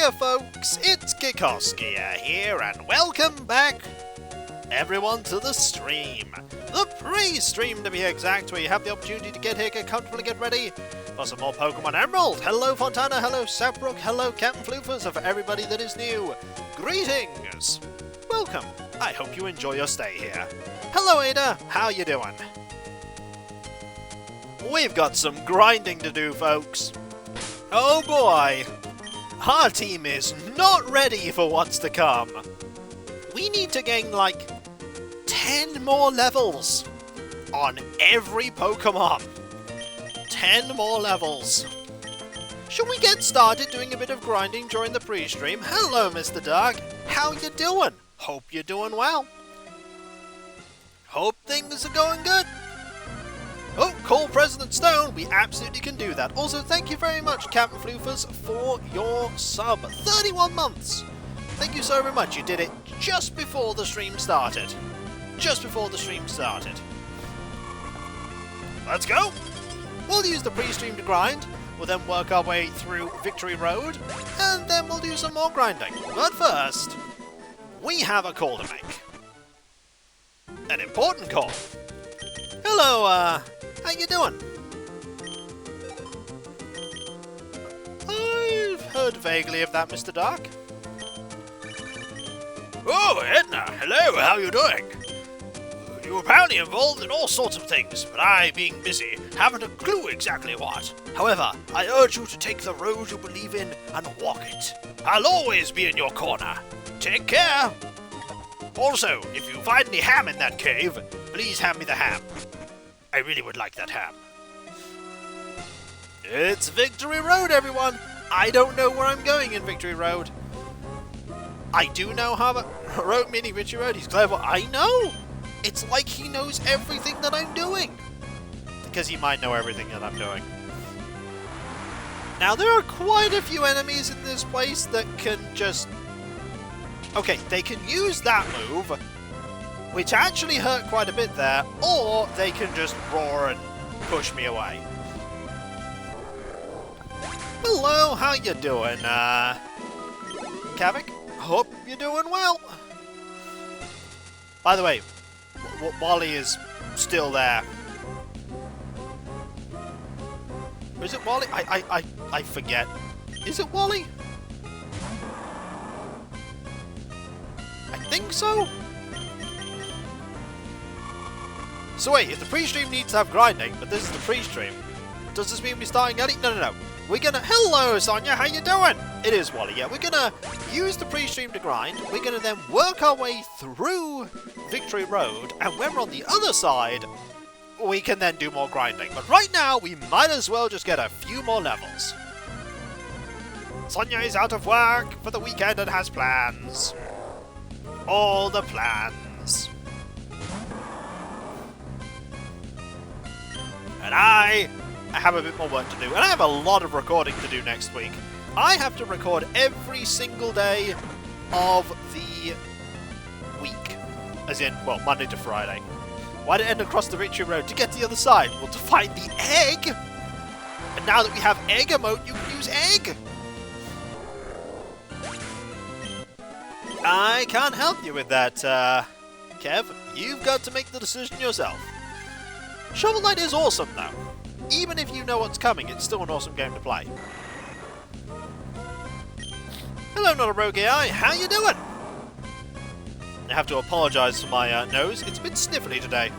Hiya folks, it's Kikoskia here and welcome back everyone to the stream. The pre-stream to be exact, where you have the opportunity to get here, get comfortable and get ready for some more Pokemon Emerald. Hello Fontana, hello Sapbrook, hello Captain Floofers, and for everybody that is new, greetings! Welcome, I hope you enjoy your stay here. Hello Ada, how you doing? We've got some grinding to do, folks. Oh boy! Our team is not ready for what's to come. We need to gain like 10 more levels on every Pokemon. 10 more levels. Should we get started doing a bit of grinding during the pre-stream? Hello, Mr. Dark. How you doing? Hope you're doing well. Hope things are going good. Oh, call President Stone. We absolutely can do that. Also, thank you very much, Captain Floofers, for your sub. 31 months. Thank you so very much. You did it just before the stream started. Just before the stream started. Let's go. We'll use the pre-stream to grind. We'll then work our way through Victory Road. And then we'll do some more grinding. But first, we have a call to make. An important call. Hello, how you doing? I've heard vaguely of that, Mr. Dark. Oh, Edna, hello, how you doing? You were apparently involved in all sorts of things, but I, being busy, haven't a clue exactly what. However, I urge you to take the road you believe in and walk it. I'll always be in your corner. Take care. Also, if you find any ham in that cave, please hand me the ham. I really would like that ham. It's Victory Road, everyone! I don't know where I'm going in Victory Road. I do know Harbour Road, meaning Victory Road. He's clever. I know! It's like he knows everything that I'm doing. Because he might know everything that I'm doing. Now, there are quite a few enemies in this place that can just... Okay, they can use that move, which actually hurt quite a bit there, or they can just roar and push me away. Hello, how you doing, Kavik? Hope you're doing well. By the way, Wally is still there. Is it Wally? I forget. Is it Wally? I think so. So wait, if the pre-stream needs to have grinding, but this is the pre-stream, does this mean we're starting early? No. We're gonna... Hello, Sonia, how you doing? It is Wally, yeah. We're gonna use the pre-stream to grind. We're gonna then work our way through Victory Road, and when we're on the other side, we can then do more grinding. But right now, we might as well just get a few more levels. Sonia is out of work for the weekend and has plans. All the plans. And I have a bit more work to do, and I have a lot of recording to do next week. I have to record every single day of the week. As in, well, Monday to Friday. Why did I end across the Victory Road? To get to the other side. Well, to find the egg! And now that we have egg emote, you can use egg! I can't help you with that, Kev. You've got to make the decision yourself. Shovel Knight is awesome, though. Even if you know what's coming, it's still an awesome game to play. Hello, not a rogue AI. How you doing? I have to apologise for my nose. It's a bit sniffly today.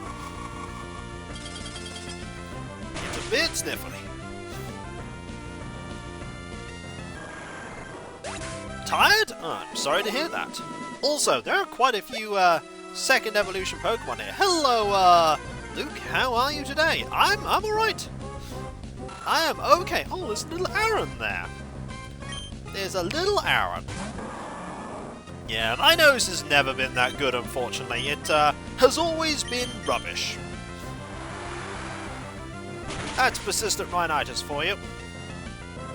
It's a bit sniffly. Tired? Oh, I'm sorry to hear that. Also, there are quite a few second evolution Pokemon here. Hello, Luke, how are you today? I'm alright. I am okay. Oh, there's a little Aaron there. There's a little Aaron. Yeah, my nose has never been that good, unfortunately. It has always been rubbish. That's persistent rhinitis for you.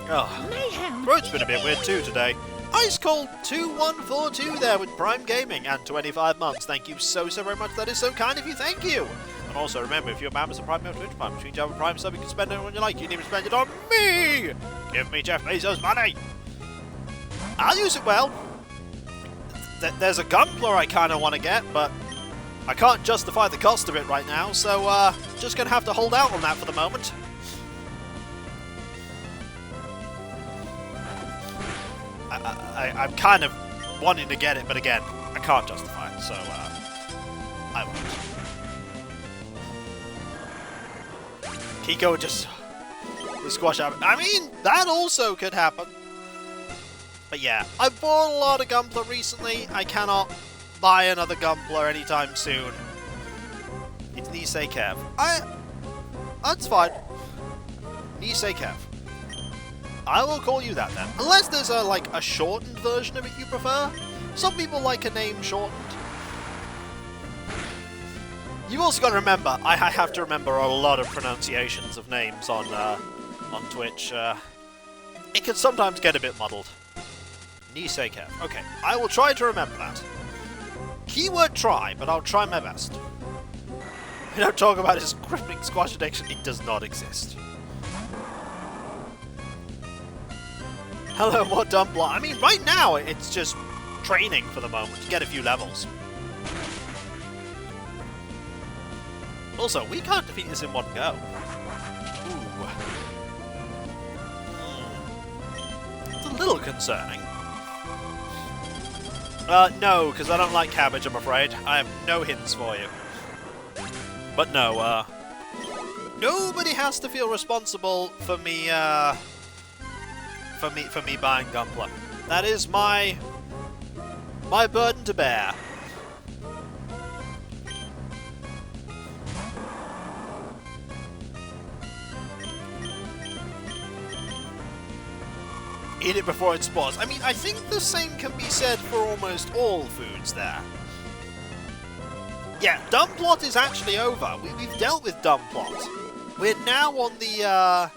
Oh, throat's been a bit weird too today. Ice Cold 2142 there with Prime Gaming and 25 months. Thank you so very much. That is so kind of you. Thank you. And also remember, if you're a member of Prime Twitch Prime, between Java Prime sub, you can spend it on you like. You need to spend it on me. Give me Jeff Bezos' money. I'll use it well. There's a Gunpla I kind of want to get, but I can't justify the cost of it right now, so just going to have to hold out on that for the moment. I'm kind of wanting to get it, but again, I can't justify it, so I won't. Kiko just squash out. I mean, that also could happen. But yeah, I bought a lot of Gunpla recently. I cannot buy another Gunpla anytime soon. It's Nisei Kev. That's fine. Nisei Kev. I will call you that then. Unless there's a shortened version of it you prefer. Some people like a name shortened. You've also got to remember, I have to remember a lot of pronunciations of names on Twitch. It can sometimes get a bit muddled. Nisei Kev. Okay, I will try to remember that. Keyword try, but I'll try my best. We don't talk about his crippling squash addiction. It does not exist. Hello, more Dumpla. I mean, right now, it's just training for the moment to get a few levels. Also, we can't defeat this in one go. Ooh. It's a little concerning. No, because I don't like cabbage, I'm afraid. I have no hints for you. But no, nobody has to feel responsible for me, for me buying Gunpla. That is my burden to bear. Eat it before it spoils. I mean, I think the same can be said for almost all foods there. Yeah, Dumplot is actually over. We've dealt with Dumplot. We're now on the,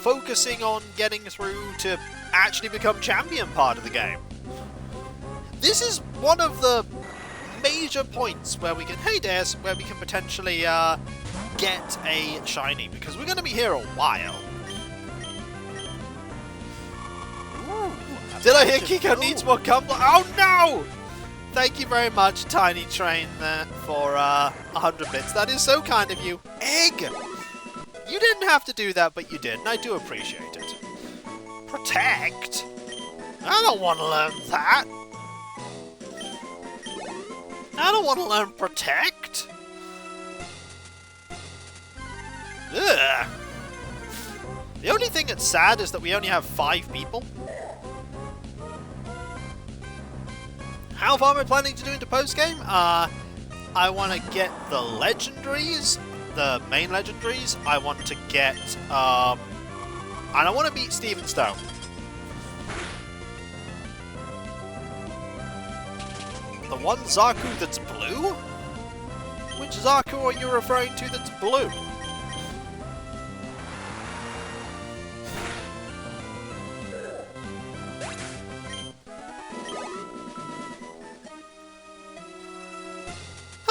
focusing on getting through to actually become champion part of the game. This is one of the major points where we can, hey Des, where we can potentially, get a shiny, because we're going to be here a while. Did I hear Kiko needs more Gunpla? Oh no! Thank you very much, Tiny Train, there, for 100 bits. That is so kind of you. Egg! You didn't have to do that, but you did, and I do appreciate it. Protect? I don't want to learn that. I don't want to learn Protect. Ugh. The only thing that's sad is that we only have 5 people. How far am I planning to do into post-game? I want to get the legendaries, the main legendaries. I want to get, and I want to beat Steven Stone. The one Zaku that's blue? Which Zaku are you referring to that's blue?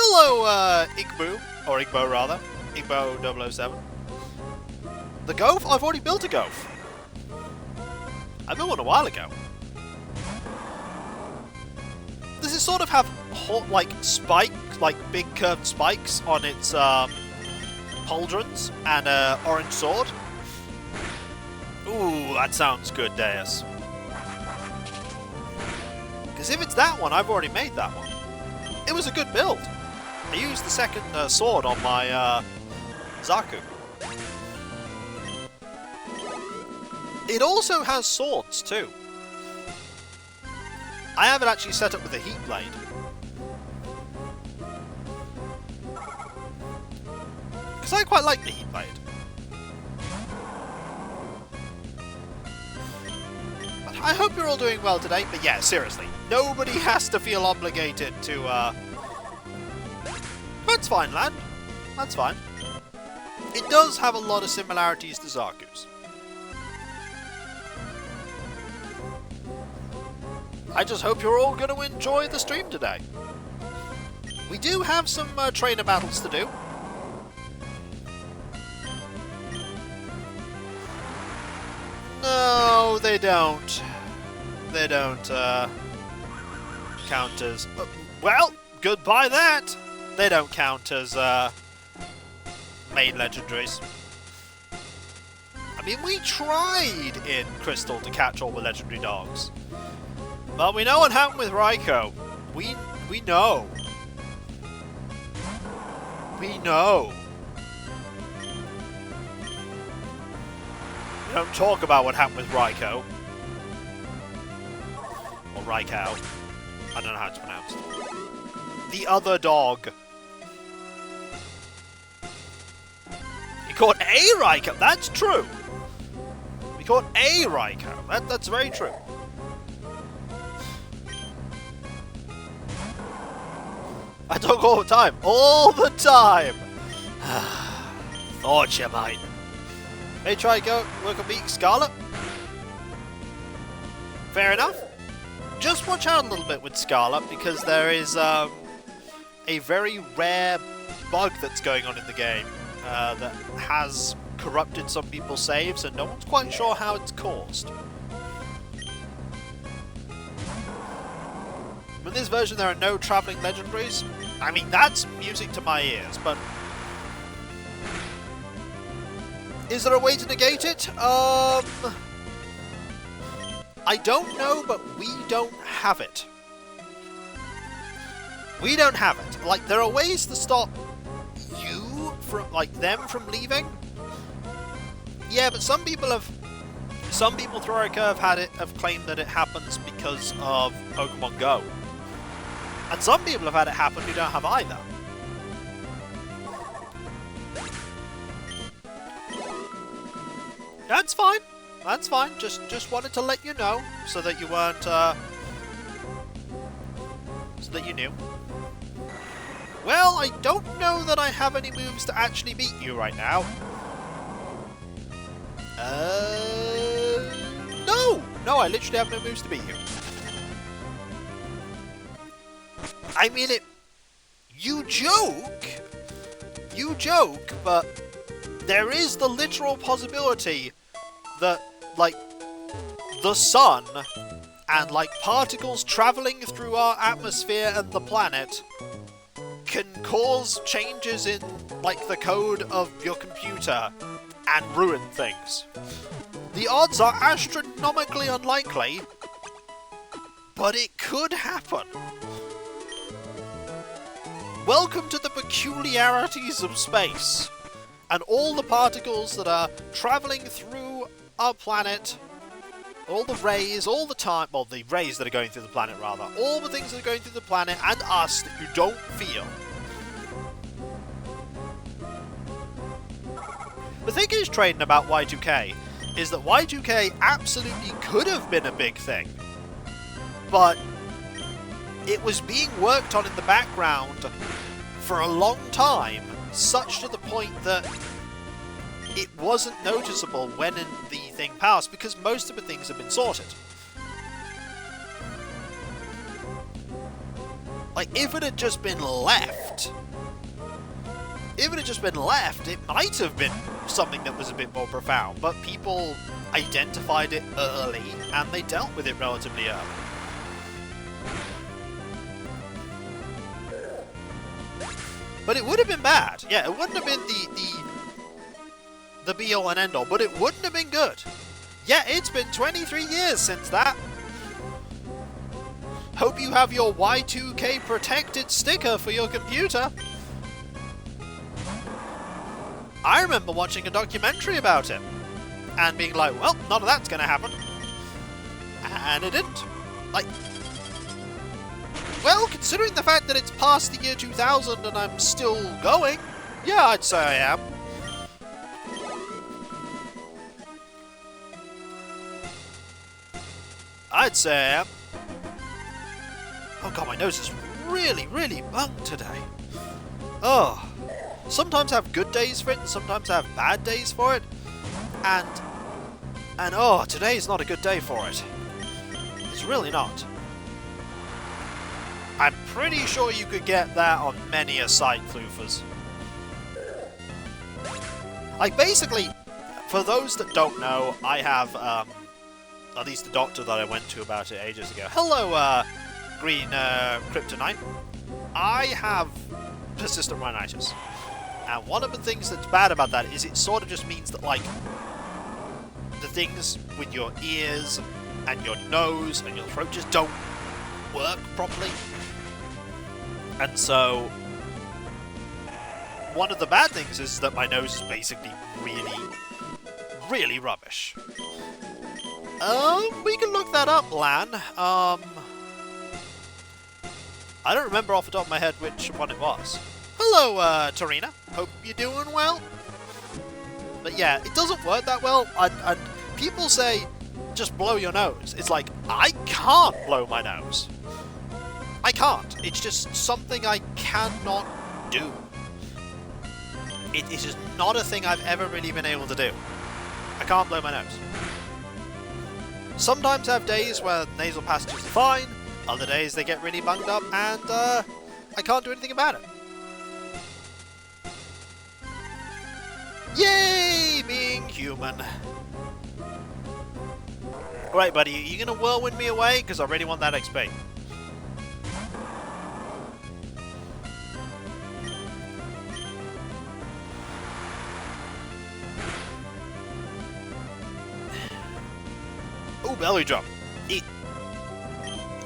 Hello, Igbo, or Igbo rather, Igbo 007. The Goaf? I've already built a Goaf. I built one a while ago. Does it sort of have like big curved spikes on its pauldrons and an orange sword? Ooh, that sounds good, Deus. Because if it's that one, I've already made that one. It was a good build. I used the second sword on my Zaku. It also has swords too. I have it actually set up with a heat blade. Because I quite like the heat blade. But I hope you're all doing well today. But yeah, seriously, nobody has to feel obligated to That's fine, lad. That's fine. It does have a lot of similarities to Zaku's. I just hope you're all going to enjoy the stream today. We do have some trainer battles to do. No, they don't. they don't count as... well, goodbye that! They don't count as main legendaries. I mean, we tried in Crystal to catch all the legendary dogs. But we know what happened with Raikou. We know. We know. We don't talk about what happened with Raikou. Or Raikou. I don't know how it's pronounced. The other dog. You caught a Raikou. That's true. We caught a Raikou. That's very true. I talk all the time. All the time! Thought you might. Hey, try go work on beating Scarlet. Fair enough. Just watch out a little bit with Scarlet, because there is a very rare bug that's going on in the game that has corrupted some people's saves, and no one's quite sure how it's caused. In this version there are no travelling legendaries. I mean, that's music to my ears, but... is there a way to negate it? I don't know, but we don't have it. We don't have it. Like, there are ways to stop you from, like, them from leaving. Yeah, but some people through our curve have claimed that it happens because of Pokemon Go. And some people have had it happen who don't have either. That's fine. That's fine. Just wanted to let you know so that you weren't so that you knew. Well, I don't know that I have any moves to actually beat you right now. No, I literally have no moves to beat you. I mean, you joke, but there is the literal possibility that, like, the sun and, like, particles travelling through our atmosphere and the planet can cause changes in, like, the code of your computer and ruin things. The odds are astronomically unlikely, but it could happen. Welcome to the peculiarities of space, and all the particles that are travelling through our planet, all the rays, all the time, well, the rays that are going through the planet rather, all the things that are going through the planet and us that you don't feel. The thing is, trading about Y2K, is that Y2K absolutely could have been a big thing, but it was being worked on in the background for a long time, such to the point that it wasn't noticeable when the thing passed, because most of the things have been sorted. Like, if it had just been left, it might have been something that was a bit more profound, but people identified it early, and they dealt with it relatively early. But it would have been bad. Yeah, it wouldn't have been the be-all and end-all, but it wouldn't have been good. Yeah, it's been 23 years since that. Hope you have your Y2K protected sticker for your computer. I remember watching a documentary about it and being like, well, none of that's going to happen. And it didn't. Like, well, considering the fact that it's past the year 2000 and I'm still going, yeah, I'd say I am. I'd say I am. Oh god, my nose is really, really bunged today. Oh. Sometimes I have good days for it, and sometimes I have bad days for it. And oh, today is not a good day for it. It's really not. I'm pretty sure you could get that on many a site, floofers. Like, basically, for those that don't know, I have At least the doctor that I went to about it ages ago. Hello, green kryptonite. I have persistent rhinitis. And one of the things that's bad about that is it sort of just means that, like, the things with your ears and your nose and your throat just don't work properly. And so, one of the bad things is that my nose is basically really rubbish. We can look that up, Lan. I don't remember off the top of my head which one it was. Hello, Tarina. Hope you're doing well. But yeah, it doesn't work that well. And people say, just blow your nose. It's like, I can't blow my nose. I can't. It's just something I cannot do. It is just not a thing I've ever really been able to do. I can't blow my nose. Sometimes I have days where nasal passages are fine, other days they get really bunged up, and I can't do anything about it. Yay, being human. Alright, buddy, are you going to whirlwind me away? Because I really want that XP. Oh, belly drum.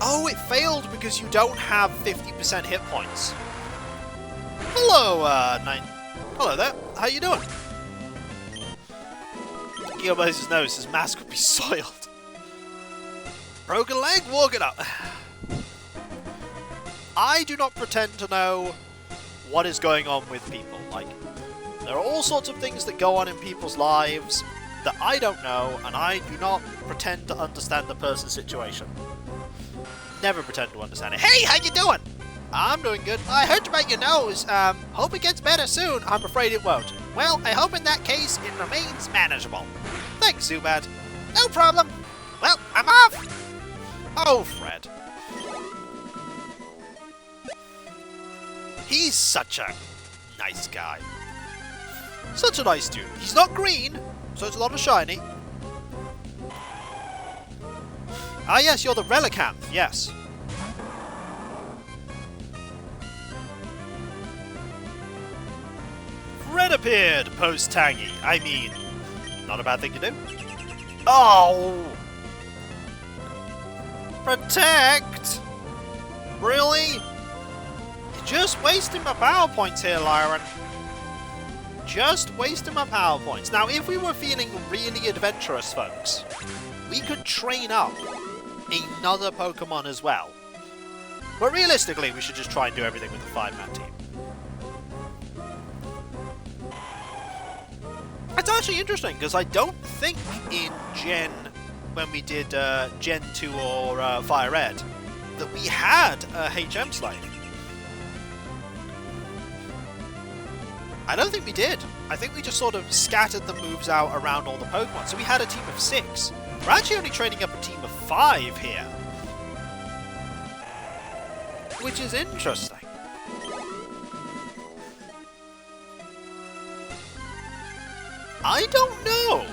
Oh, it failed because you don't have 50% hit points. Hello, Hello there. How you doing? Moses knows his mask would be soiled. Broken leg, walk it up. I do not pretend to know what is going on with people. Like, there are all sorts of things that go on in people's lives that I don't know, and I do not pretend to understand the person's situation. Never pretend to understand it. Hey, how you doing? I'm doing good. I heard about your nose. Hope it gets better soon. I'm afraid it won't. Well, I hope in that case it remains manageable. Thanks, Zubat. No problem. Well, I'm off. Oh, Fred. He's such a nice guy. Such a nice dude. He's not green, so it's a lot of shiny. Ah, yes, you're the Relicanth. Yes. Fred appeared post-Tangy. I mean, not a bad thing to do. Oh! Protect! Really? You're just wasting my power points here, Lyron. Just wasting my power points. Now, if we were feeling really adventurous, folks, we could train up another Pokemon as well. But realistically, we should just try and do everything with a 5-man team. It's actually interesting, because I don't think in Gen, when we did Gen 2 or Fire Red, that we had a HM Slave. I don't think we did. I think we just sort of scattered the moves out around all the Pokemon. So we had a team of 6. We're actually only training up a team of 5 here. Which is interesting. I don't know.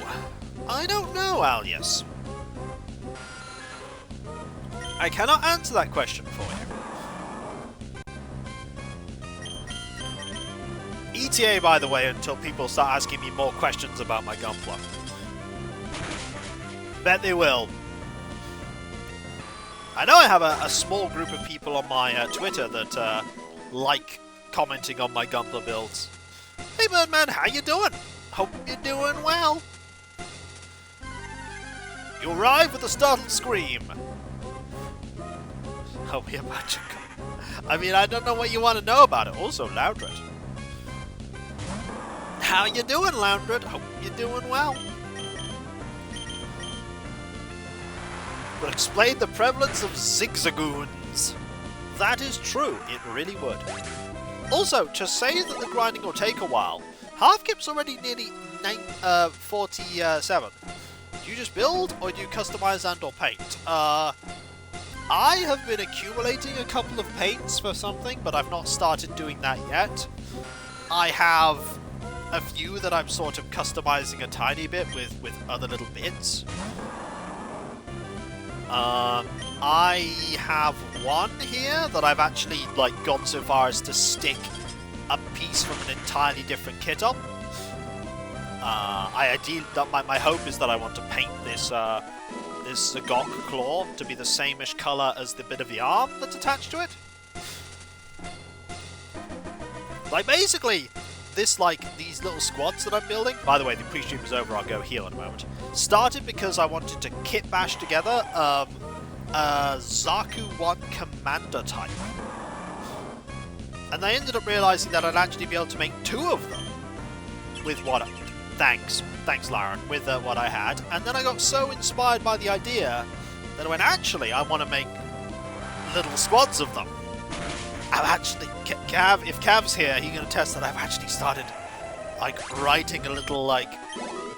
I don't know, Alias. I cannot answer that question for you. ETA, by the way, until people start asking me more questions about my Gunpla. Bet they will. I know I have a small group of people on my Twitter that like commenting on my Gunpla builds. Hey Birdman, how you doing? Hope you're doing well. You arrive with a startled scream. Oh, we're magical. I mean, I don't know what you want to know about it. Also, Loudred. How you doing, Loudred? Hope you're doing well. Would explain the prevalence of zigzagoons. That is true, it really would. Also, to say that the grinding will take a while, Halfkip's already nearly 47. Do you just build, or do you customize and or paint? I have been accumulating a couple of paints for something, but I've not started doing that yet. I have a few that I'm sort of customizing a tiny bit with other little bits. I have one here that I've actually like gone so far as to stick a piece from an entirely different kit on. My hope is that I want to paint this this Gok claw to be the same-ish colour as the bit of the arm that's attached to it. Like basically, these little squads that I'm building. By the way, the pre-stream is over. I'll go heal in a moment. Started because I wanted to kit bash together a Zaku 1 commander type. And I ended up realising that I'd actually be able to make 2 of them with what... Thanks, Lauren, with what I had. And then I got so inspired by the idea that I went, actually, I want to make little squads of them. I've actually... Cav, if Cav's here, he can attest that I've actually started, like, writing a little, like,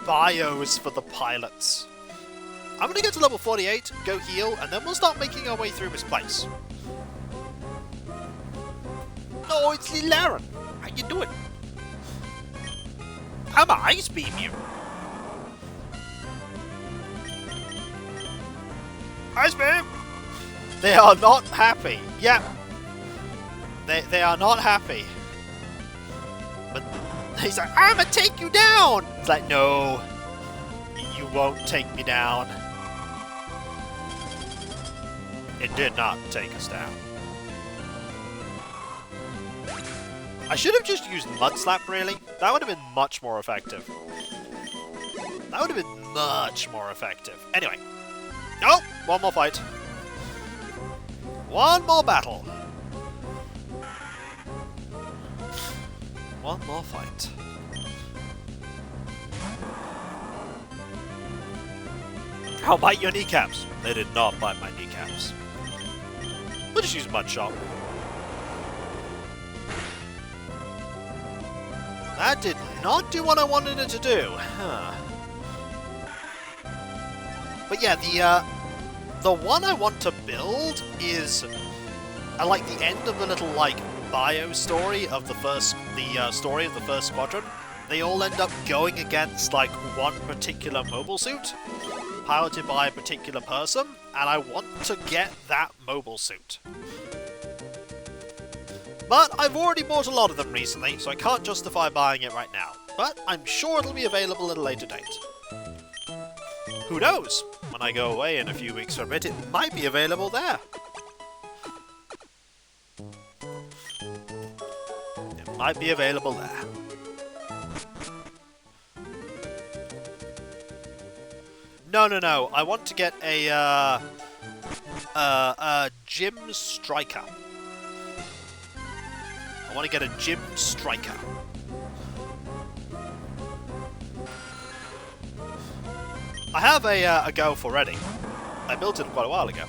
bios for the pilots. I'm going to get to level 48, go heal, and then we'll start making our way through this place. Oh, it's Lee Laren. How you doing? I'ma ice beam you. Ice beam! They are not happy. Yep. They are not happy. But he's like, I'ma take you down! It's like, no. You won't take me down. It did not take us down. I should have just used Mud Slap, really. That would have been much more effective. That would have been much more effective. Anyway. Oh! One more fight. One more battle. One more fight. I'll bite your kneecaps. They did not bite my kneecaps. We'll just use Mud Shot. That did not do what I wanted it to do. Huh. But yeah, the one I want to build is like the end of the little like bio story of the story of the first squadron. They all end up going against like one particular mobile suit, piloted by a particular person, and I want to get that mobile suit. But I've already bought a lot of them recently, so I can't justify buying it right now. But I'm sure it'll be available at a later date. Who knows? When I go away in a few weeks from it, it might be available there. It might be available there. No. I want to get a Gym Striker. I want to get a Gym Striker. I have a Golf already. I built it quite a while ago.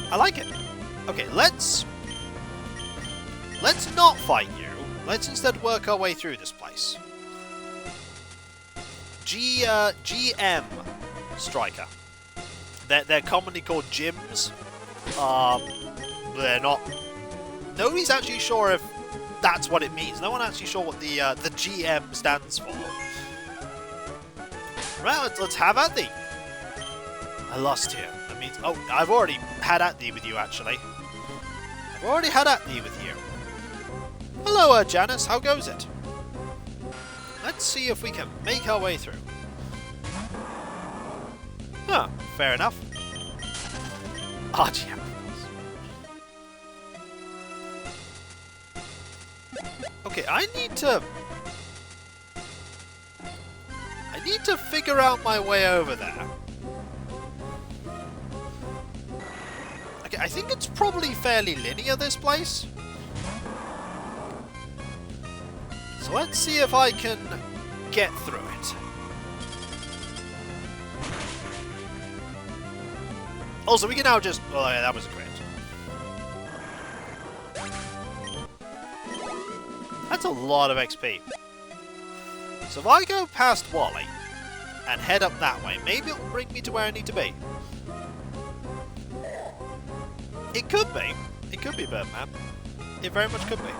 I like it. Okay, let's not fight you. Let's instead work our way through this place. GM Striker. They're commonly called gyms. They're not. Nobody's actually sure if that's what it means. No one's actually sure what the GM stands for. Right, let's have at thee. I lost here. That means... Oh, I've already had at thee with you, actually. I've already had at thee with you. Hello, Janice. How goes it? Let's see if we can make our way through. Huh, fair enough. RGM. Okay, I need to figure out my way over there. Okay, I think it's probably fairly linear, this place. So let's see if I can get through it. Also, we can now just... Oh, yeah, that was a crit. That's a lot of XP. So if I go past Wally and head up that way, maybe it'll bring me to where I need to be. It could be. It could be, Birdman. It very much could be.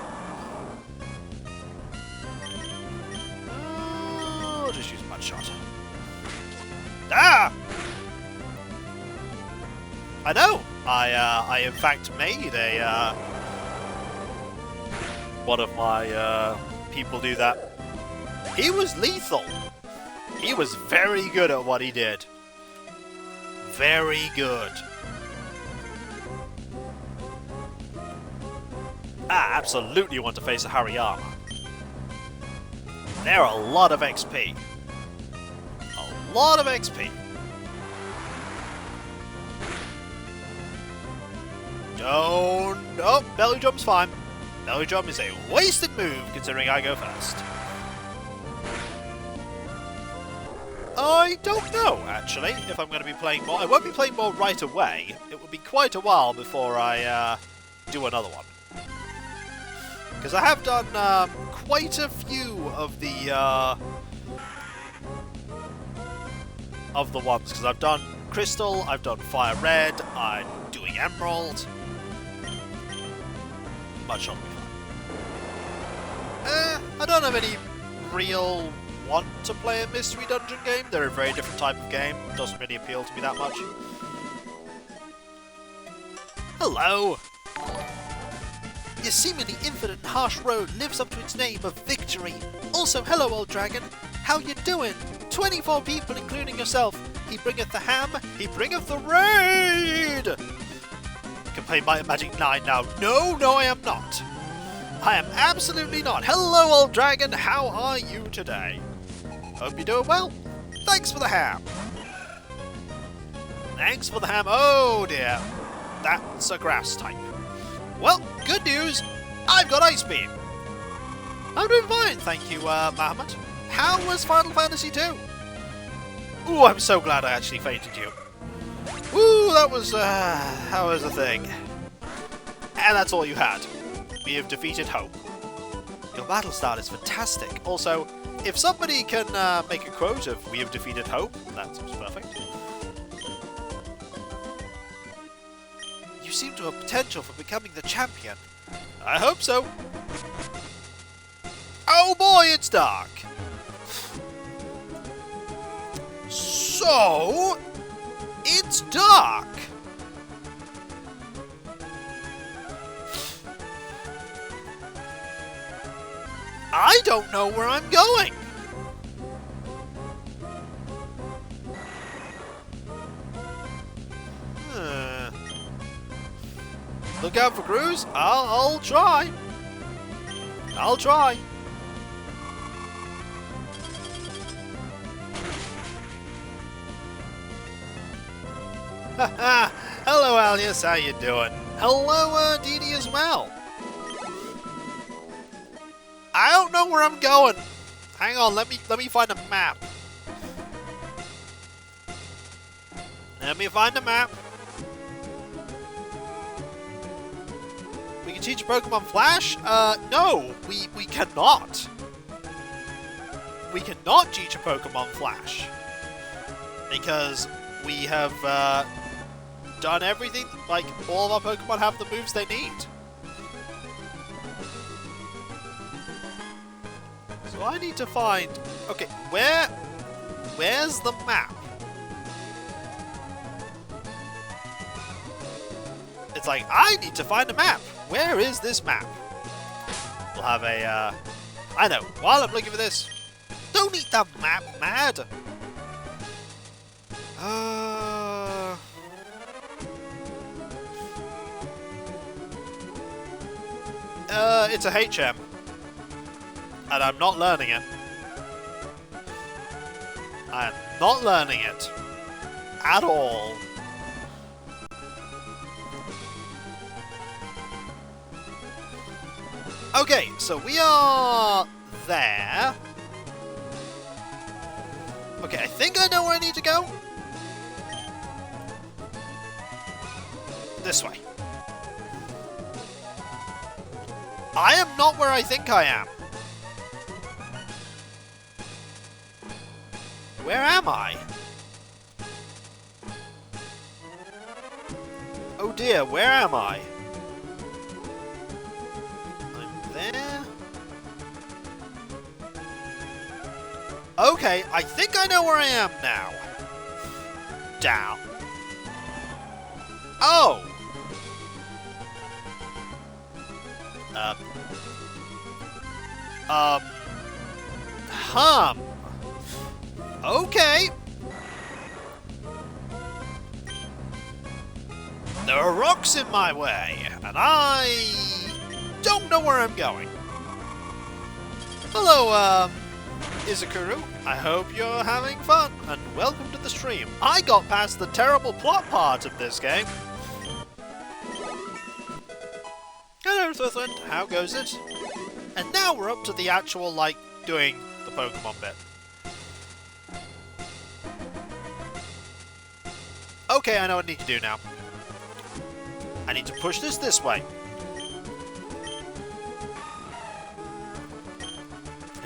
I'll just use Mud Shot. Ah! I know. I in fact made a one of my people do that. He was lethal. He was very good at what he did. Very good. I absolutely want to face a Hariyama. They're a lot of XP. A lot of XP. Don't... Oh, belly jump's fine. Belly jump is a wasted move considering I go first. I don't know, actually, if I'm going to be playing more. I won't be playing more right away. It will be quite a while before I do another one. Because I have done quite a few of the ones. Because I've done Crystal, I've done Fire Red, I'm doing Emerald. Much will be fun. I don't have any real want to play a mystery dungeon game. They're a very different type of game. Doesn't really appeal to me that much. Hello! Your seemingly infinite and harsh road lives up to its name of victory. Also, hello, old dragon. How you doing? 24 people, including yourself. He bringeth the ham, he bringeth the raid! I can play Might and Magic 9 now. No, I am not. I am absolutely not. Hello, old dragon. How are you today? Hope you're doing well. Thanks for the ham. Thanks for the ham. Oh, dear. That's a grass type. Well, good news, I've got Ice Beam. I'm doing fine, thank you, Mahomet. How was Final Fantasy II? Ooh, I'm so glad I actually fainted you. Ooh, that was a thing. And that's all you had. We have defeated Hope. Your battle style is fantastic. Also, if somebody can make a quote of "We have defeated Hope," that seems perfect. You seem to have potential for becoming the champion. I hope so. Oh boy, it's dark. So, it's dark. I don't know where I'm going. Look out for Cruz. I'll try. I'll try. Haha. Hello, Alias. How you doing? Hello, Didi as well. I don't know where I'm going. Hang on. Let me find a map. Let me find a map. We can teach Pokemon Flash? No, we cannot. We cannot teach a Pokemon Flash. Because we have done everything, like all of our Pokemon have the moves they need. So I need to find... Okay, where's the map? It's like, I need to find a map. Where is this map? We'll have a, I know, while I'm looking for this, don't eat that map, mad! It's a HM. And I'm not learning it. I am not learning it. At all. Okay, so we are there. Okay, I think I know where I need to go. This way. I am not where I think I am. Where am I? Oh dear, where am I? I'm there. Okay, I think I know where I am now. Down. Oh! Okay. There are rocks in my way, and I don't know where I'm going. Hello, Izakuru. I hope you're having fun, and welcome to the stream. I got past the terrible plot part of this game. Hello, Thutland. How goes it? And now we're up to the actual, like, doing the Pokemon bit. Okay, I know what I need to do now. I need to push this way.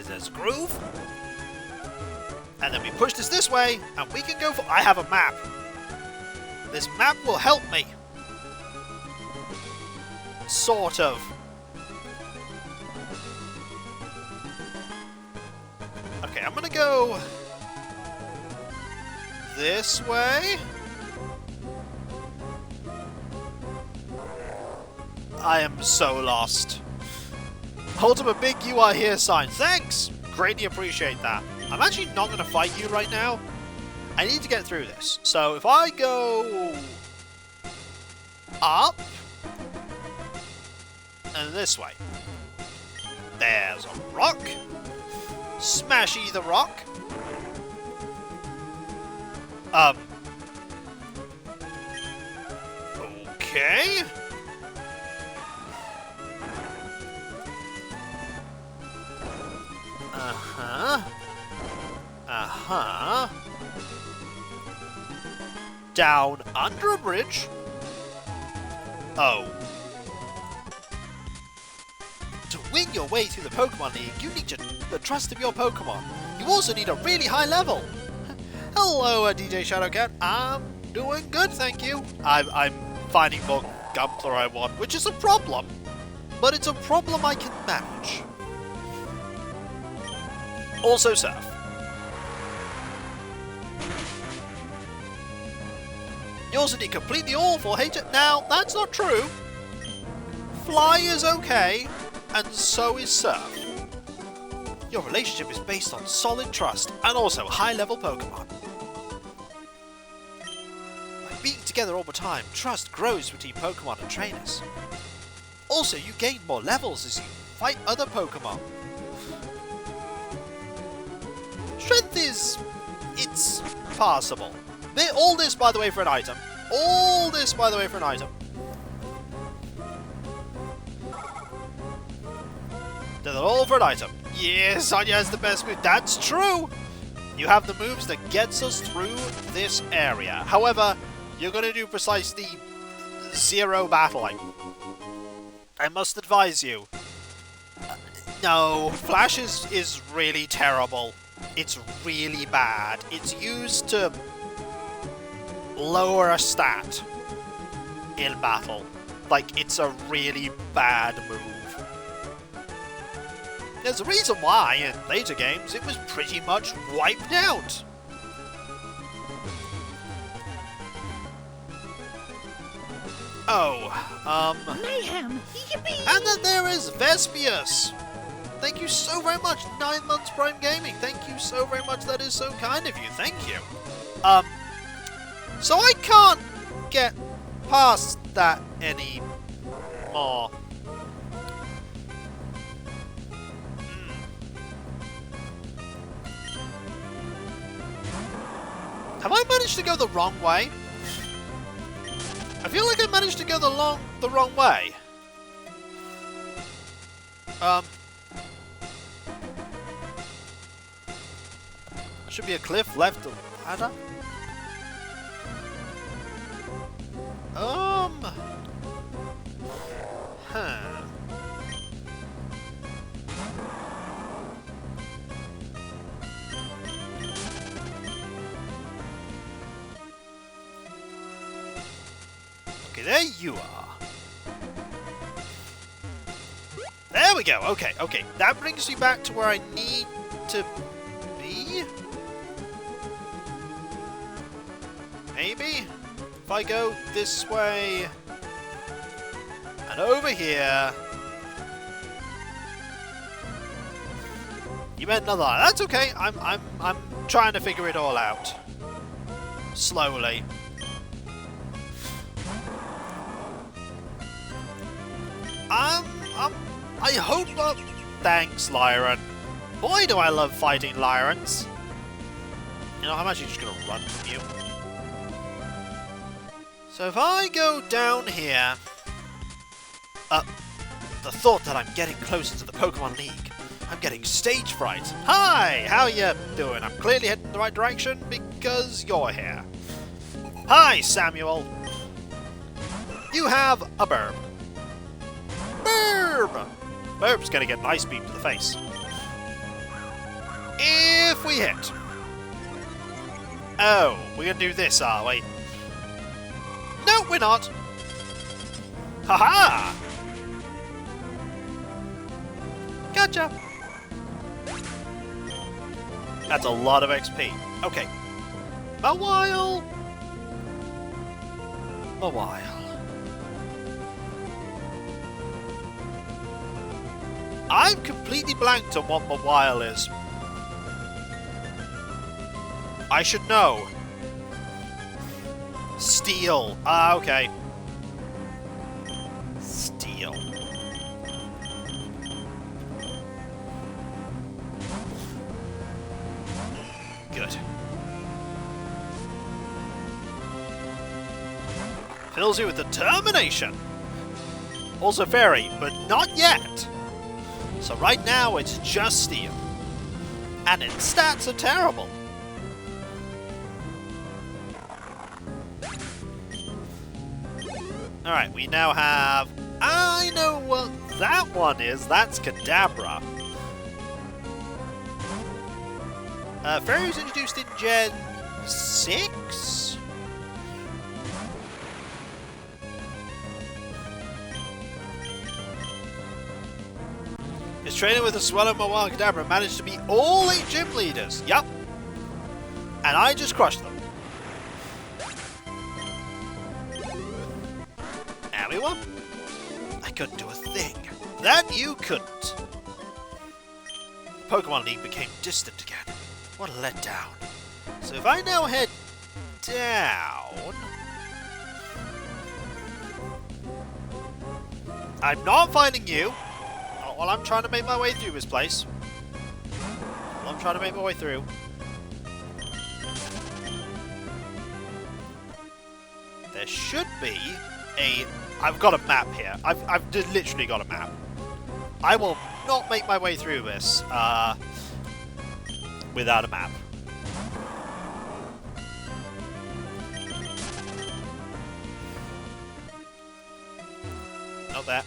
There's a groove. And then we push this way, and we can go for... I have a map. This map will help me. Sort of. Okay, I'm gonna go... this way. I am so lost. Hold up a big "you are here" sign. Thanks! Greatly appreciate that. I'm actually not going to fight you right now. I need to get through this. So if I go... up... and this way. There's a rock. Smashy the rock. Okay... Down under a bridge. Oh. To win your way through the Pokemon League, you need the trust of your Pokemon. You also need a really high level. Hello, DJ Shadowcat. I'm doing good, thank you. I'm finding more Gunpla I want, which is a problem. But it's a problem I can manage. Also Surf. You also need completely awful hate it. Now, that's not true. Fly is okay, and so is Surf. Your relationship is based on solid trust, and also high-level Pokemon. By being together all the time, trust grows between Pokemon and trainers. Also, you gain more levels as you fight other Pokemon. Strength is... it's passable. All this, by the way, for an item. All this, by the way, for an item. Did it all for an item. Yes, Sonya has the best move. That's true. You have the moves that gets us through this area. However, you're going to do precisely 0 battling. I must advise you. No, Flash is really terrible. It's really bad. It's used to lower a stat in battle. Like, it's a really bad move. There's a reason why, in later games, it was pretty much wiped out. Oh, Mayhem! Yippee! and then there is Vespius! Thank you so very much, 9 months Prime Gaming. Thank you so very much, that is so kind of you. Thank you. So I can't get past that anymore. Have I managed to go the wrong way? I feel like I managed to go the wrong way. Should be a cliff left, a ladder. Okay, there you are. There we go. Okay, okay. That brings me back to where I need to be. Maybe? If I go this way and over here, you meant another. That's okay. I'm trying to figure it all out slowly. I hope. Thanks, Lyran. Boy, do I love fighting Lyrans. You know, I'm actually just gonna run from you. So if I go down here, the thought that I'm getting closer to the Pokemon League, I'm getting stage fright. Hi, how you doing? I'm clearly heading in the right direction because you're here. Hi, Samuel. You have a burb. Burb! Burb's gonna get an ice beam to the face. If we hit. Oh, we're gonna do this, are we? No, we're not. Haha! Gotcha. That's a lot of XP. Okay. A while. I've completely blanked on what Mawile is. I should know. Steel. Ah, okay. Steel. Good. Fills you with determination. Also fairy, but not yet. So right now it's just steel. And its stats are terrible. Alright, we now have... I know what that one is. That's Kadabra. Fairy was introduced in Gen 6? His trainer with the Swallow Mawile and Kadabra managed to beat all 8 gym leaders. Yup. And I just crushed them. Anyone? I couldn't do a thing. That you couldn't. The Pokemon League became distant again. What a letdown. So if I now head down... I'm not finding you. Not while I'm trying to make my way through this place. While I'm trying to make my way through. There should be a... I've got a map here. I've literally got a map. I will not make my way through this without a map. Not there.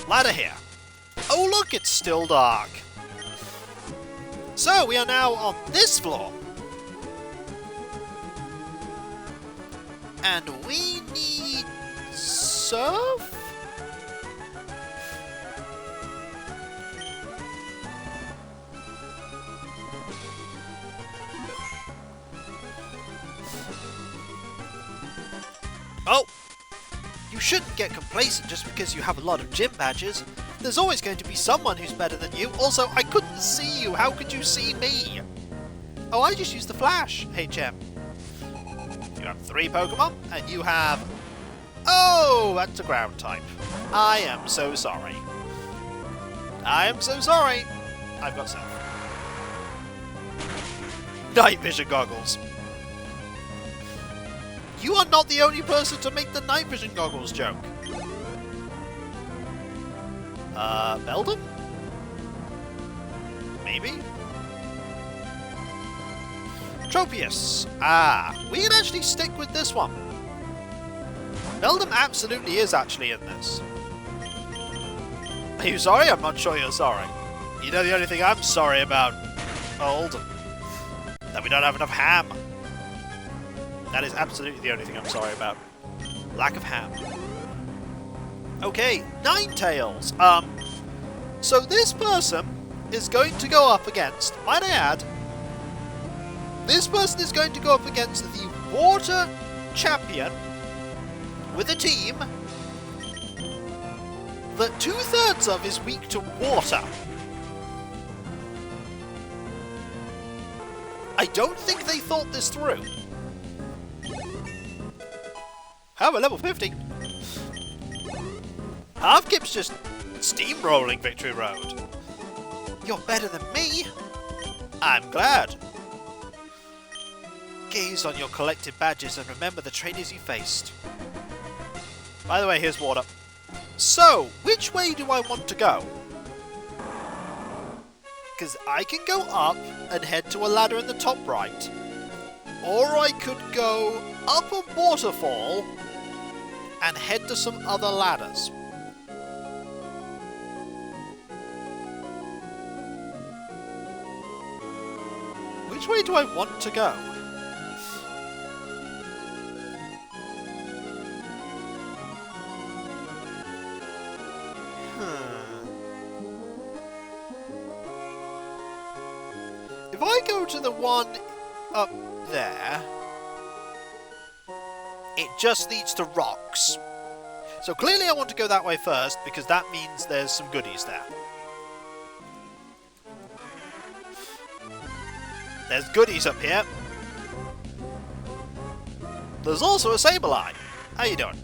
Ladder here. Oh look, it's still dark. So we are now on this floor. And we need surf? Oh! You shouldn't get complacent just because you have a lot of gym badges. There's always going to be someone who's better than you. Also, I couldn't see you. How could you see me? Oh, I just used the flash, HM. You have 3 Pokemon, and you have... Oh, that's a ground type. I am so sorry. I am so sorry. I've got Self. Night vision goggles. You are not the only person to make the night vision goggles joke. Beldum? Maybe? Tropius. Ah, we can actually stick with this one. Beldum absolutely is actually in this. Are you sorry? I'm not sure you're sorry. You know the only thing I'm sorry about, old, that we don't have enough ham. That is absolutely the only thing I'm sorry about. Lack of ham. Okay, Ninetales. So this person is going to go up against, might I add, This person is going to go up against the water champion with a team that 2/3 of is weak to water. I don't think they thought this through. However, level 50. Half-Kip's just steamrolling Victory Road. You're better than me. I'm glad. Gaze on your collected badges and remember the trainers you faced. By the way, here's water. So, which way do I want to go? Because I can go up and head to a ladder in the top right. Or I could go up a waterfall and head to some other ladders. Which way do I want to go? If I go to the one up there, it just leads to rocks. So clearly I want to go that way first, because that means there's some goodies there. There's goodies up here. There's also a Sableye. How you doing?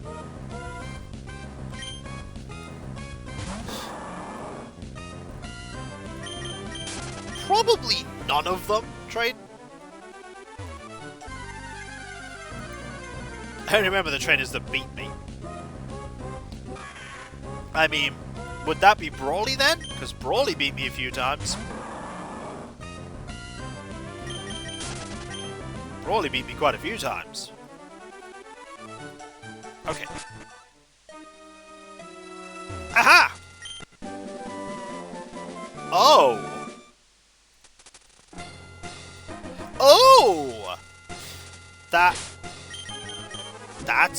Probably none of them trade. I remember the trainers that beat me. I mean, would that be Brawly then? Because Brawly beat me a few times. Brawly beat me quite a few times. Okay. Aha! Oh! Oh! That's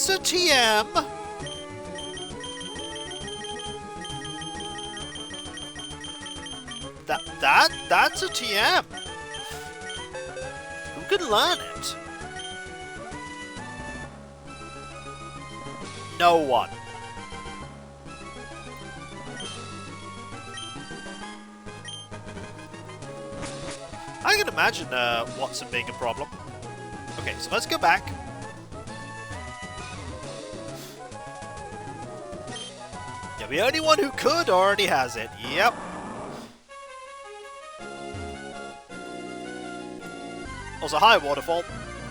a TM. That's a TM. Who could learn it? No one. I can imagine Watson being a problem. Okay, so let's go back. Yeah, the only one who could already has it. Yep. Also, hi, Waterfall.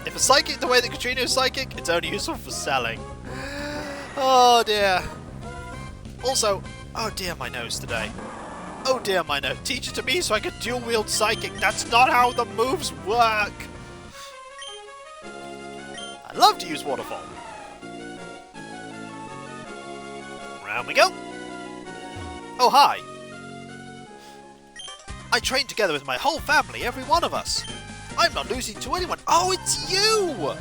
If a psychic the way that Katrina is psychic, it's only useful for selling. Oh dear. Also, oh dear my nose today. Oh dear my nose. Teach it to me so I can dual wield psychic. That's not how the moves work. I love to use Waterfall. Round we go. Oh hi. I trained together with my whole family, every one of us. I'm not losing to anyone. Oh, it's you!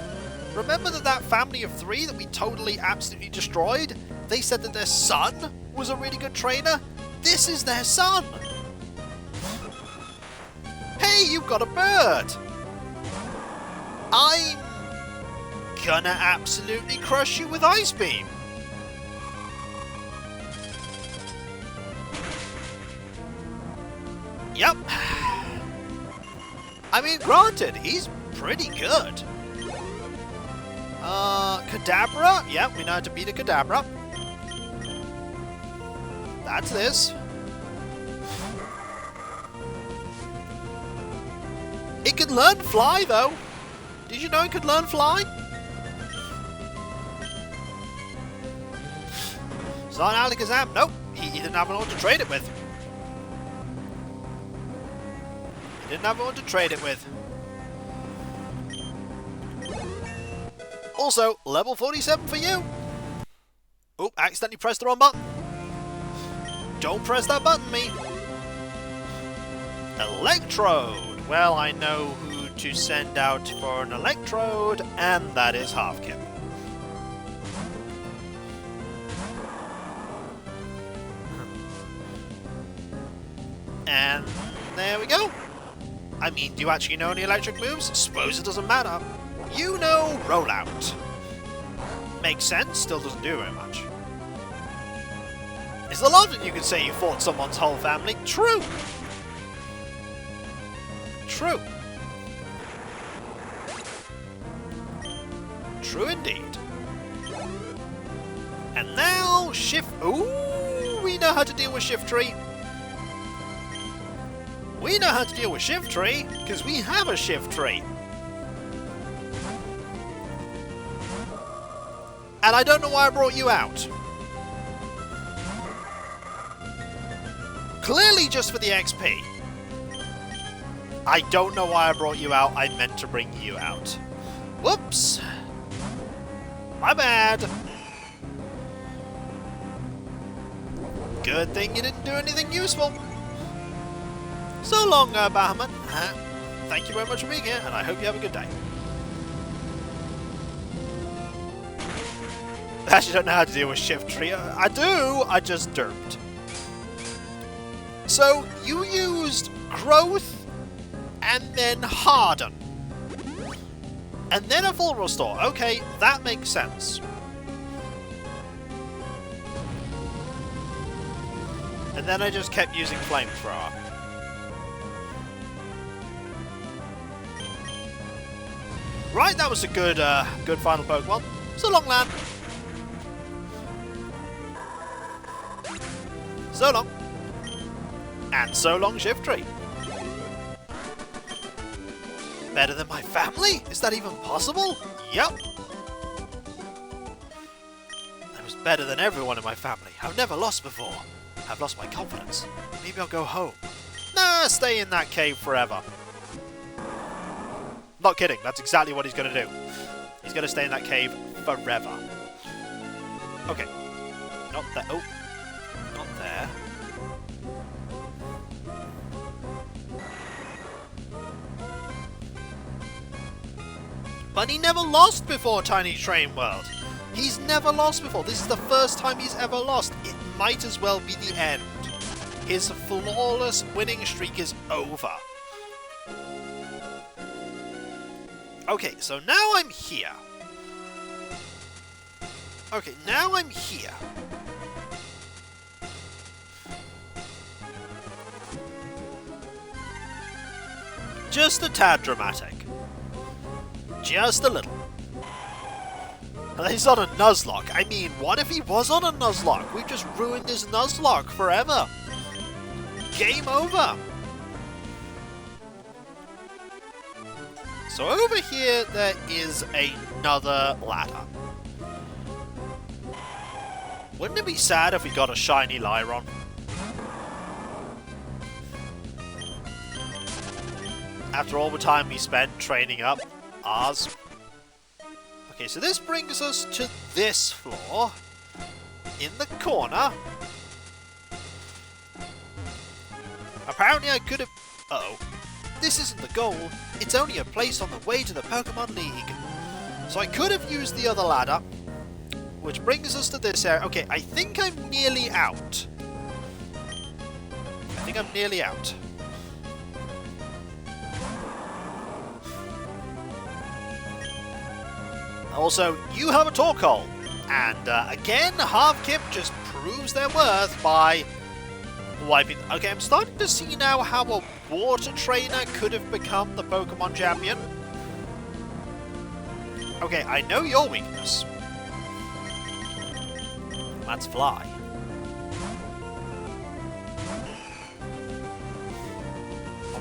Remember that family of 3 that we totally, absolutely destroyed? They said that their son was a really good trainer? This is their son! Hey, you've got a bird! I'm gonna absolutely crush you with Ice Beam! Yep. I mean, granted, he's pretty good. Kadabra? Yep, we know how to beat a Kadabra. That's this. It can learn Fly, though. Did you know it could learn Fly? It's not Alakazam. Nope, he didn't have anyone to trade it with. He didn't have anyone to trade it with. Also, level 47 for you. Oh, accidentally pressed the wrong button. Don't press that button, me. Electrode. Well, I know who to send out for an Electrode, and that is Half-Kip. And there we go. I mean, do you actually know any electric moves? Suppose it doesn't matter. You know rollout. Makes sense, still doesn't do very much. Is there a lot that you could say you fought someone's whole family? True! True. True indeed. And now, shift... Ooh, we know how to deal with shift tree. We know how to deal with shift tree, because we have a shift tree. And I don't know why I brought you out. Clearly just for the XP. I don't know why I brought you out. I meant to bring you out. Whoops. My bad. Good thing you didn't do anything useful. So long, Bahamut. Thank you very much for being here, and I hope you have a good day. I actually don't know how to deal with shift tree. I do, I just derped. So, you used growth, and then harden. And then a full restore. Okay, that makes sense. And then I just kept using flamethrower. Right, that was a good good final Pokemon. So long, lad. So long. And so long, shift tree. Better than my family? Is that even possible? Yep. I was better than everyone in my family. I've never lost before. I've lost my confidence. Maybe I'll go home. Nah, stay in that cave forever. Not kidding, that's exactly what he's going to do. He's going to stay in that cave forever. Okay. Not there. Oh. Not there. But he never lost before, Tiny Train World. He's never lost before. This is the first time he's ever lost. It might as well be the end. His flawless winning streak is over. Okay, so now I'm here. Okay, now I'm here. Just a tad dramatic. Just a little. And he's on a Nuzlocke. I mean, what if he was on a Nuzlocke? We've just ruined his Nuzlocke forever. Game over. So over here, there is another ladder. Wouldn't it be sad if we got a shiny Lyron? After all the time we spent training up ours. Okay, so this brings us to this floor. In the corner. Apparently I could have... Uh-oh. This isn't the goal. It's only a place on the way to the Pokemon League. So I could have used the other ladder. Which brings us to this area. Okay, I think I'm nearly out. I think I'm nearly out. Also, you have a Torkoal. And again, Half-Kip just proves their worth by wiping... Okay, I'm starting to see now how a water trainer could have become the Pokemon champion. Okay, I know your weakness. That's fly.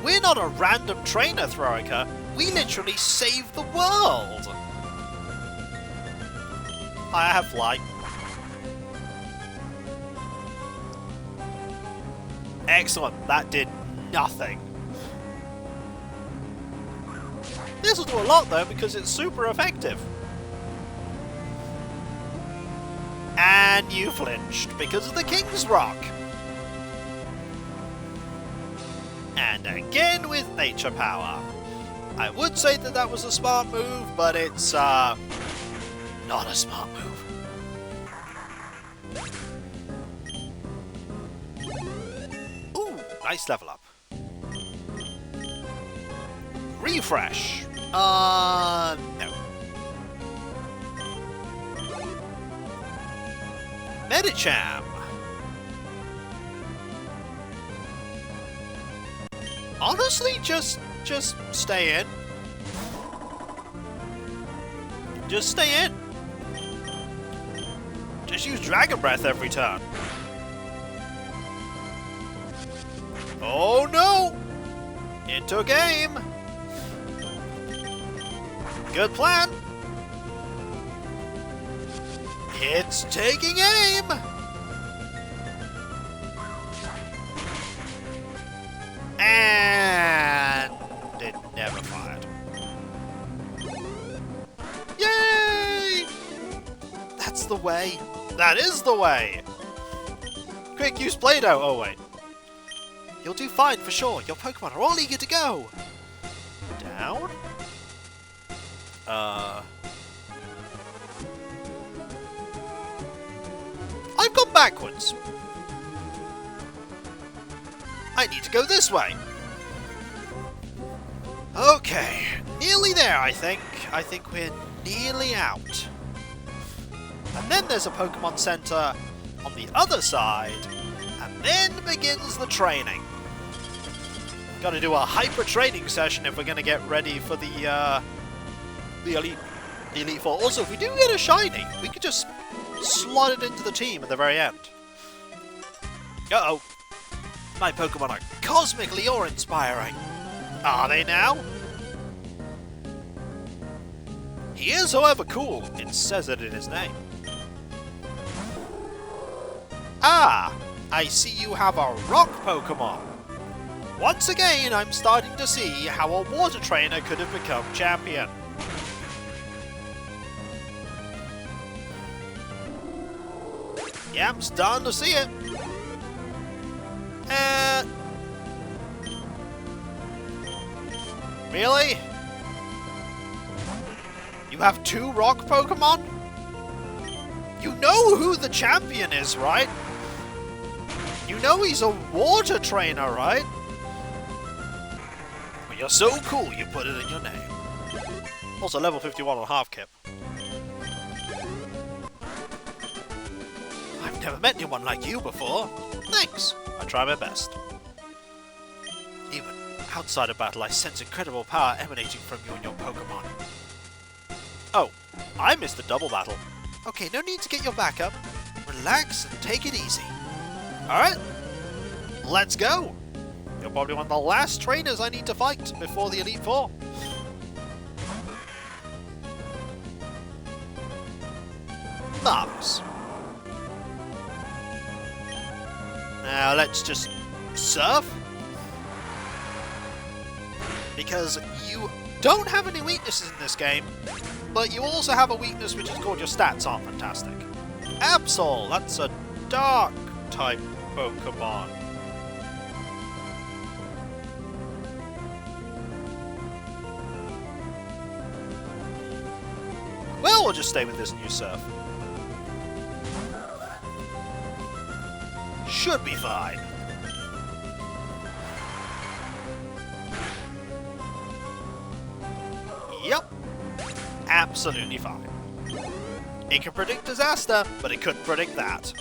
We're not a random trainer, Throica. We literally saved the world. I have fly. Excellent. That did nothing. This will do a lot though because it's super effective. And you flinched because of the King's Rock. And again with Nature Power. I would say that that was a smart move, but it's not a smart move. Ooh, nice level up. refresh. No. Medicham. Honestly, just stay in. Just stay in. Just use Dragon Breath every turn. Oh no! Into a game. Good plan. It's taking aim. And it never fired. Yay! That's the way. That is the way. Quick, use Play-Doh. Oh wait. You'll do fine for sure. Your Pokemon are all eager to go. Down. I've gone backwards. I need to go this way. Okay, nearly there, I think. I think we're nearly out. And then there's a Pokemon Center on the other side, and then begins the training. Gotta do a hyper training session if we're gonna get ready for the Elite Four. Also, if we do get a shiny, we could just slot it into the team at the very end. Uh-oh. My Pokemon are cosmically awe-inspiring. Are they now? He is, however, cool. It says it in his name. Ah! I see you have a rock Pokemon. Once again, I'm starting to see how a water trainer could have become champion. Yeah, I'm starting to see it. Really? You have 2 rock Pokemon? You know who the champion is, right? You know he's a water trainer, right? Well, you're so cool you put it in your name. Also level 51 on Half Kip. I've never met anyone like you before. Thanks. I try my best. Even outside of battle, I sense incredible power emanating from you and your Pokemon. Oh, I missed the double battle. Okay, no need to get your back up. Relax and take it easy. Alright, let's go. You're probably one of the last trainers I need to fight before the Elite Four. Marvelous. Now let's just surf. Because you don't have any weaknesses in this game, but you also have a weakness which is called your stats aren't fantastic. Absol, that's a dark type Pokemon. Well, we'll just stay with this new surf. Should be fine. Yep. Absolutely fine. It can predict disaster, but it couldn't predict that.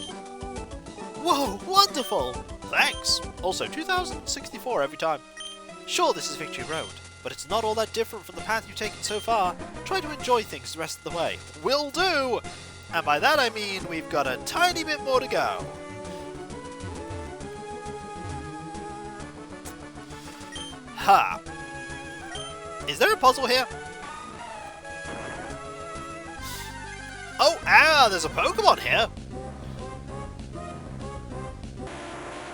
Whoa, wonderful! Thanks. Also, 2064 every time. Sure, this is Victory Road, but it's not all that different from the path you've taken so far. Try to enjoy things the rest of the way. Will do! And by that I mean we've got a tiny bit more to go. Ha! Is there a puzzle here? Oh, there's a Pokemon here!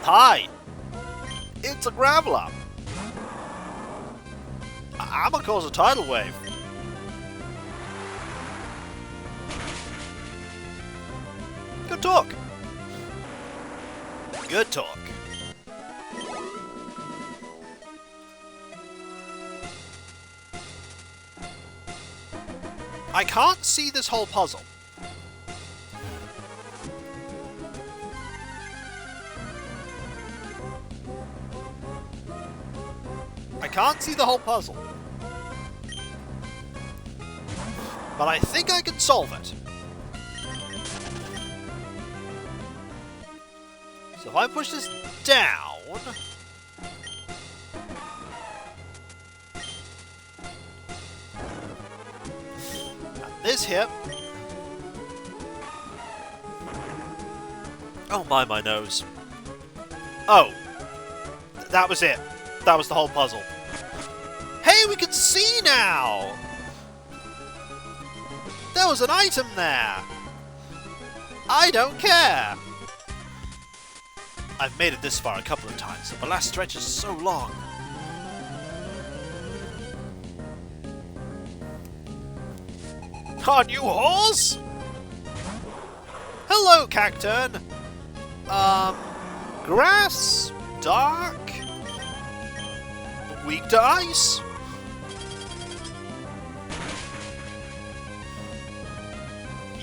Hi! It's a Graveler! I'm gonna cause a tidal wave. Good talk! Good talk. I can't see this whole puzzle. I can't see the whole puzzle. but I think I can solve it. So if I push this down... and this here... oh my nose. Oh. That was it. That was the whole puzzle. Hey, we can see now! There was an item there! I don't care! I've made it this far a couple of times, but the last stretch is so long. Our new horse? Hello, Cacturn! Grass? Dark? Weak to ice?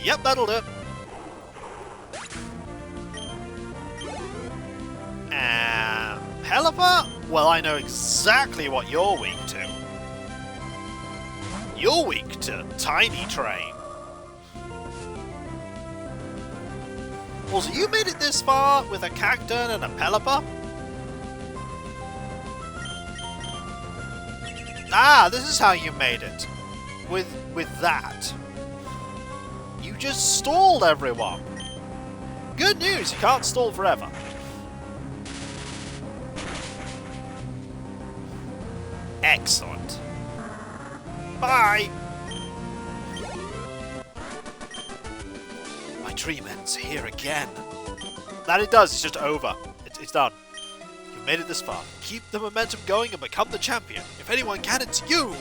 Yep, that'll do. Pelipper? Well, I know exactly what you're weak to. You're weak to Tiny Train. Well, so you made it this far with a Cacturn and a Pelipper? Ah, this is how you made it. With that. You just stalled everyone. Good news, you can't stall forever. Excellent. Bye! My dream ends here again. That it does, it's just over. It's done. You've made it this far. Keep the momentum going and become the champion. If anyone can, it's you!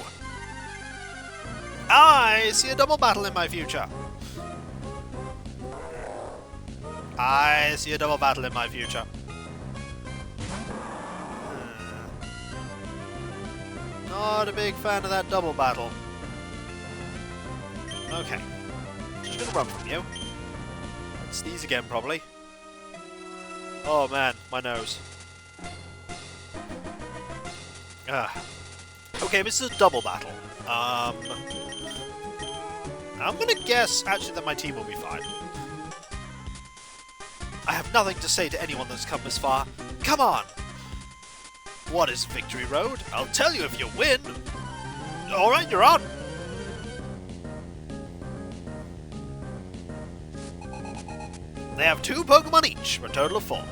I see a double battle in my future. I see a double battle in my future. Not a big fan of that double battle. Okay. Just gonna run from you. And sneeze again, probably. Oh man, my nose. Okay, this is a double battle. I'm gonna guess, actually, that my team will be fine. I have nothing to say to anyone that's come this far. Come on! What is Victory Road? I'll tell you if you win! Alright, you're on! They have 2 Pokemon each, for a total of 4.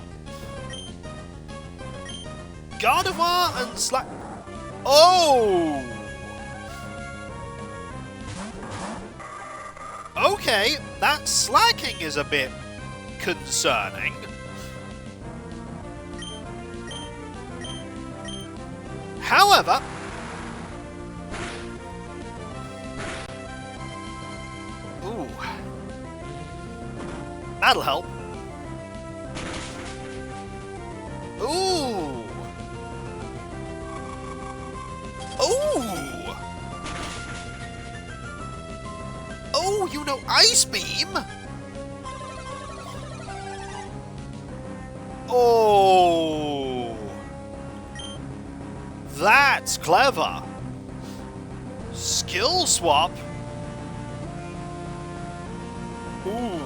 Gardevoir and Slack... oh! Okay, that slacking is a bit concerning. However, ooh, that'll help. Ooh, ooh, oh, you know, Ice Beam. Oh, that's clever. Skill swap. Ooh.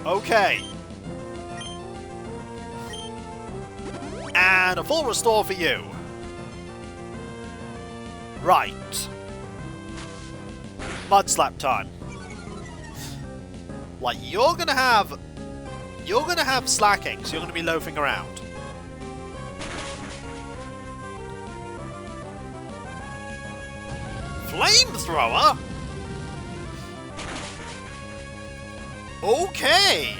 Okay. And a full restore for you. Right. Mud slap time. Like, you're gonna have slacking, so you're gonna be loafing around. Flamethrower? Okay.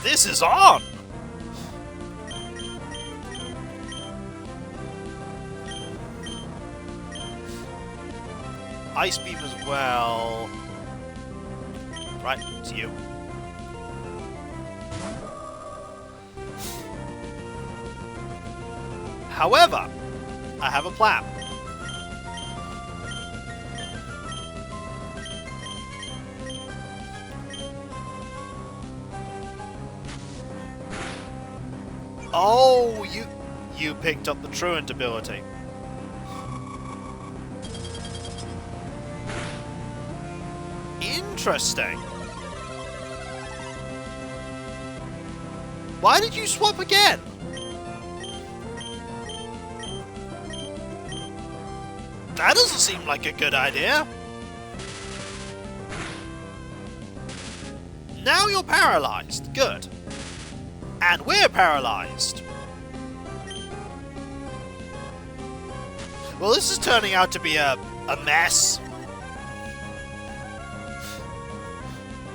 This is on. Ice Beam as well. Right, it's you. However, I have a plan. Oh, you picked up the Truant ability. Interesting. Why did you swap again? That doesn't seem like a good idea. Now you're paralyzed. Good. And we're paralyzed. Well, this is turning out to be a mess.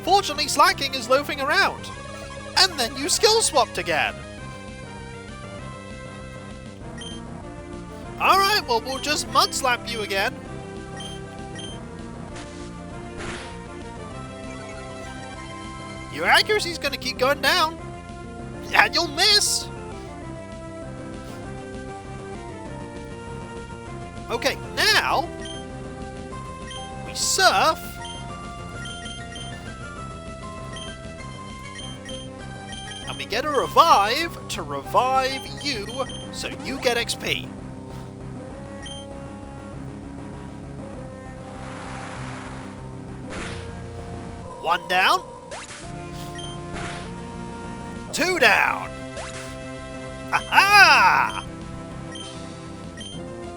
Fortunately, Slacking is loafing around. And then you skill swapped again. Alright, well, we'll just mud slap you again. Your accuracy's gonna keep going down. And you'll miss. Okay, now we surf. And we get a revive to revive you, so you get XP. One down. Two down. Aha!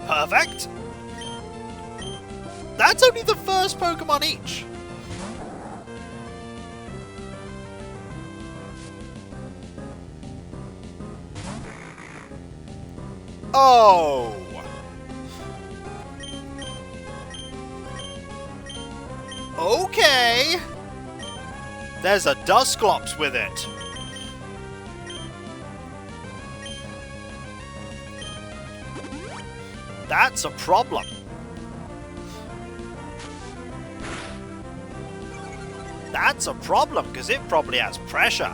Perfect. That's only the first Pokemon each. Oh. Okay. There's a Dusclops with it. That's a problem. That's a problem, because it probably has pressure.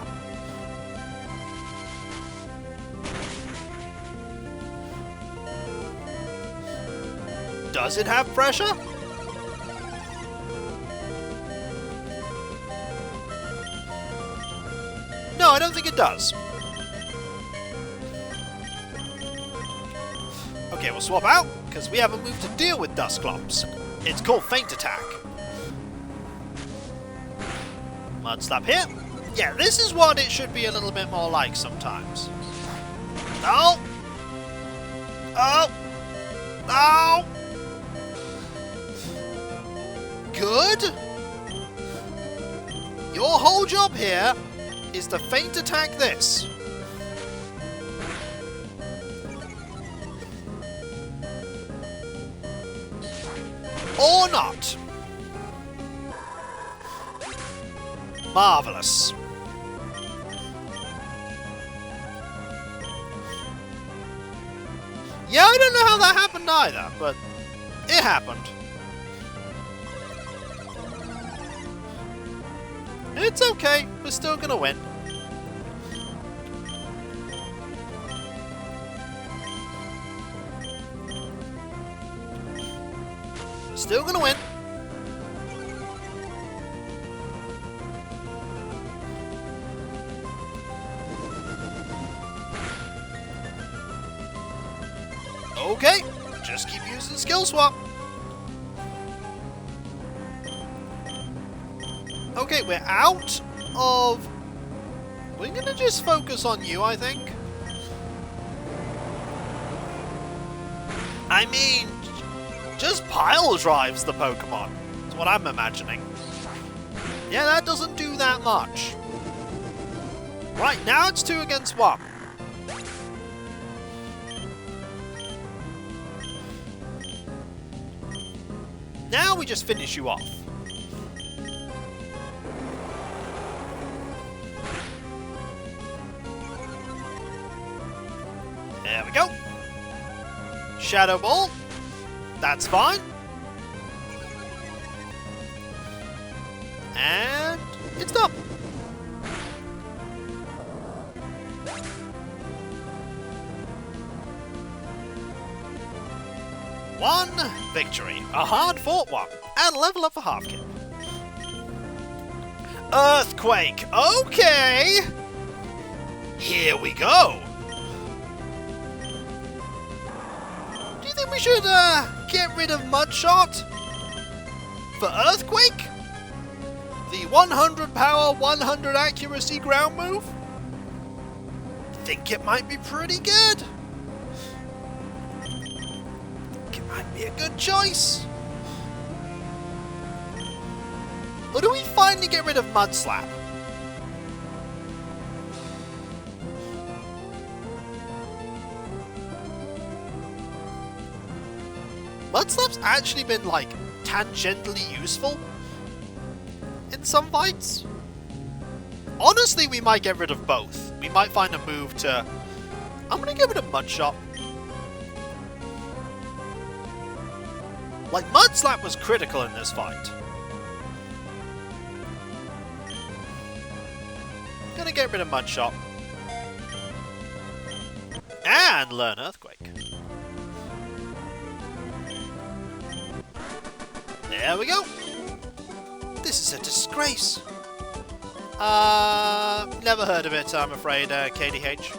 Does it have pressure? No, I don't think it does. Okay, we'll swap out, because we have a move to deal with Dusclops. It's called Feint Attack. Mud Slap here. Yeah, this is what it should be a little bit more like sometimes. Oh! Oh! Oh! Good! Your whole job here is to Feint Attack this. Or not. Marvellous. Yeah, I don't know how that happened either, but it happened. It's okay, we're still gonna win. We're still gonna win. Okay, just keep using Skill Swap. Okay, we're out of... We're gonna just focus on you, I think. I mean, just pile drives the Pokemon. That's what I'm imagining. Yeah, that doesn't do that much. Right, now it's 2 against 1. Now we just finish you off. There we go. Shadow Ball. That's fine. And it's done. One victory. A hard-fought one. And level up for half kit. Earthquake. Okay. Here we go. Do you think we should get rid of Mudshot for Earthquake? the 100 power, 100 accuracy ground move? Think it might be pretty good. It might be a good choice. Or do we finally get rid of Mud Slap? Mud Slap's actually been, like, tangentially useful in some fights. Honestly, we might get rid of both. We might find a move to... I'm gonna get rid of Mud Shot. Like, Mud Slap was critical in this fight. Gonna get rid of Mud Shot. And learn Earthquake. There we go. This is a disgrace. Never heard of it, I'm afraid, KDH.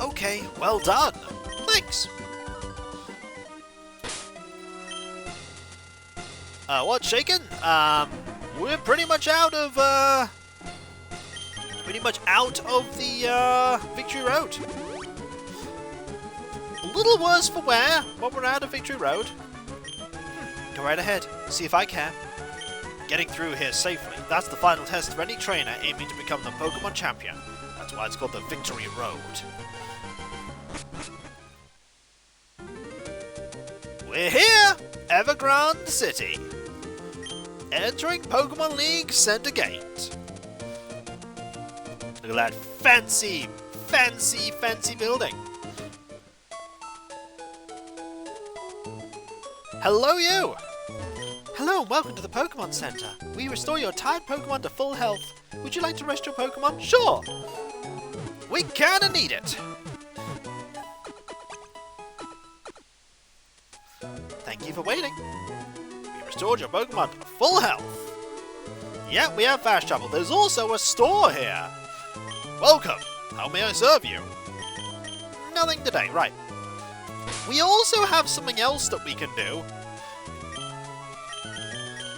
Okay, well done. Thanks. What's shaking? We're pretty much out of, the, Victory Road. A little worse for wear, but we're out of Victory Road. Go right ahead, see if I can. Getting through here safely, that's the final test of any trainer aiming to become the Pokemon champion. That's why it's called the Victory Road. We're here! Evergrande City. Entering Pokemon League Center Gate. Look at that fancy building. Hello, you! Hello, and welcome to the Pokemon Center. We restore your tired Pokemon to full health. Would you like to rest your Pokemon? Sure! We kinda need it. Thank you for waiting. We restored your Pokemon to full health. Yep, we have fast travel. There's also a store here. Welcome. How may I serve you? Nothing today, right. We also have something else that we can do.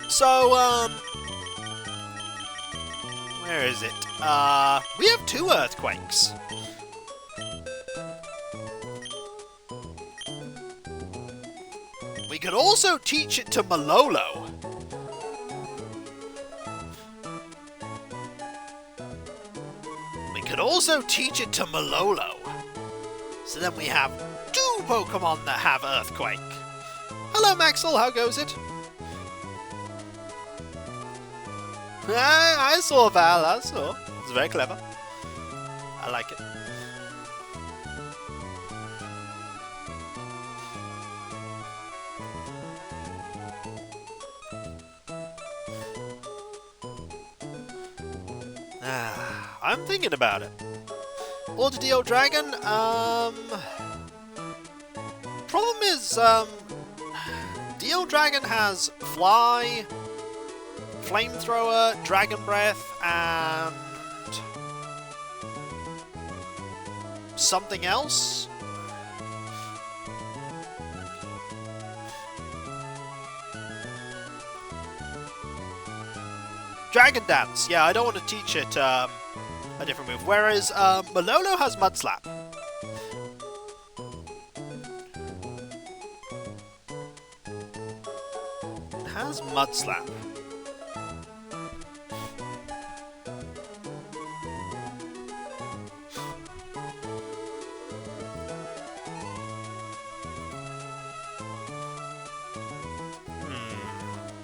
So, where is it? We have 2 Earthquakes. We could also teach it to Malolo. So then we have 2 Pokemon that have Earthquake. Hello, Maxwell, how goes it? I saw Val, I saw. It's very clever. I like it. I'm thinking about it. Order Dio Dragon, problem is, Dio Dragon has Fly, Flamethrower, Dragon Breath, and something else? Dragon Dance, yeah, I don't want to teach it a different move, whereas Malolo has Mud Slap. Has Mud Slap.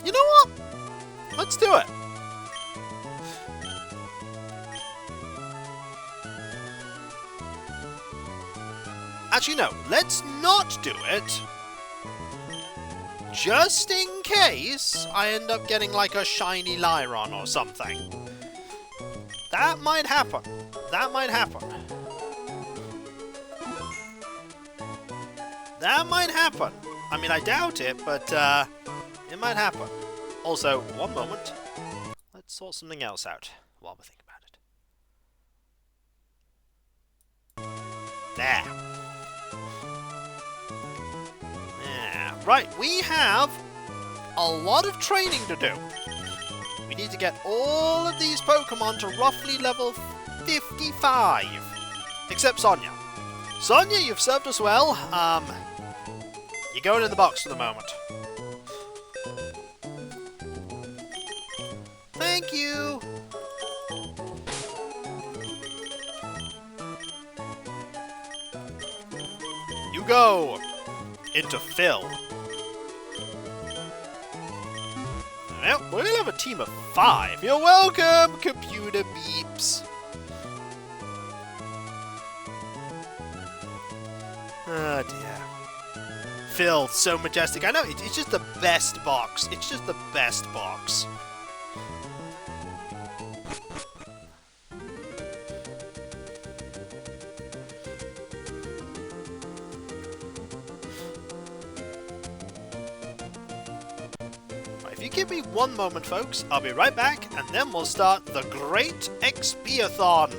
You know what? Let's do it. Actually, no. Let's not do it. Just in case I end up getting like a shiny Lyron or something. That might happen. That might happen. That might happen. I mean, I doubt it, but it might happen. Also, one moment. Let's sort something else out while we think about it. There. There. Right, we have a lot of training to do. We need to get all of these Pokemon to roughly level 55. Except Sonia. Sonia, you've served us well. You're going in the box for the moment. Thank you! You go! Into Phil. Well, we'll have a team of 5. You're welcome, computer beeps. Oh dear. Phil, so majestic. I know, it's just the best box. It's just the best box. If you give me one moment, folks, I'll be right back, and then we'll start the Great XP-a-thon.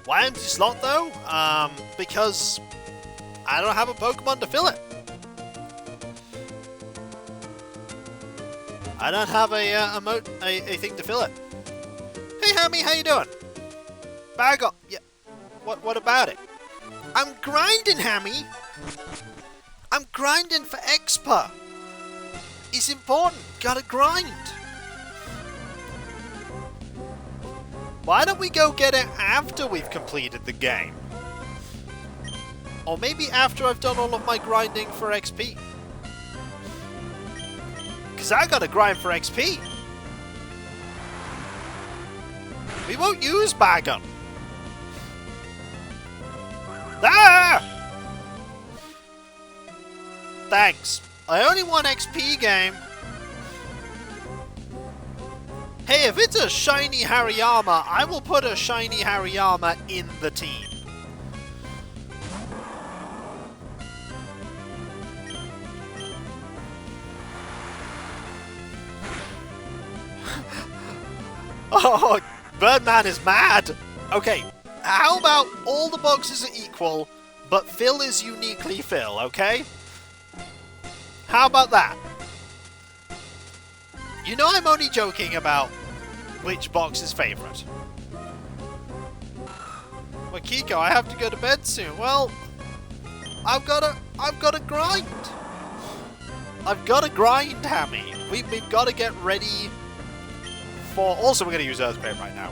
Why empty slot though? Because I don't have a Pokemon to fill it. I don't have a thing to fill it. Hey Hammy, how you doing? Bag up. Yeah. What about it? I'm grinding, Hammy. I'm grinding for Expa. It's important. Gotta grind. Why don't we go get it after we've completed the game? Or maybe after I've done all of my grinding for XP. Because I gotta grind for XP. We won't use Bag Up. Ah! Thanks. I only want XP game. Hey, if it's a shiny Hariyama, I will put a shiny Hariyama in the team. Oh, Birdman is mad. Okay, how about all the boxes are equal, but Phil is uniquely Phil, okay? How about that? You know I'm only joking about which box is favourite. Well, Kiko, I have to go to bed soon. Well, I've got to grind. I've got to grind, Hammy. We've got to get ready for... Also, we're going to use Earthquake right now.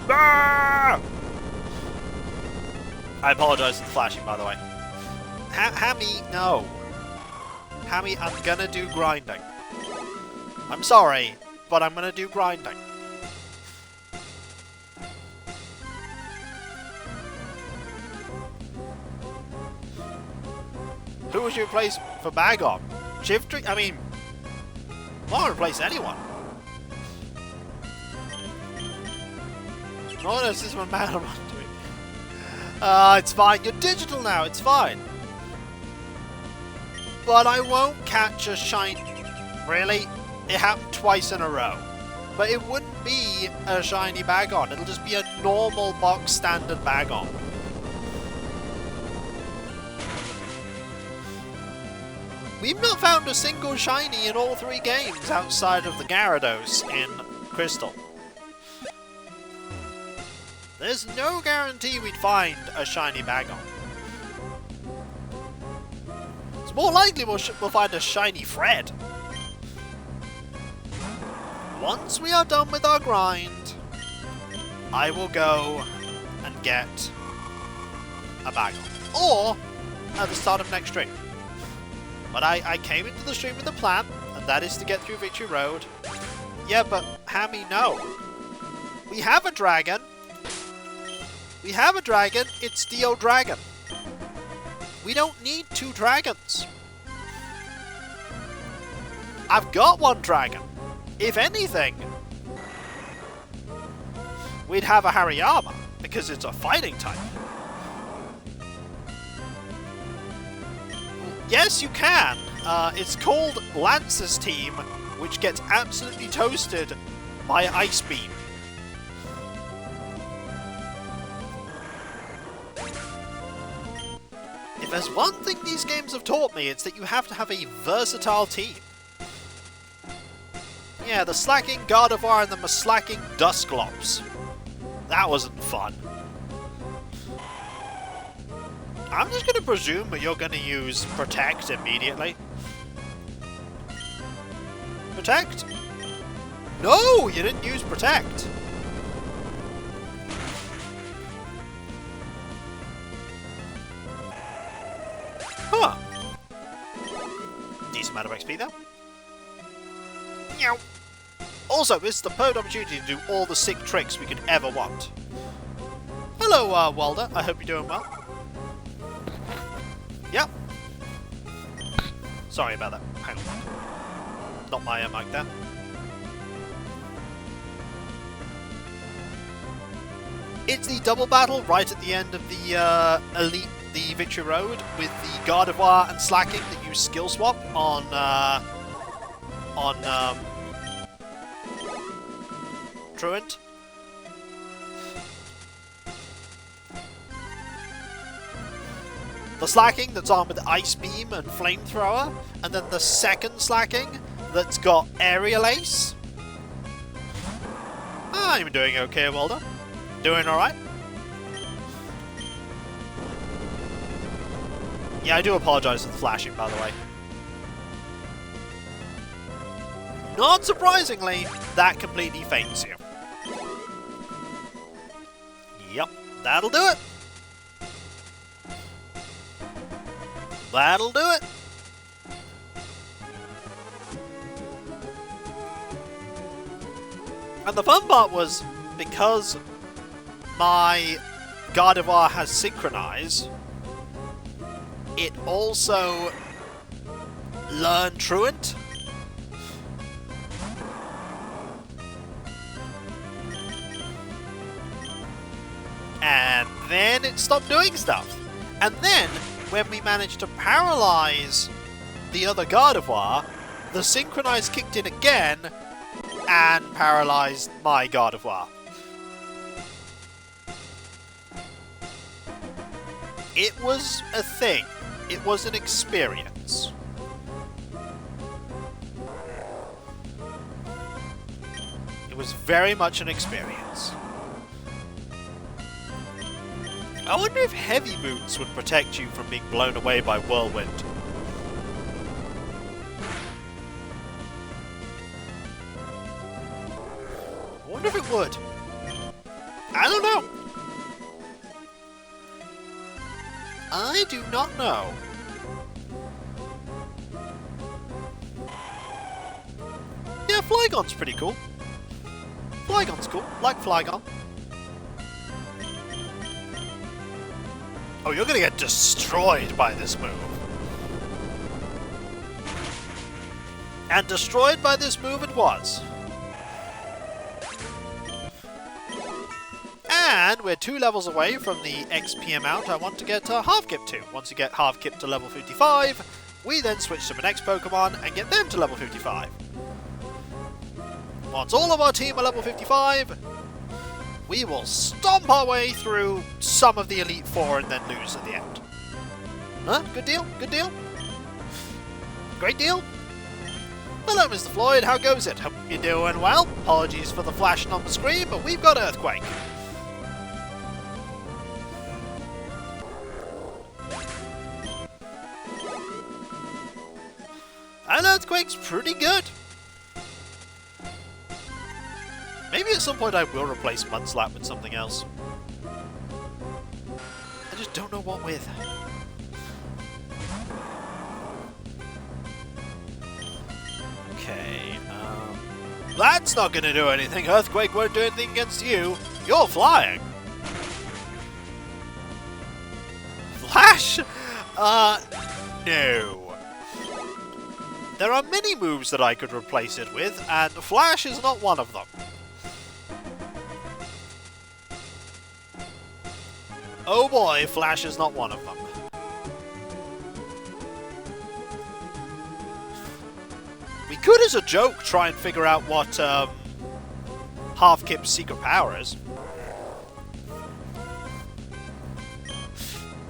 Ah! I apologise for the flashing, by the way. Hammy, no. Hammy, I'm going to do grinding. I'm sorry, but I'm going to do grinding. Who would you replace for Bag On? Shiftry? I mean, I'll replace anyone. Oh, no, this is my man I'm doing. It's fine. You're digital now. It's fine. But I won't catch a shiny. Really? It happened twice in a row. But it wouldn't be a shiny Bagon. It'll just be a normal box standard Bagon. We've not found a single shiny in all 3 games outside of the Gyarados in Crystal. There's no guarantee we'd find a shiny Bagon. It's more likely we'll find a shiny Fred. Once we are done with our grind, I will go and get a Bagon. Or at the start of next stream. But I came into the stream with a plan, and that is to get through Victory Road. Yeah, but Hammy, no. We have a dragon. We have a dragon. It's Dio Dragon. We don't need 2 dragons. I've got 1 dragon. If anything, we'd have a Hariyama, because it's a fighting type. Yes, you can. It's called Lance's team, which gets absolutely toasted by Ice Beam. If there's one thing these games have taught me, it's that you have to have a versatile team. Yeah, the slacking Gardevoir and the slacking Dusclops. That wasn't fun. I'm just going to presume that you're going to use Protect immediately. Protect? No, you didn't use Protect. Huh. Decent amount of XP there. Meow. Also, this is the perfect opportunity to do all the sick tricks we could ever want. Hello, Walder. I hope you're doing well. Yep. Sorry about that. Hang on. Not my mic there. It's the double battle right at the end of the the Victory Road with the Gardevoir and Slacking that use Skill Swap on Truant. The Slacking that's armed with Ice Beam and Flamethrower, and then the second Slacking that's got Aerial Ace. I'm doing okay, Walder. Doing alright. Yeah, I do apologise for the flashing, by the way. Not surprisingly, that completely faints you. Yep, that'll do it. That'll do it. And the fun part was, because my Gardevoir has Synchronize, it also learned Truant. And then it stopped doing stuff. And then, when we managed to paralyze the other Gardevoir, the Synchronize kicked in again and paralyzed my Gardevoir. It was a thing. It was an experience. It was very much an experience. I wonder if heavy boots would protect you from being blown away by Whirlwind. I wonder if it would. I don't know. I do not know. Yeah, Flygon's pretty cool. Flygon's cool. Like Flygon. Oh, you're gonna get destroyed by this move. And destroyed by this move it was. And we're 2 levels away from the XP amount I want to get Half Kip to. Once you get Half Kip to level 55, we then switch to the next Pokemon and get them to level 55. Once all of our team are level 55, we will stomp our way through some of the Elite Four and then lose at the end. Huh? Good deal? Good deal? Great deal? Hello, Mr. Floyd, how goes it? Hope you're doing well. Apologies for the flashing on the screen, but we've got Earthquake. And Earthquake's pretty good. Maybe at some point I will replace Mudslap with something else. I just don't know what with. Okay, that's not gonna do anything. Earthquake won't do anything against you. You're flying. Flash? No. There are many moves that I could replace it with, and Flash is not one of them. Oh boy, Flash is not one of them. We could, as a joke, try and figure out what Half Kip's secret power is.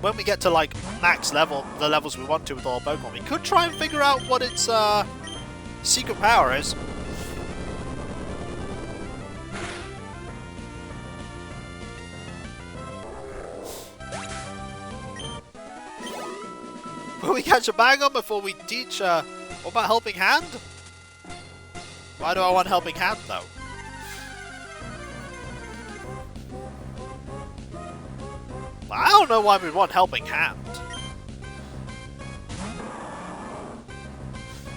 When we get to, like, max level, the levels we want to with all Pokemon, we could try and figure out what its secret power is. Will we catch a bang on before we teach, what about Helping Hand? Why do I want Helping Hand, though? I don't know why we want Helping Hand.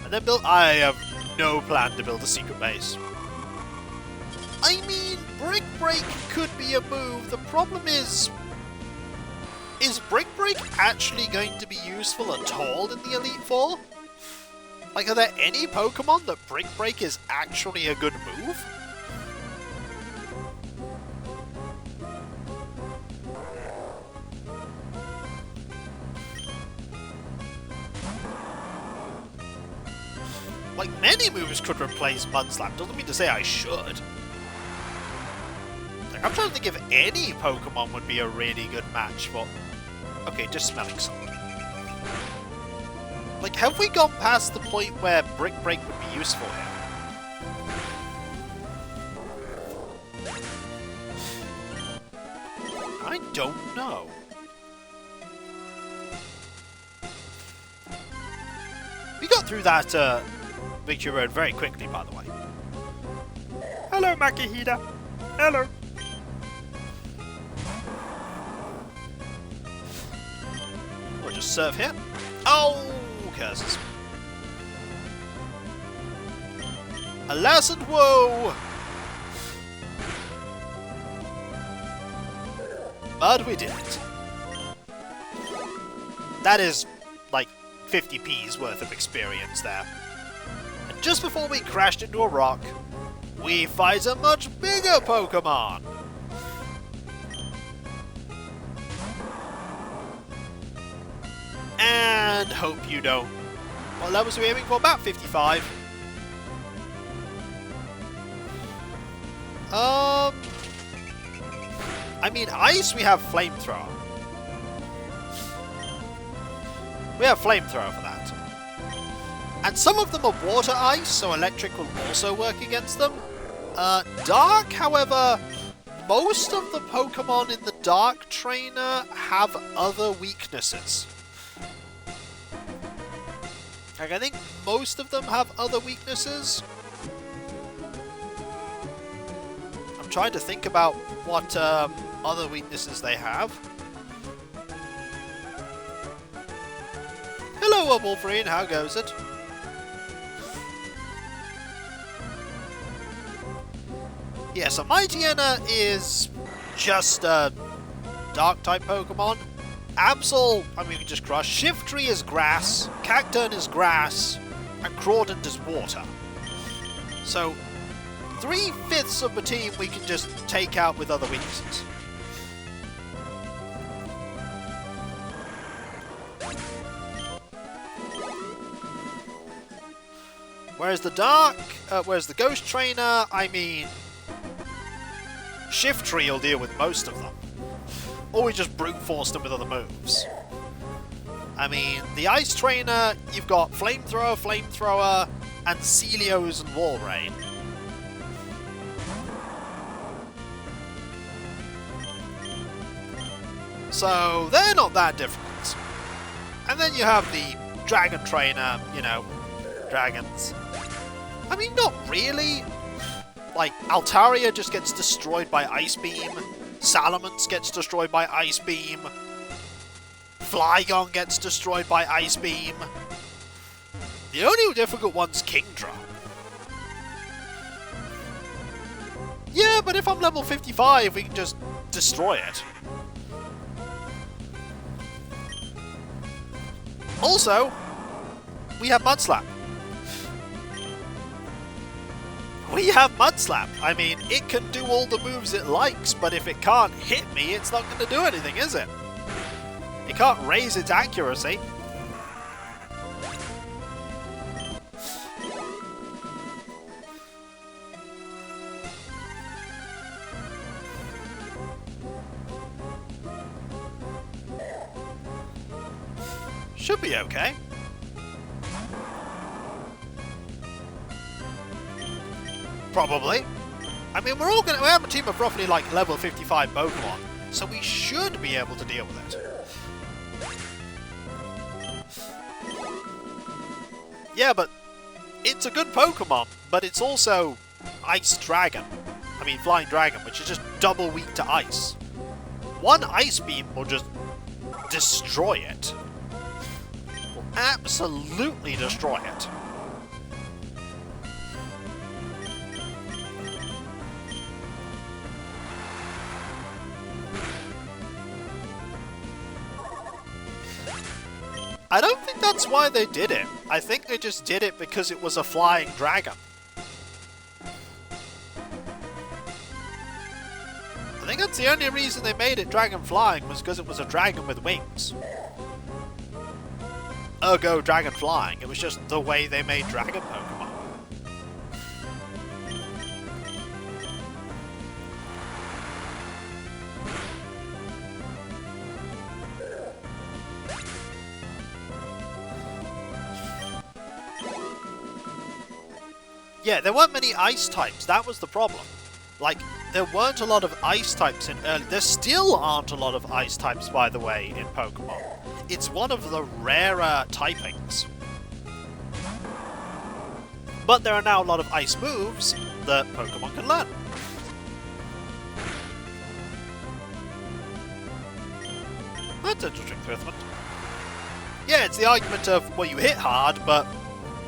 And then build... I have no plan to build a secret base. I mean, Brick Break could be a move. The problem is Brick Break actually going to be useful at all in the Elite Four? Like, are there any Pokemon that Brick Break is actually a good move? Like, many moves could replace Mudslap. Doesn't mean to say I should. Like, I'm trying to think if any Pokemon would be a really good match for... Okay, just smelling something. Like, have we gone past the point where Brick Break would be useful here? I don't know. We got through that, Victory Road very quickly, by the way. Hello, Makihida. Hello. We'll just serve here. Oh, curses. Alas and woe! But we did it. That is, like, 50p's worth of experience there. And just before we crashed into a rock, we fight a much bigger Pokemon! And hope you don't. What levels are we aiming for? About 55. I mean, ice, we have Flamethrower. We have Flamethrower for that. And some of them are water ice, so electric will also work against them. Dark, however, most of the Pokemon in the Dark Trainer have other weaknesses. Like, I think most of them have other weaknesses. I'm trying to think about what other weaknesses they have. Hello, Wolverine, how goes it? Yeah, so Mightyena is just a Dark-type Pokemon. Absol, I mean, we can just crush. Shiftry is grass. Cacturne is grass. and Crawdon does water. So 3/5 of the team we can just take out with other weaknesses. Whereas the Ghost Trainer, I mean, Shift Tree will deal with most of them. Or we just brute force them with other moves. I mean, the Ice Trainer, you've got Flamethrower, and Celios and Wall Rain. So they're not that difficult. And then you have the Dragon Trainer, you know, dragons. I mean, not really. Like, Altaria just gets destroyed by Ice Beam. Salamence gets destroyed by Ice Beam. Flygon gets destroyed by Ice Beam. The only difficult one's Kingdra. Yeah, but if I'm level 55, we can just destroy it. Also, we have Mudslap. We have Mudslap. I mean, it can do all the moves it likes, but if it can't hit me, it's not going to do anything, is it? It can't raise its accuracy. Should be okay. Probably. I mean, we have a team of roughly like level 55 Pokemon, so we should be able to deal with it. Yeah, but it's a good Pokemon, but it's also Ice Dragon. I mean, Flying Dragon, which is just double weak to Ice. One Ice Beam will just destroy it. Will absolutely destroy it. I don't think that's why they did it. I think they just did it because it was a flying dragon. I think that's the only reason they made it dragon flying was because it was a dragon with wings. Ergo dragon flying. It was just the way they made dragon Pokemon. Yeah, there weren't many ice types, that was the problem. Like, there weren't a lot of ice types in early... There still aren't a lot of ice types, by the way, in Pokemon. It's one of the rarer typings. But there are now a lot of ice moves that Pokemon can learn. That's interesting, Thwithmund. Yeah, it's the argument of, well, you hit hard, but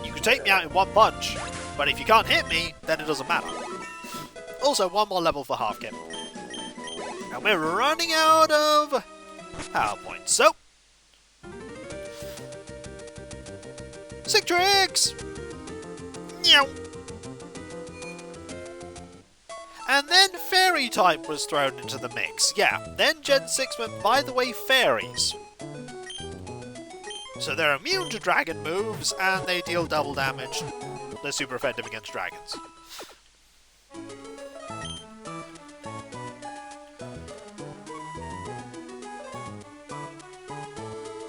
you can take me out in one punch. But if you can't hit me, then it doesn't matter. Also, one more level for Half Kit. And we're running out of power points. So, Sick Tricks! Meow. And then Fairy type was thrown into the mix. Yeah, then Gen 6 went, by the way, Fairies. So they're immune to dragon moves, and they deal double damage. They're super effective against dragons.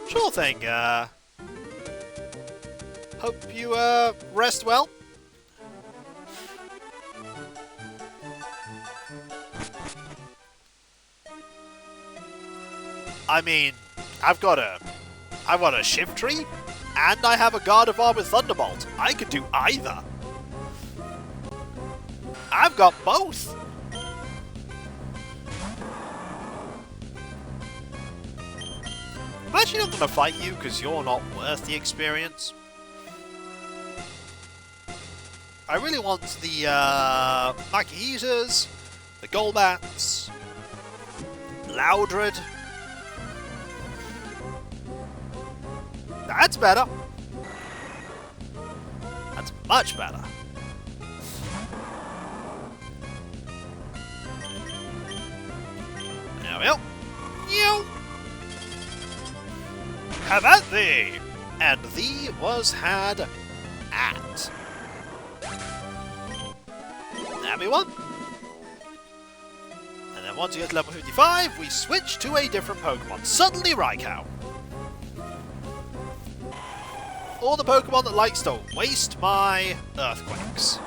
Sure thing, hope you, rest well. I mean, I've got a Shift Tree, and I have a Gardevoir with Thunderbolt. I could do either. I've got both. I'm actually not going to fight you because you're not worth the experience. I really want the Makihitas, the Golbats, Loudred. That's better. much better. There we go. You. Have at thee! And thee was had at. There we one. And then once you get to level 55, we switch to a different Pokemon. Suddenly Raikou. Or the Pokemon that likes to waste my earthquakes.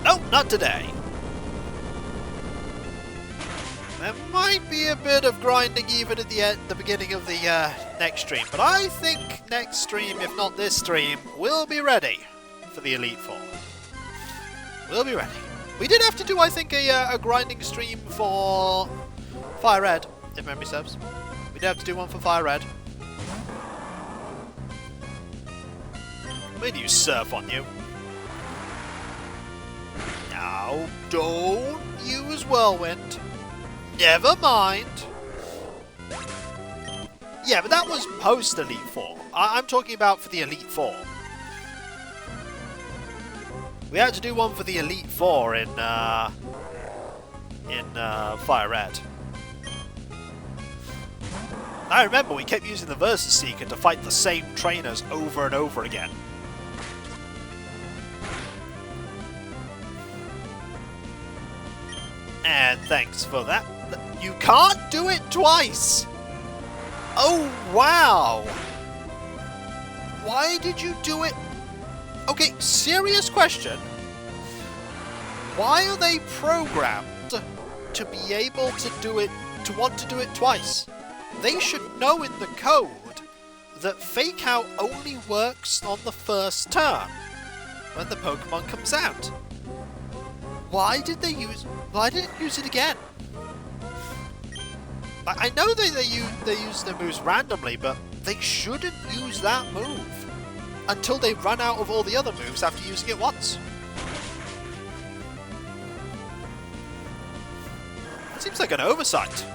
Oh, not today. There might be a bit of grinding even at the beginning of the next stream, but I think next stream, if not this stream, we'll be ready for the Elite Four. We'll be ready. We did have to do, I think, a grinding stream for Fire Red, if memory serves. We did have to do one for Fire Red. Where do you surf on you? Now, don't use Whirlwind. Never mind. Yeah, but that was post Elite Four. I'm talking about for the Elite Four. We had to do one for the Elite Four in Fire Red. I remember we kept using the Versus Seeker to fight the same trainers over and over again. And thanks for that. You can't do it twice! Oh, wow! Why did you do it? Okay, serious question. Why are they programmed to be able to do it, to want to do it twice? They should know in the code that Fake Out only works on the first turn when the Pokemon comes out. Why didn't use it again? I know they use their moves randomly, but they shouldn't use that move until they run out of all the other moves after using it once. It seems like an oversight.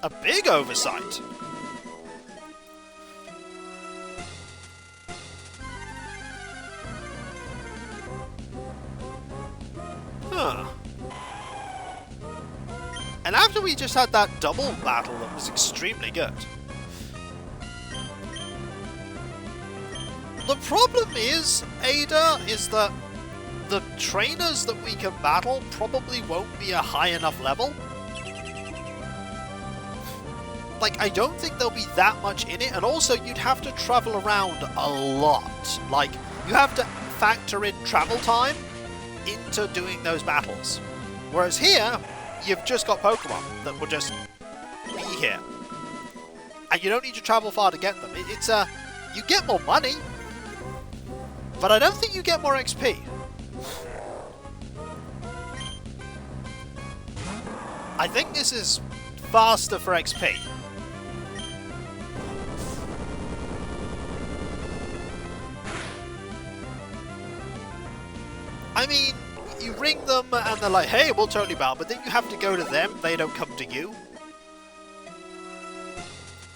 A big oversight. Huh. And after we just had that double battle that was extremely good. The problem is, Ada, is that the trainers that we can battle probably won't be a high enough level. Like, I don't think there'll be that much in it, and also you'd have to travel around a lot. Like, you have to factor in travel time into doing those battles. Whereas here, you've just got Pokemon that will just be here. And you don't need to travel far to get them. It's you get more money, but I don't think you get more XP. I think this is faster for XP. I mean, you ring them and they're like, hey, we'll totally battle, but then you have to go to them, they don't come to you.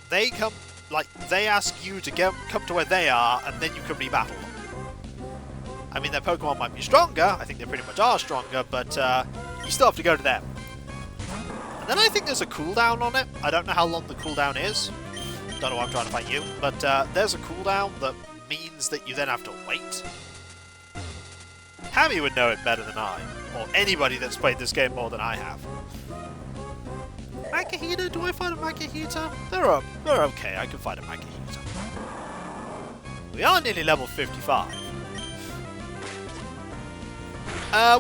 They come, like, they ask you to come to where they are, and then you can re-battle them. I mean, their Pokemon might be stronger, I think they pretty much are stronger, but you still have to go to them. And then I think there's a cooldown on it. I don't know how long the cooldown is. Don't know why I'm trying to fight you, but there's a cooldown that means that you then have to wait. Hammy would know it better than I, or anybody that's played this game more than I have. Makahita? Do I fight a Makahita? They're okay, I can fight a Makahita. We are nearly level 55.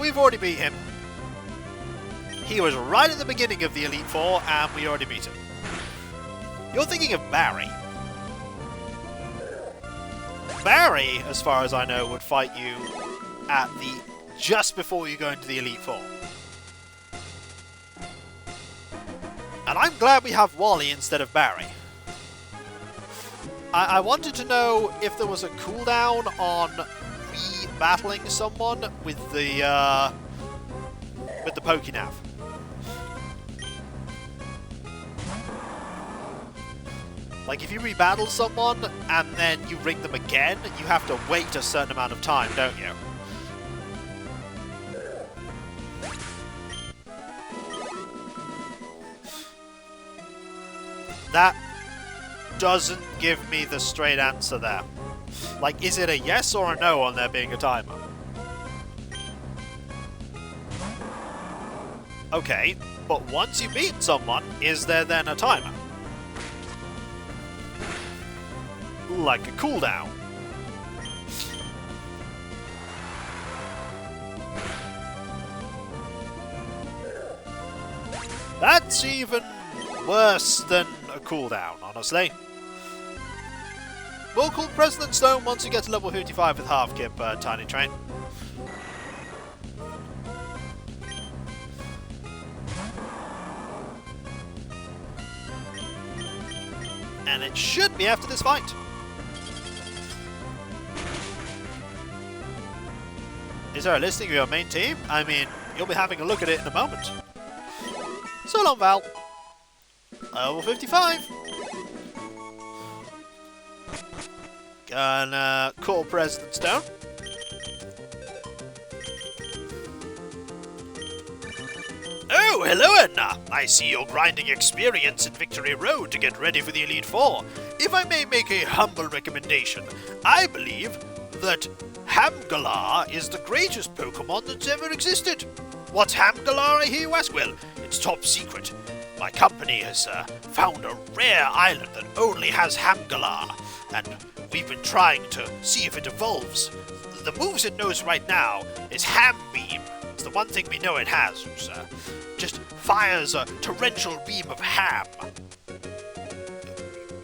We've already beat him. He was right at the beginning of the Elite Four, and we already beat him. You're thinking of Barry. Barry, as far as I know, would fight you at the just before you go into the Elite Four. And I'm glad we have Wally instead of Barry. I wanted to know if there was a cooldown on re-battling someone with the Pokénav. Like, if you rebattle someone and then you ring them again, you have to wait a certain amount of time, don't you? That doesn't give me the straight answer there. Like, is it a yes or a no on there being a timer? Okay, but once you beat someone, is there then a timer? Like a cooldown. That's even worse than a cooldown, honestly. We'll call President Stone once you get to level 55 with half kip, Tiny Train. And it should be after this fight. Is there a listing of your main team? I mean, you'll be having a look at it in a moment. So long, Val. Level 55. Gonna call President Stone. Oh, hello, Edna. I see you're grinding experience in Victory Road to get ready for the Elite Four. If I may make a humble recommendation, I believe that Hamgalar is the greatest Pokemon that's ever existed. What's Hamgalar, I hear you ask? Well, it's top secret. My company has found a rare island that only has Hamgalar, and we've been trying to see if it evolves. The moves it knows right now is Ham Beam. It's the one thing we know it has. Just fires a torrential beam of ham.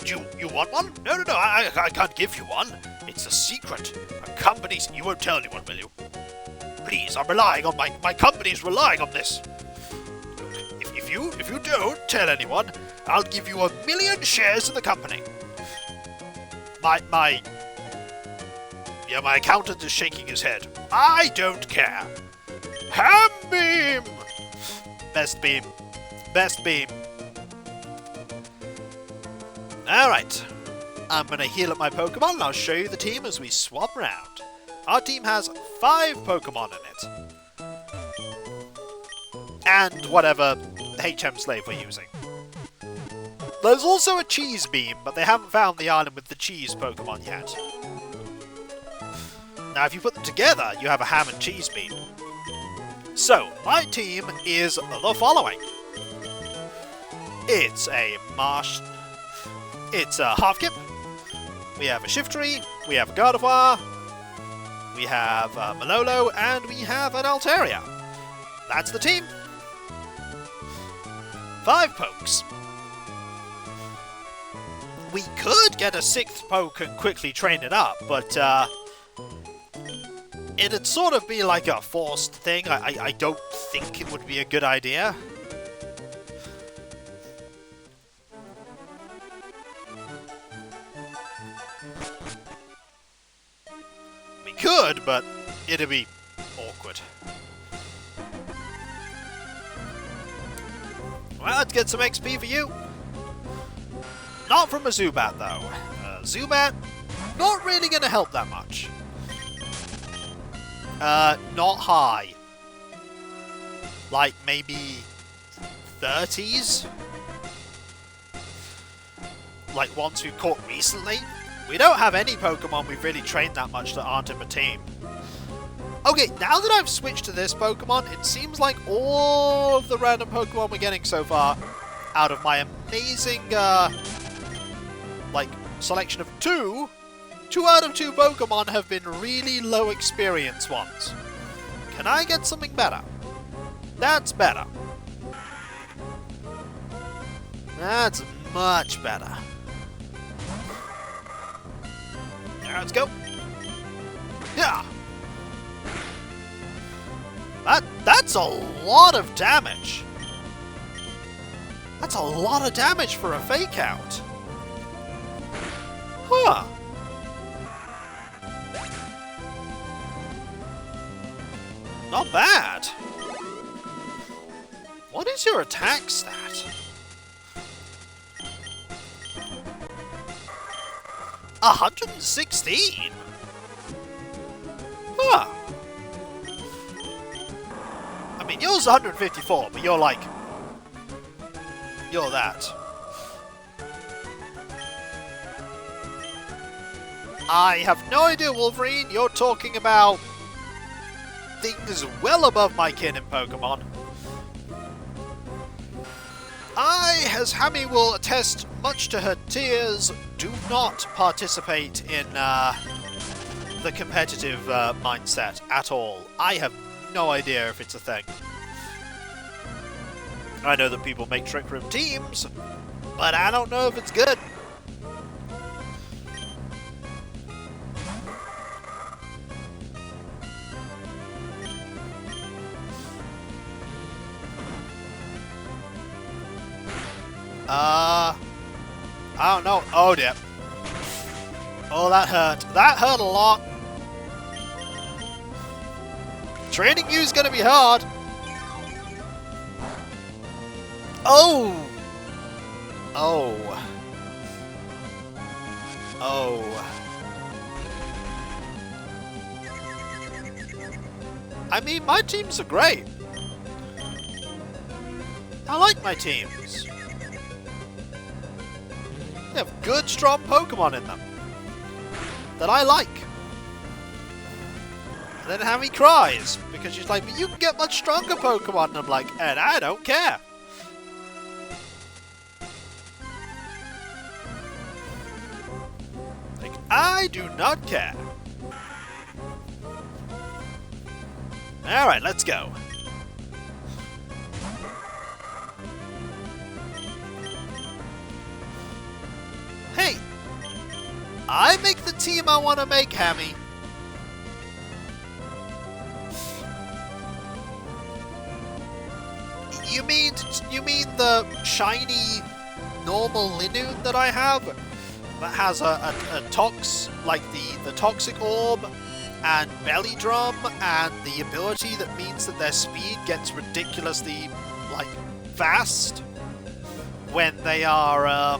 Do you want one? No, I can't give you one. It's a secret. A company's... You won't tell anyone, will you? Please, I'm relying on my company's relying on this. If you don't tell anyone, I'll give you 1,000,000 shares in the company. My accountant is shaking his head. I don't care. Ham Beam! Best beam. Best beam. Alright. I'm going to heal up my Pokemon and I'll show you the team as we swap around. Our team has 5 Pokemon in it. And whatever HM slave we're using. There's also a Cheese Beam, but they haven't found the island with the cheese Pokemon yet. Now if you put them together, you have a Ham and Cheese Beam. So, my team is the following. It's a Half-Kip, we have a Shiftry, we have a Gardevoir, we have a Malolo, and we have an Altaria. That's the team. 5 pokes. We could get a 6th poke and quickly train it up, but it'd sort of be like a forced thing. I don't think it would be a good idea. We could, but it'd be awkward. Well, let's get some XP for you. Not from a Zubat, though. Zubat, not really going to help that much. Not high. Like, maybe 30s? Like ones we've caught recently? We don't have any Pokemon we've really trained that much that aren't in the team. Okay, now that I've switched to this Pokemon, it seems like all of the random Pokemon we're getting so far, out of my amazing, selection of 2 out of 2 Pokemon have been really low experience ones. Can I get something better? That's better. That's much better. Now let's go. Yeah. That's a lot of damage. That's a lot of damage for a Fake Out. Huh. Not bad. What is your attack stat? 116? Huh. I mean, yours is 154, but you're like... You're that. I have no idea, Wolverine. You're talking about things well above my kin in Pokemon. I, as Hammy will attest, much to her tears, do not participate in the competitive mindset at all. I have no idea if it's a thing. I know that people make Trick Room teams, but I don't know if it's good. I don't know. Oh dear. Oh, that hurt. That hurt a lot. Training you is going to be hard. Oh! Oh. Oh. I mean, my teams are great. I like my teams. They have good, strong Pokemon in them that I like. And then Hammy cries because she's like, but you can get much stronger Pokemon. And I'm like, and I don't care. Like, I do not care. Alright, let's go. Hey! I make the team I want to make, Hammy. You mean the shiny normal Linoon that I have? That has a like the toxic orb and belly drum and the ability that means that their speed gets ridiculously like fast when they are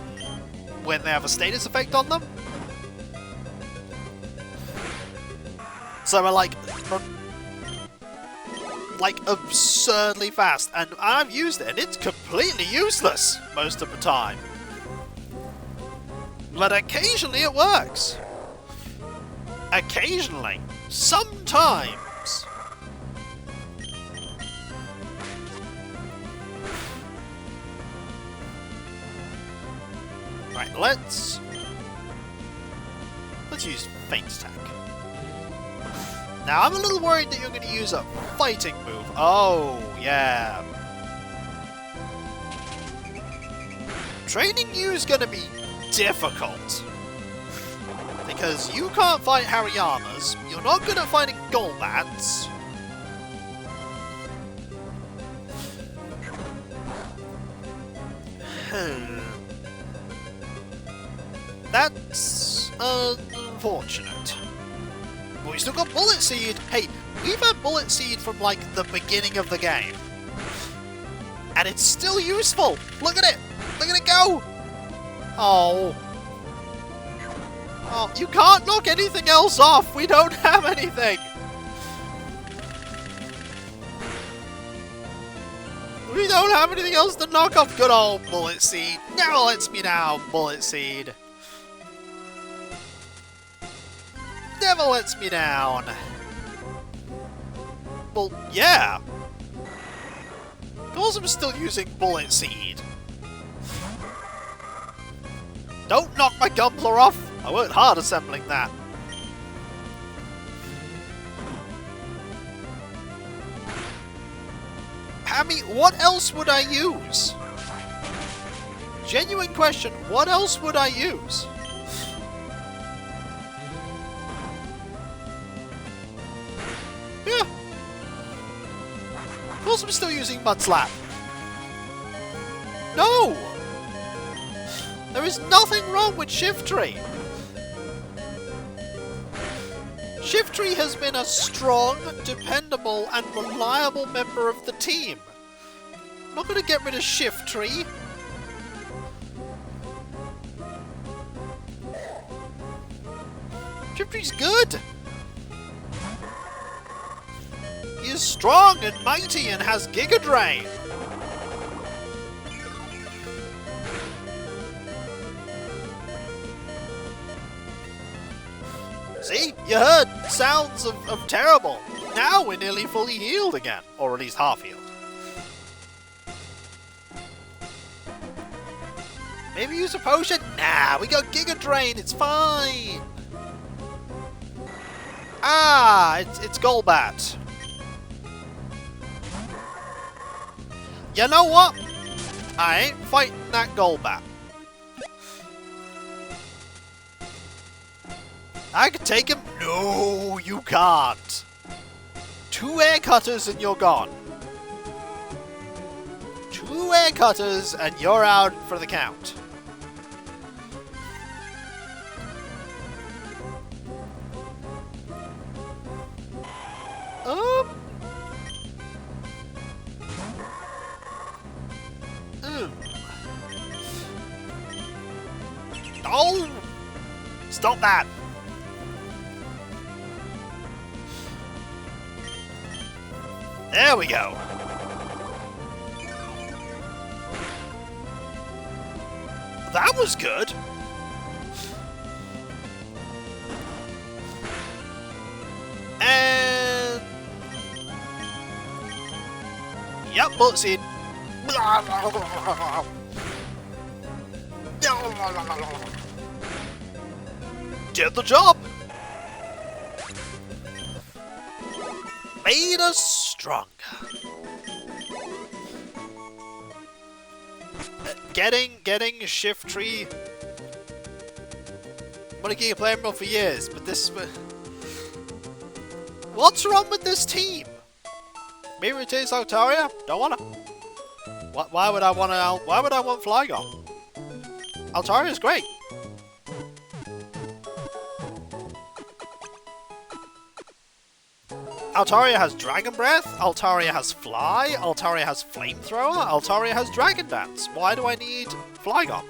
when they have a status effect on them. So we're like absurdly fast, and I've used it and it's completely useless most of the time. But occasionally it works. Occasionally. Sometimes. Right, let's use Feint Attack. Now I'm a little worried that you're going to use a fighting move. Oh, yeah. Training you is going to be difficult. Because you can't fight Harayamas, you're not good at fighting Golbats. That's unfortunate. But we still got Bullet Seed. Hey, we've had Bullet Seed from like the beginning of the game. And it's still useful. Look at it. Look at it go. Oh. Oh, you can't knock anything else off! We don't have anything! We don't have anything else to knock off! Good old Bullet Seed! Never lets me down, Bullet Seed! Never lets me down! Well, yeah! Of course I'm still using Bullet Seed! Don't knock my Gumbler off! I worked hard assembling that. Hammy, what else would I use? Genuine question, what else would I use? Yeah. Of course I'm still using Mud Slap. No! There is nothing wrong with Shiftry. Shiftry has been a strong, dependable, and reliable member of the team. I'm not going to get rid of Shiftry. Shiftry's good! He is strong and mighty and has Giga Drain! See? You heard sounds of terrible. Now we're nearly fully healed again. Or at least half healed. Maybe use a potion? Nah, we got Giga Drain, it's fine! Ah, it's Golbat. You know what? I ain't fighting that Golbat. I can take him? No, you can't. 2 air cutters and you're gone. 2 air cutters and you're out for the count. Oh! Stop that! There we go. That was good. And yep, bullet seed. Did the job. Made us stronger. Getting Shiftry. I'm gonna keep playing for years, but this. What's wrong with this team? Maybe it is Altaria. Don't wanna. Why would I wanna? Why would I want Flygon? Altaria's great. Altaria has Dragon Breath, Altaria has Fly, Altaria has Flamethrower, Altaria has Dragon Dance. Why do I need Flygon?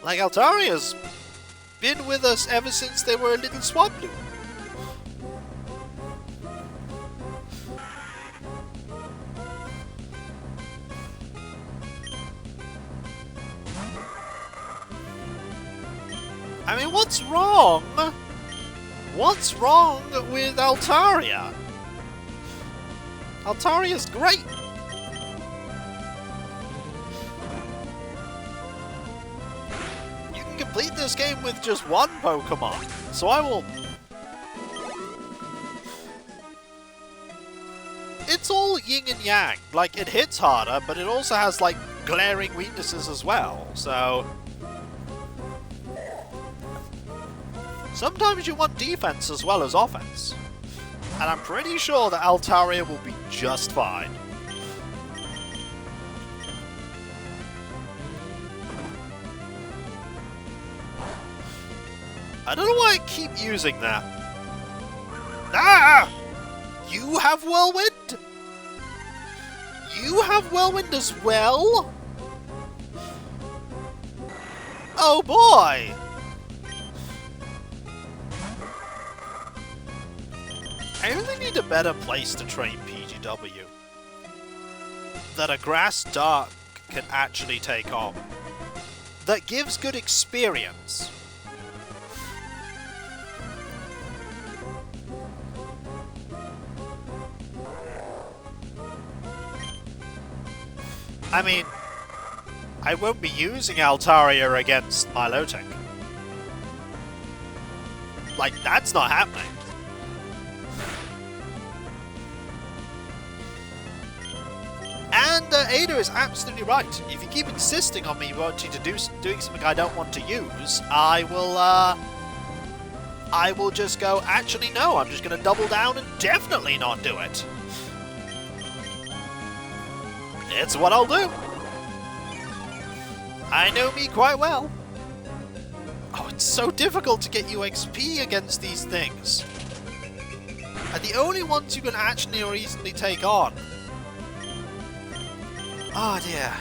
Like, Altaria's been with us ever since they were a little Swablu. I mean, what's wrong? What's wrong with Altaria? Altaria's great! You can complete this game with just one Pokemon, so I will... It's all yin and yang. Like, it hits harder, but it also has, like, glaring weaknesses as well, so... Sometimes you want defense as well as offense. And I'm pretty sure that Altaria will be just fine. I don't know why I keep using that. Ah! You have Whirlwind? You have Whirlwind as well? Oh boy! I really need a better place to train PGW. That a Grass Dark can actually take on. That gives good experience. I mean, I won't be using Altaria against Milotic. Like, that's not happening. And Ada is absolutely right. If you keep insisting on me wanting to doing something I don't want to use, I will just go, actually no, I'm just going to double down and definitely not do it. It's what I'll do. I know me quite well. Oh, it's so difficult to get you XP against these things. are the only ones you can actually reasonably take on. Oh dear.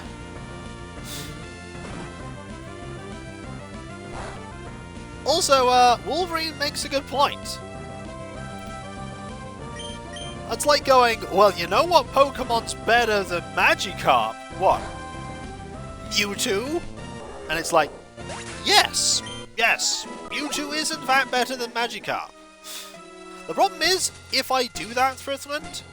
Also, Wolverine makes a good point. That's like going, well, you know what Pokemon's better than Magikarp? What? Mewtwo? And it's like, yes, Mewtwo is in fact better than Magikarp. The problem is, if I do that, Thriftland,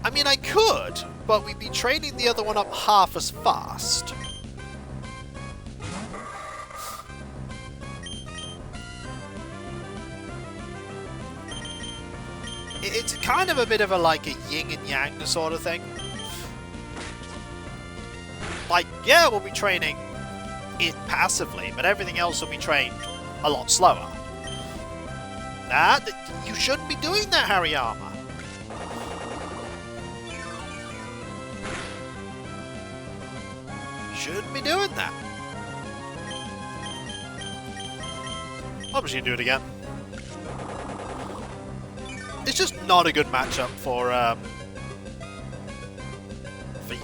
I mean, I could, but we'd be training the other one up half as fast. It's kind of a bit of a like a yin and yang sort of thing. Like, yeah, we'll be training it passively, but everything else will be trained a lot slower. Nah, you shouldn't be doing that, Hariyama. Shouldn't be doing that. I'm just gonna do it again. It's just not a good matchup for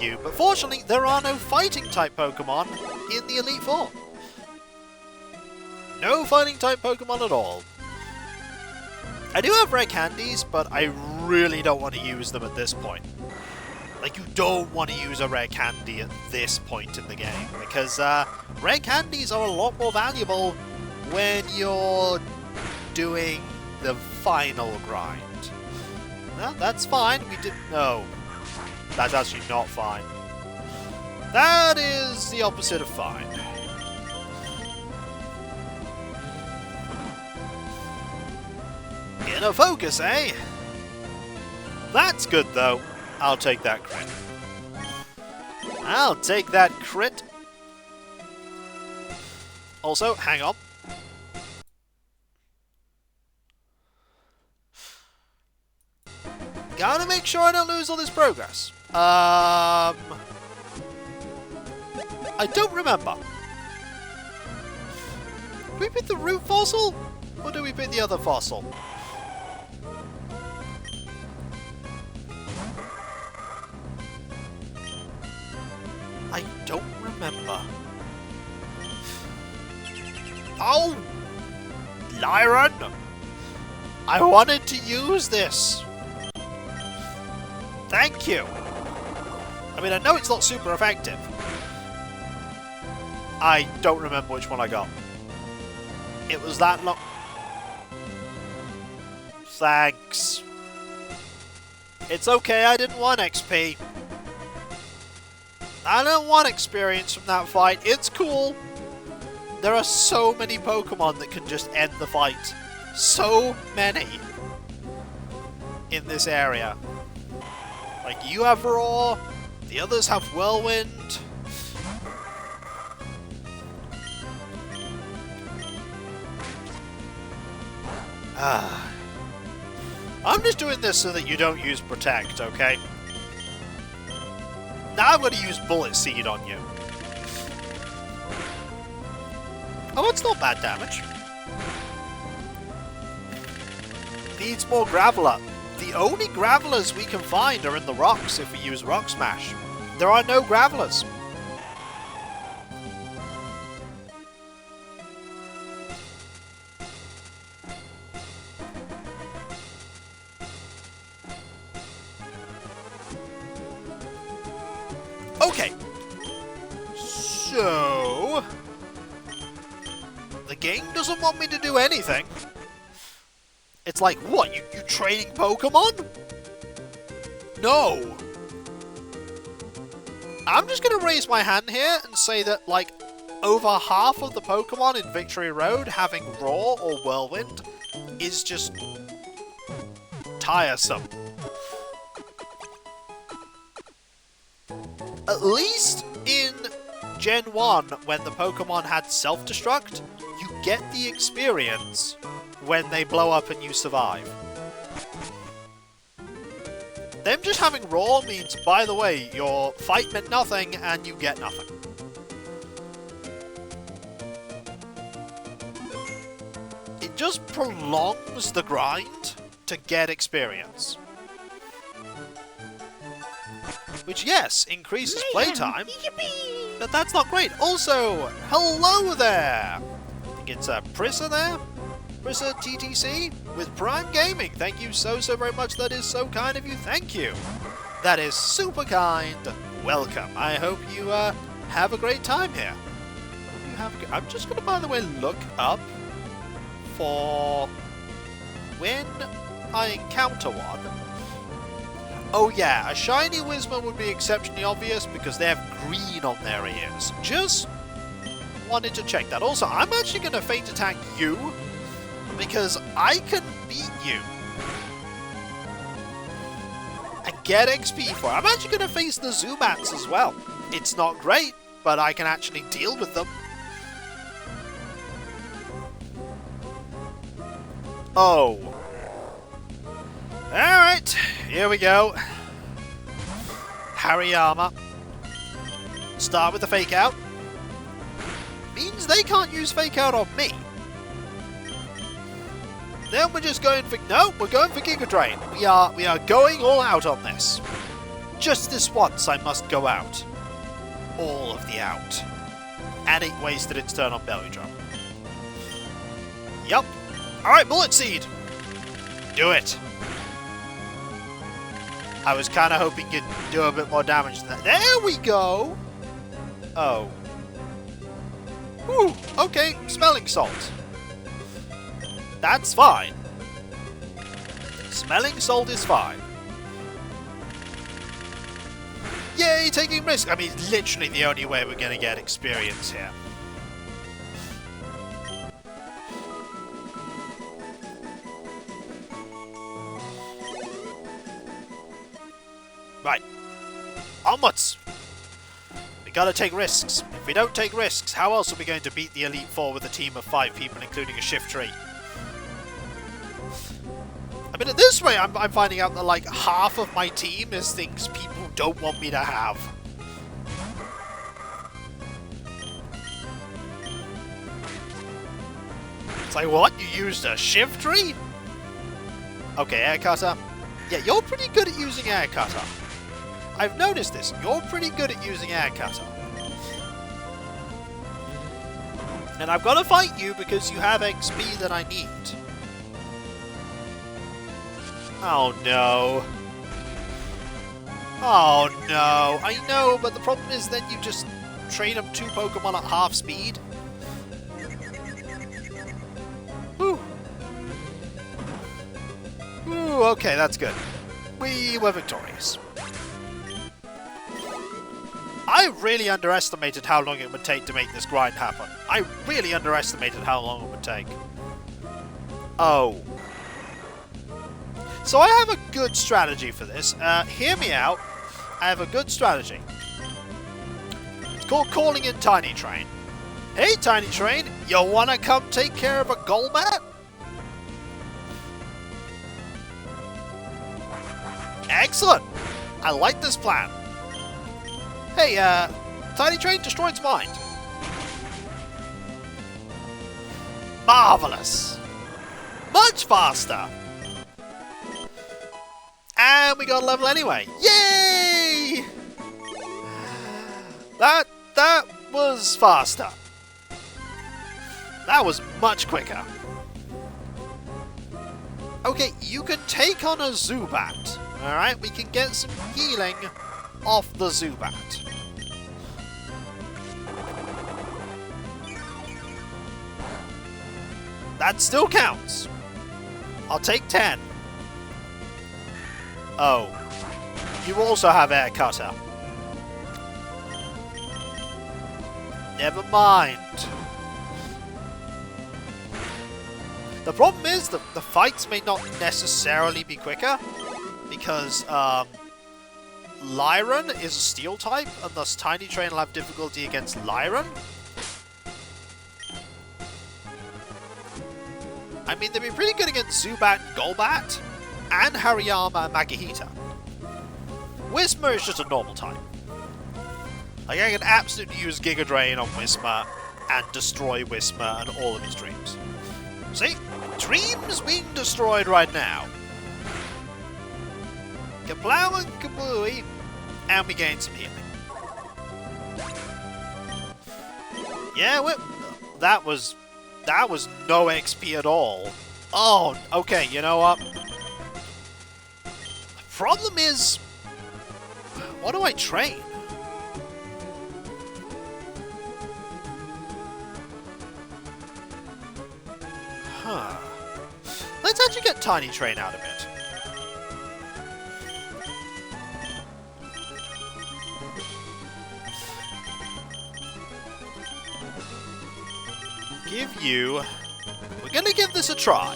you. But fortunately, there are no fighting-type Pokemon in the Elite Four. No fighting-type Pokemon at all. I do have rare candies, but I really don't want to use them at this point. Like, you don't want to use a rare candy at this point in the game, because rare candies are a lot more valuable when you're doing the final grind. No, that's fine. We did... No. That's actually not fine. That is the opposite of fine. Inner focus, eh? That's good, though. I'll take that crit. I'll take that crit. Also, hang on. Gotta make sure I don't lose all this progress. I don't remember. Do we pick the root fossil? Or do we pick the other fossil? I don't remember. Oh! Lyron! I wanted to use this! Thank you! I mean, I know it's not super effective. I don't remember which one I got. It was that long... Thanks. It's okay, I didn't want XP. I don't want experience from that fight. It's cool. There are so many Pokemon that can just end the fight. So many. In this area. Like, you have Roar, the others have Whirlwind. I'm just doing this so that you don't use Protect, okay? Now I'm going to use Bullet Seed on you. Oh, it's not bad damage. Needs more Graveler. The only Gravelers we can find are in the rocks if we use Rock Smash. There are no Gravelers. Okay. So... the game doesn't want me to do anything. It's like, what, you training Pokemon? No! I'm just going to raise my hand here and say that, like, over half of the Pokemon in Victory Road having Roar or Whirlwind is just tiresome. At least in Gen 1, when the Pokemon had Self-Destruct, you get the experience when they blow up and you survive. Them just having Roar means, by the way, your fight meant nothing and you get nothing. just prolongs the grind to get experience. Which, yes, increases playtime, Yippee! but that's not great. Also, hello there! I think it's Prissa there? Prissa TTC with Prime Gaming. Thank you so very much. That is so kind of you. Thank you. That is super kind. Welcome. I hope you have a great time here. I'm just going to, by the way, look up for when I encounter one. Oh yeah, a shiny Whismur would be exceptionally obvious because they have green on their ears. Just wanted to check that. Also, I'm actually going to feint attack you because I can beat you and get XP for it. I'm actually going to face the Zubats as well. It's not great, but I can actually deal with them. Oh. Alright, here we go. Hariyama. Start with the fake out. Means they can't use fake out on me. Then we're just going for... No, we're going for Giga Drain. We are going all out on this. Just this once I must go out. All of the out. And it wasted its turn on Belly Drum. Yup. Alright, Bullet Seed. Do it. I was kind of hoping you'd do a bit more damage than that. There we go! Oh. Whew, okay, Smelling Salt. That's fine. Smelling Salt is fine. Yay, taking risk! I mean, literally the only way we're going to get experience here. Right. Onwards! We gotta take risks. If we don't take risks, how else are we going to beat the Elite Four with a team of 5 people, including a shift tree? I mean, at this rate, I'm finding out that, like, half of my team is things people don't want me to have. It's like, what? You used a shift tree? Okay, Air Cutter. Yeah, you're pretty good at using Air Cutter. I've noticed this. You're pretty good at using Air Cutter. And I've got to fight you because you have XP that I need. Oh no. Oh no. I know, but the problem is then you just train up 2 Pokemon at half speed. Whew. Ooh, okay, that's good. We were victorious. I really underestimated how long it would take to make this grind happen. I really underestimated how long it would take. Oh. So I have a good strategy for this. Hear me out. I have a good strategy. It's called calling in Tiny Train. Hey, Tiny Train, you wanna come take care of a Golbat? Excellent! I like this plan. Hey, Tiny Train, destroy its mind. Marvelous! Much faster! And we got a level anyway. Yay! That was faster. That was much quicker. Okay, you can take on a Zubat. Alright, we can get some healing off the Zubat. That still counts. I'll take 10. Oh. You also have Air Cutter. Never mind. The problem is that the fights may not necessarily be quicker, because Lyran is a Steel type, and thus Tiny Train will have difficulty against Lyran. I mean, they'd be pretty good against Zubat and Golbat, and Hariyama and Magahita. Whismur is just a normal type. Like, I can absolutely use Giga Drain on Whismur and destroy Whismur and all of his dreams. See? Dreams being destroyed right now. Kablow and kablooey. And we gain some healing. Yeah, that was no XP at all. Oh, okay, you know what? The problem is, what do I train? Huh. Let's actually get Tiny Train out a bit. We're gonna give this a try.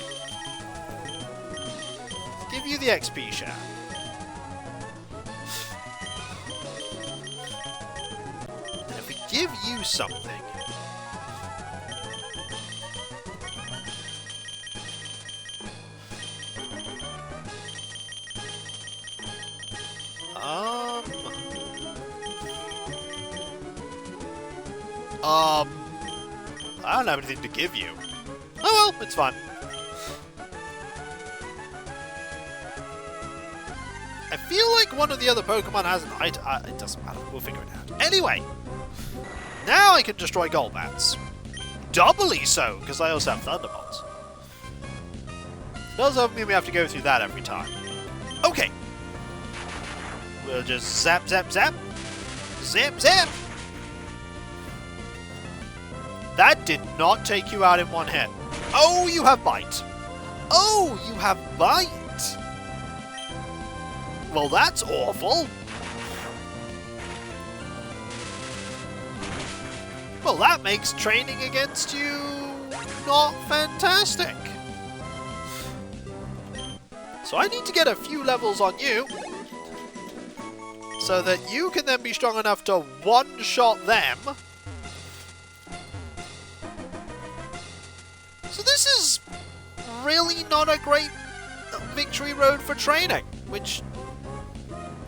Give you the XP share. And if we give you something... I don't have anything to give you. Oh well, it's fine. I feel like one of the other Pokemon has an item. It doesn't matter. We'll figure it out. Anyway, now I can destroy Golbats. Doubly so, because I also have Thunderbolts. Doesn't mean we have to go through that every time. Okay. We'll just zap, zap, zap. Zap, zap. That did not take you out in one hit. Oh, you have Bite. Oh, you have Bite. Well, that's awful. Well, that makes training against you not fantastic. So I need to get a few levels on you so that you can then be strong enough to one-shot them. So this is really not a great victory road for training, which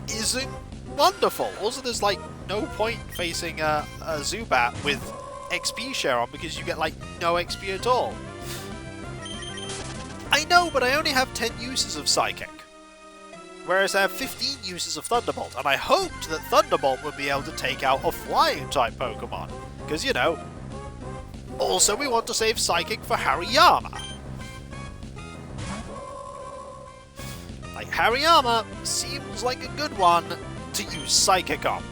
isn't wonderful. Also, there's like no point facing a Zubat with XP share on because you get like no XP at all. I know, but I only have 10 uses of Psychic, whereas I have 15 uses of Thunderbolt, and I hoped that Thunderbolt would be able to take out a Flying-type Pokemon, because, you know, also we want to save Psychic for Hariyama. Like, Hariyama seems like a good one to use Psychic on.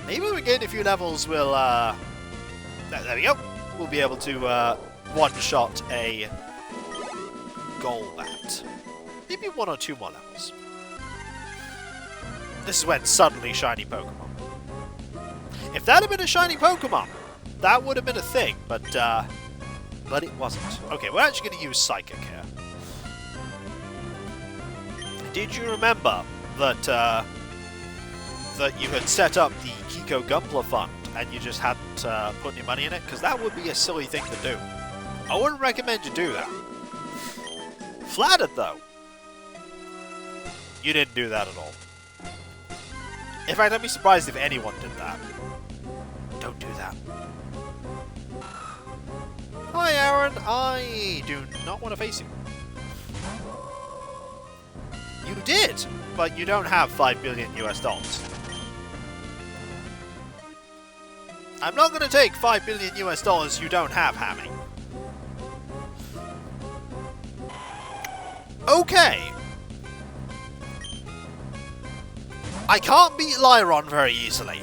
Maybe when we gain a few levels, we'll, there we go. We'll be able to, one-shot a Golbat. Maybe 1 or 2 more levels. This is when suddenly shiny Pokemon. If that had been a shiny Pokemon, that would have been a thing, but it wasn't. Okay, we're actually going to use Psychic here. Did you remember that that you had set up the Kiko Gumpler Fund and you just hadn't put any money in it? Because that would be a silly thing to do. I wouldn't recommend you do that. Flattered, though. You didn't do that at all. In fact, I'd be surprised if anyone did that. Don't do that. Hi, Aaron. I do not want to face you. You did, but you don't have $5 billion US. I'm not going to take $5 billion US you don't have, Hammy. Okay. I can't beat Lyron very easily.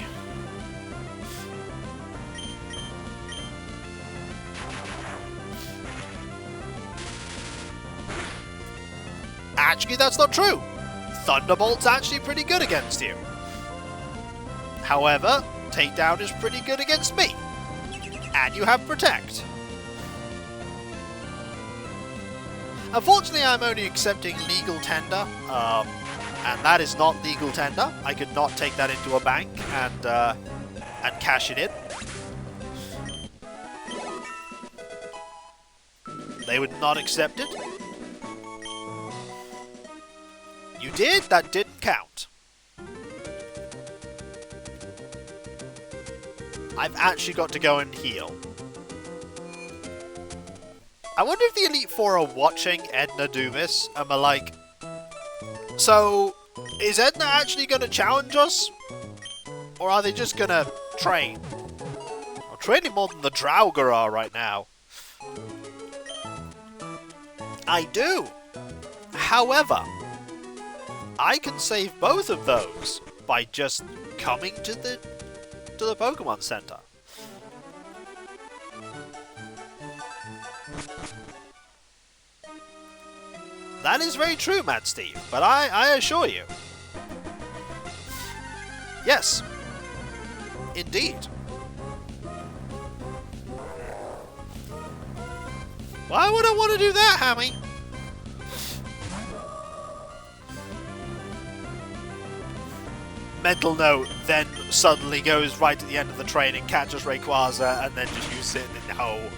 Actually, that's not true. Thunderbolt's actually pretty good against you. However, Takedown is pretty good against me. And you have Protect. Unfortunately, I'm only accepting legal tender, and that is not legal tender. I could not take that into a bank and cash it in. They would not accept it. You did? That didn't count. I've actually got to go and heal. I wonder if the Elite Four are watching Edna do this and are like, so, is Edna actually going to challenge us? Or are they just going to train? Well, training more than the Draugr are right now. I do. However, I can save both of those by just coming to the Pokemon Center. That is very true, Mad Steve, but I assure you. Yes. Indeed. Why would I want to do that, Hammy? Mental note, then suddenly goes right at the end of the training, catches Rayquaza, and then just uses it in the hole.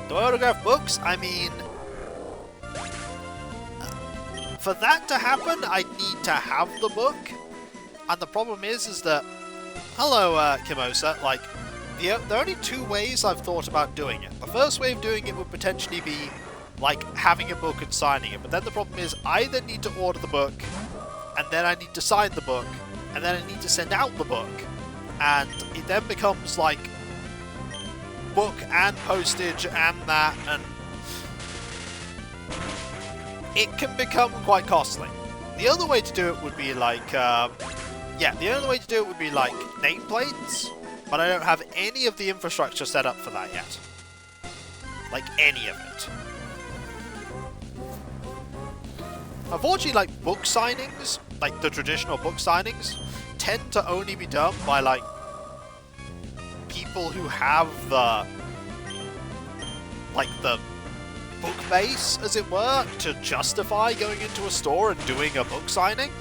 Do I autograph books? I mean, for that to happen, I need to have the book. And the problem is that, hello, Kimosa, like, there are only two ways I've thought about doing it. The first way of doing it would potentially be, like, having a book and signing it. But then the problem is, I then need to order the book, and then I need to sign the book, and then I need to send out the book. And it then becomes, like, book and postage and that, and it can become quite costly. The other way to do it would be like, the other way to do it would be like nameplates, but I don't have any of the infrastructure set up for that yet. Like, any of it. Unfortunately, like, book signings, like the traditional book signings, tend to only be done by, like, people who have the, like, the book base, as it were, to justify going into a store and doing a book signing.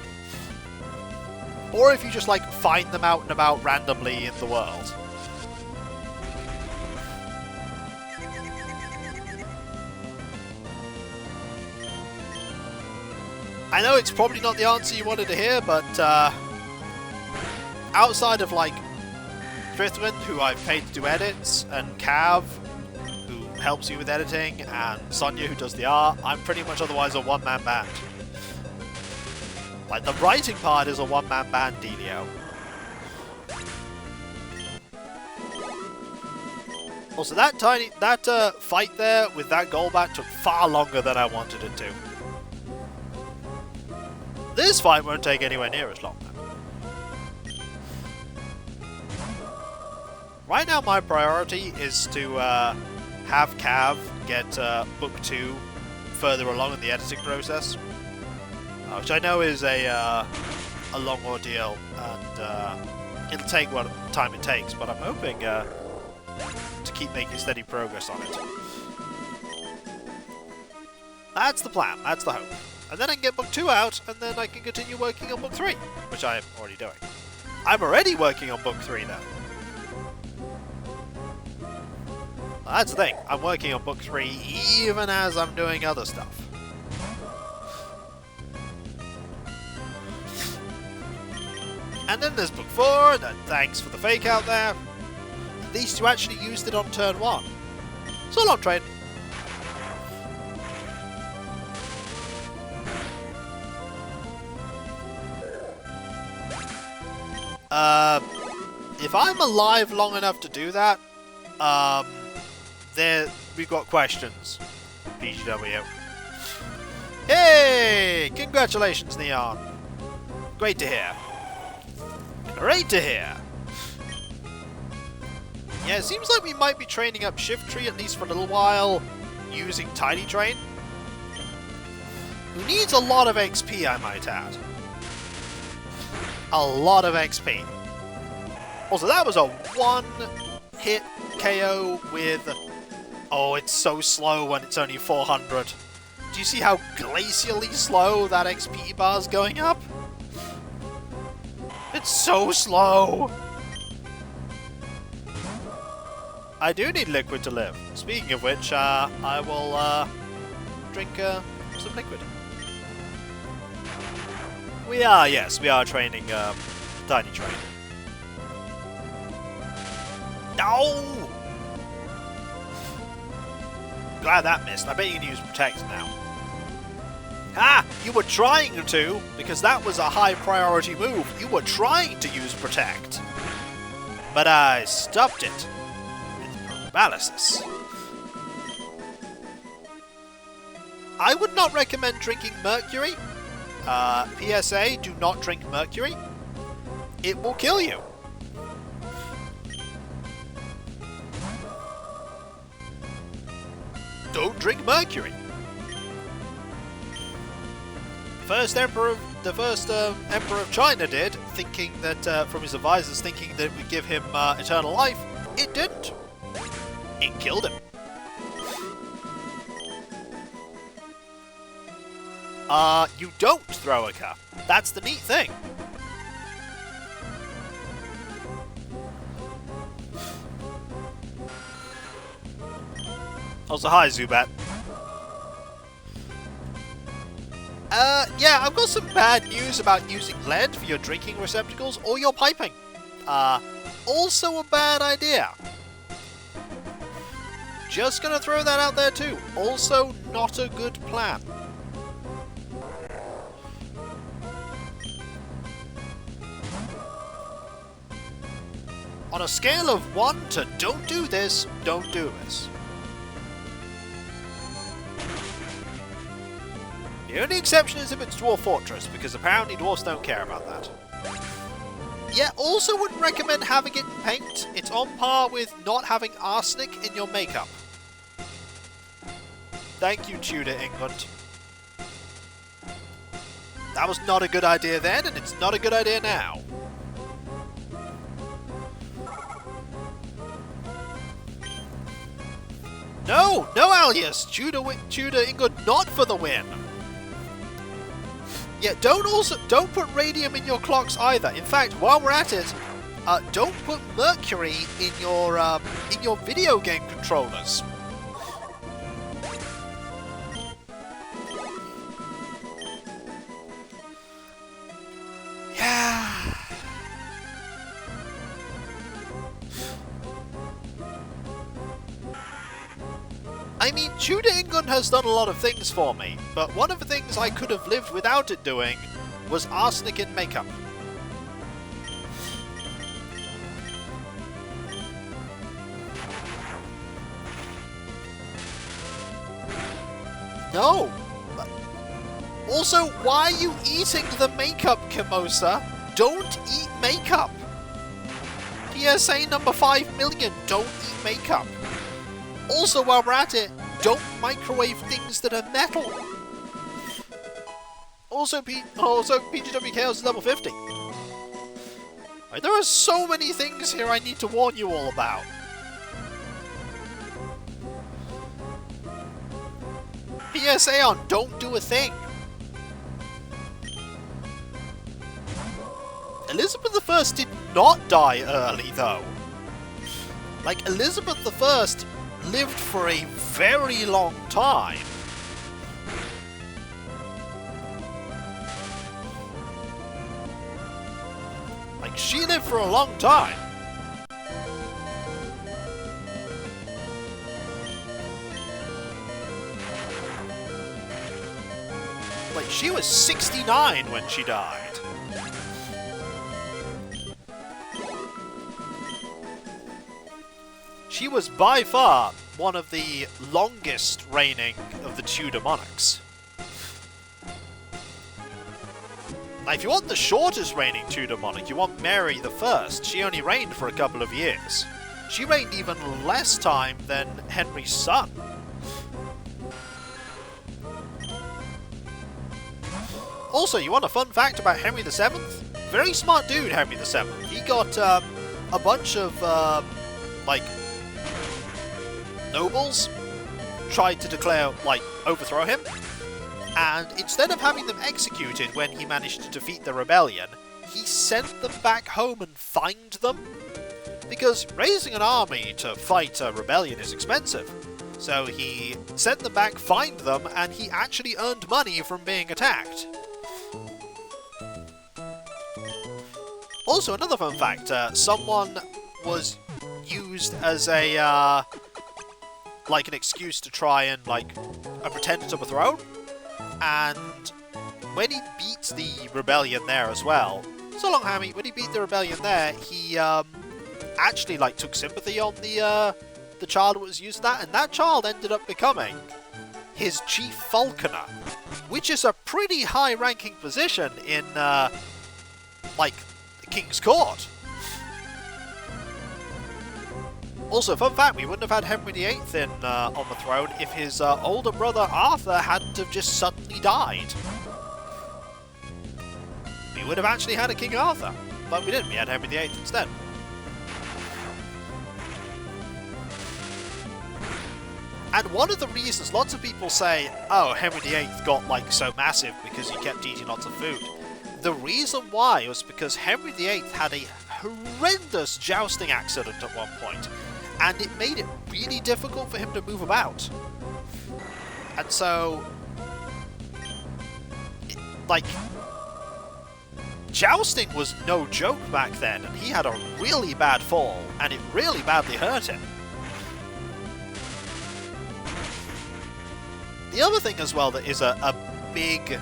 Or if you just, like, find them out and about randomly in the world. I know it's probably not the answer you wanted to hear, but outside of, like, Thrithwin, who I've paid to do edits, and Cav, who helps you with editing, and Sonia, who does the art, I'm pretty much otherwise a one-man band. Like, the writing part is a one-man band, Delio. Also, that fight there with that Golbat took far longer than I wanted it to. This fight won't take anywhere near as long, though. Right now, my priority is to have Cav get Book 2 further along in the editing process. Which I know is a long ordeal, and it'll take what time it takes, but I'm hoping to keep making steady progress on it. That's the plan, that's the hope. And then I can get Book 2 out, and then I can continue working on Book 3, which I am already doing. I'm already working on Book 3, though. That's the thing, I'm working on Book 3 even as I'm doing other stuff. And then there's Book 4, and thanks for the fake out there. These two actually used it on turn 1. So long, train. If I'm alive long enough to do that, we've got questions. PGW. Hey! Congratulations, Neon. Great to hear. Great to hear. Yeah, it seems like we might be training up Shiftry at least for a little while using Tiny Train. Who needs a lot of XP, I might add. A lot of XP. Also, that was a one-hit KO with... Oh, it's so slow when it's only 400. Do you see how glacially slow that XP bar's going up? It's so slow! I do need liquid to live. Speaking of which, I will drink some liquid. We are training Tiny Train. No! Glad that missed. I bet you can use Protect now. Ah! You were trying to, because that was a high priority move. You were trying to use Protect. But I stopped it with Paralysis. I would not recommend drinking Mercury. PSA, do not drink Mercury. It will kill you. Don't drink Mercury. The first Emperor of China did, thinking that, from his advisors, thinking that it would give him eternal life. It didn't. It killed him. You don't throw a cup. That's the neat thing. Also, hi, Zubat. Yeah, I've got some bad news about using lead for your drinking receptacles or your piping. Also a bad idea. Just gonna throw that out there too. Also not a good plan. On a scale of 1 to don't do this, don't do this. The only exception is if it's Dwarf Fortress, because apparently dwarfs don't care about that. Yeah, also wouldn't recommend having it in paint. It's on par with not having arsenic in your makeup. Thank you, Tudor England. That was not a good idea then, and it's not a good idea now. No! No, Alias! Tudor England not for the win! Yeah, don't put radium in your clocks either. In fact, while we're at it, don't put mercury in your video game controllers. Yeah. I mean, Tudor England has done a lot of things for me, but one of the things I could have lived without it doing was arsenic in makeup. No! Also, why are you eating the makeup, Kimosa? Don't eat makeup! PSA number 5 million, don't eat makeup. Also, while we're at it, don't microwave things that are metal. Also, PGW Chaos is level 50. Right, there are so many things here I need to warn you all about. PSA on don't do a thing. Elizabeth I did not die early, though. Like, Elizabeth I lived for a very long time. Like, she lived for a long time. Like, she was 69 when she died. She was by far one of the longest reigning of the Tudor monarchs. Now, if you want the shortest reigning Tudor monarch, you want Mary I. She only reigned for a couple of years. She reigned even less time than Henry's son. Also, you want a fun fact about Henry VII? Very smart dude, Henry VII. He got a bunch of, like, nobles tried to declare, like, overthrow him, and instead of having them executed when he managed to defeat the rebellion, he sent them back home and fined them, because raising an army to fight a rebellion is expensive. So he sent them back, fined them, and he actually earned money from being attacked. Also, another fun fact, someone was used as a like an excuse to try and pretend to overthrow. And when he beats the rebellion there as well, so long, Hammy. When he beat the rebellion there, he actually took sympathy on the child who was used that, and that child ended up becoming his chief falconer, which is a pretty high-ranking position in the king's court. Also, fun fact, we wouldn't have had Henry VIII on the throne if his older brother Arthur hadn't have just suddenly died. We would have actually had a King Arthur, but we didn't. We had Henry VIII instead. And one of the reasons lots of people say, oh, Henry VIII got so massive because he kept eating lots of food. The reason why was because Henry VIII had a horrendous jousting accident at one point, and it made it really difficult for him to move about. And so, jousting was no joke back then, and he had a really bad fall, and it really badly hurt him. The other thing as well that is a big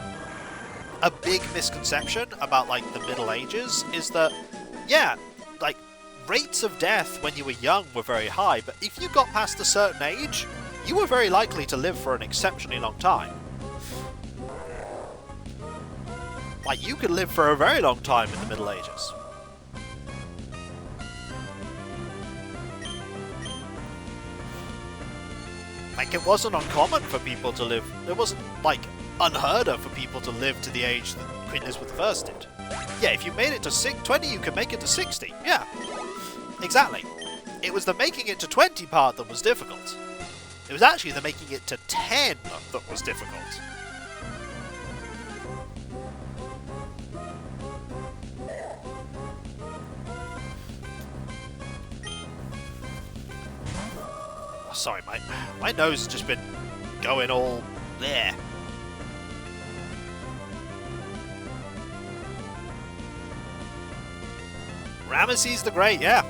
misconception about the Middle Ages is that, yeah, rates of death when you were young were very high, but if you got past a certain age, you were very likely to live for an exceptionally long time. You could live for a very long time in the Middle Ages. It wasn't uncommon for people to live. It wasn't, unheard of for people to live to the age that Queen Elizabeth I did. Yeah, if you made it to 20, you could make it to 60. Yeah, exactly. It was the making it to 20 part that was difficult. It was actually the making it to 10 that was difficult. Sorry, my nose has just been going all there. Ramesses the Great, yeah.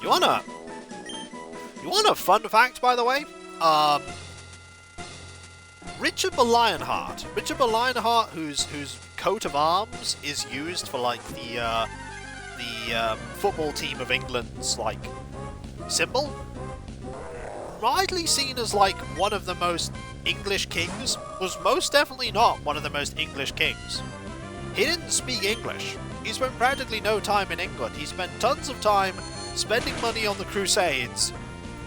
You want a fun fact, by the way? Richard the Lionheart, whose coat of arms is used for the football team of England's symbol, widely seen as one of the most English kings, was most definitely not one of the most English kings. He didn't speak English. He spent practically no time in England. He spent tons of time spending money on the Crusades,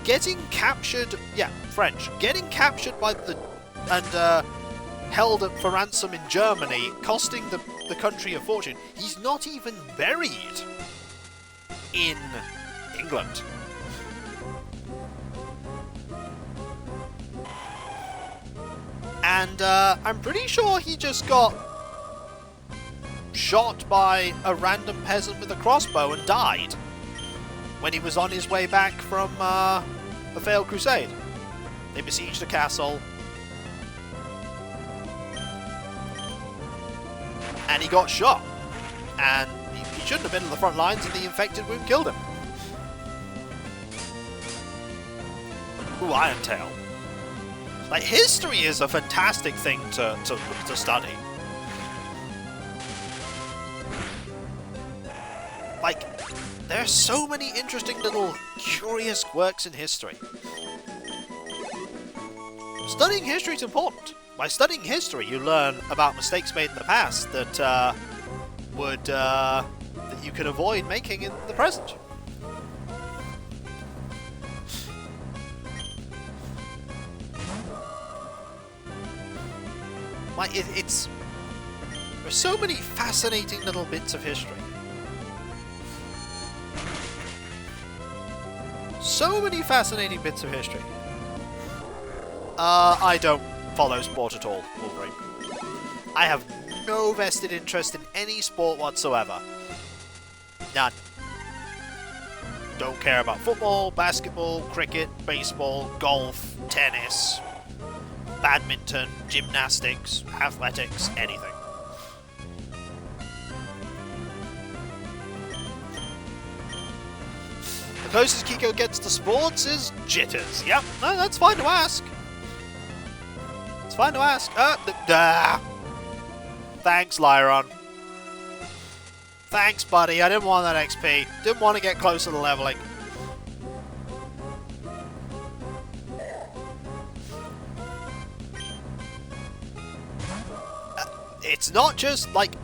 getting captured. Yeah, French. Getting captured by and held for ransom in Germany, costing the country a fortune. He's not even buried in England. And I'm pretty sure he just got shot by a random peasant with a crossbow and died when he was on his way back from a failed crusade. They besieged a castle, and he got shot. And he shouldn't have been on the front lines, and the infected wound killed him. Ooh, Ayon Tole. History is a fantastic thing to study. There are so many interesting little curious quirks in history. Studying history is important. By studying history, you learn about mistakes made in the past that that you can avoid making in the present. There's so many fascinating little bits of history. So many fascinating bits of history. I don't follow sport at all, Wolverine. I have no vested interest in any sport whatsoever. None. Don't care about football, basketball, cricket, baseball, golf, tennis. badminton, gymnastics, athletics, anything. The closest Kiko gets to sports is jitters. Yep, no, that's fine to ask. It's fine to ask. Thanks, Lyron. Thanks, buddy. I didn't want that XP. Didn't want to get closer to leveling. It's not just, like,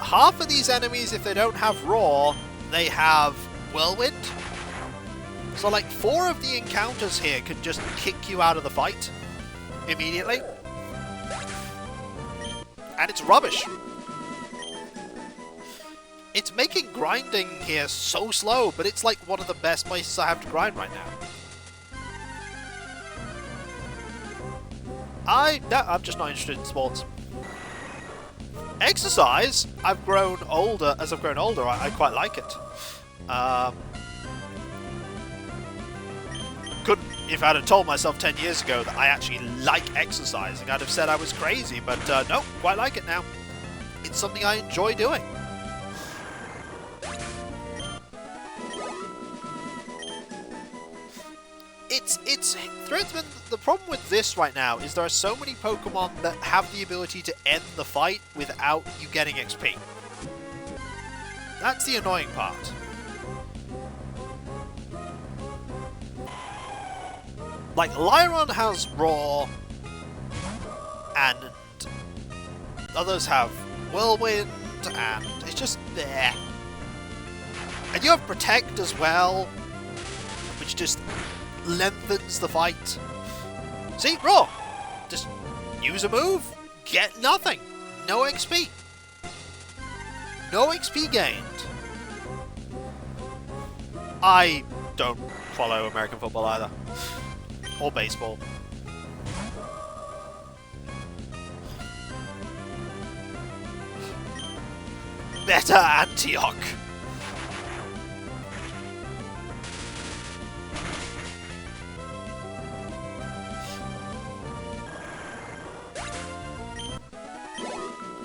half of these enemies, if they don't have Roar, they have Whirlwind. So, like, 4 of the encounters here can just kick you out of the fight immediately. And it's rubbish. It's making grinding here so slow, but it's like one of the best places I have to grind right now. I'm just not interested in sports. Exercise, I've grown older. As I've grown older, I quite like it. Couldn't, if I had told myself 10 years ago that I actually like exercising, I'd have said I was crazy, but no, quite like it now. It's something I enjoy doing. The problem with this right now is there are so many Pokemon that have the ability to end the fight without you getting XP. That's the annoying part. Like, Lyron has Roar, and others have Whirlwind, and it's just there. And you have Protect as well, which just lengthens the fight. See, Roar! Just use a move, get nothing. No XP. No XP gained. I don't follow American football either. Or baseball. Better Antioch.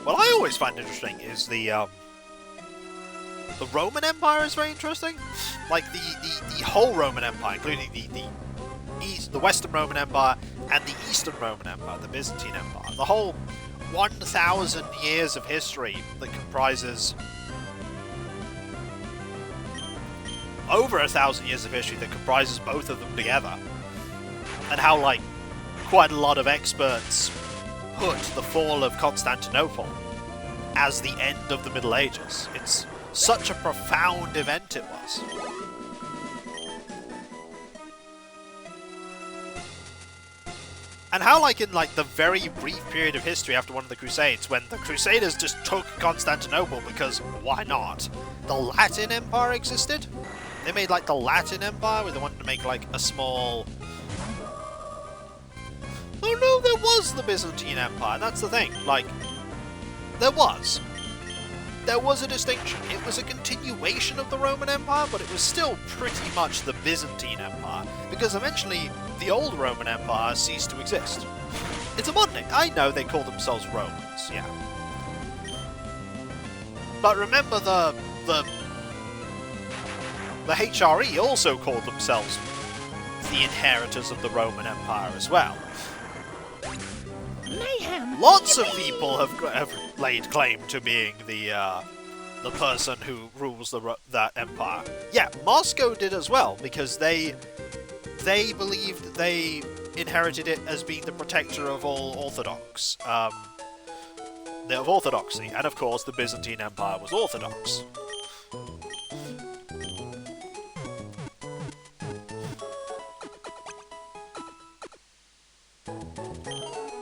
What I always find interesting is the Roman Empire is very interesting. Like the whole Roman Empire, including the Western Roman Empire and the Eastern Roman Empire, the Byzantine Empire. The whole 1,000 years of history that comprises over 1,000 years of history that comprises both of them together. And how, like, quite a lot of experts put the fall of Constantinople as the end of the Middle Ages. It's such a profound event it was. And how, like, in, like, the very brief period of history after one of the Crusades, when the Crusaders just took Constantinople because why not? The Latin Empire existed. They made, like, the Latin Empire, where they wanted to make, like, a small... Oh no, there was the Byzantine Empire, that's the thing. Like, there was. There was a distinction. It was a continuation of the Roman Empire, but it was still pretty much the Byzantine Empire, because eventually the old Roman Empire ceased to exist. It's a modern thing. I know they call themselves Romans, yeah. But remember the HRE also called themselves the inheritors of the Roman Empire as well. Mayhem. Lots of people have laid claim to being the person who rules that empire. Yeah, Moscow did as well, because they believed they inherited it as being the protector of all Orthodox, of Orthodoxy, and of course the Byzantine Empire was Orthodox.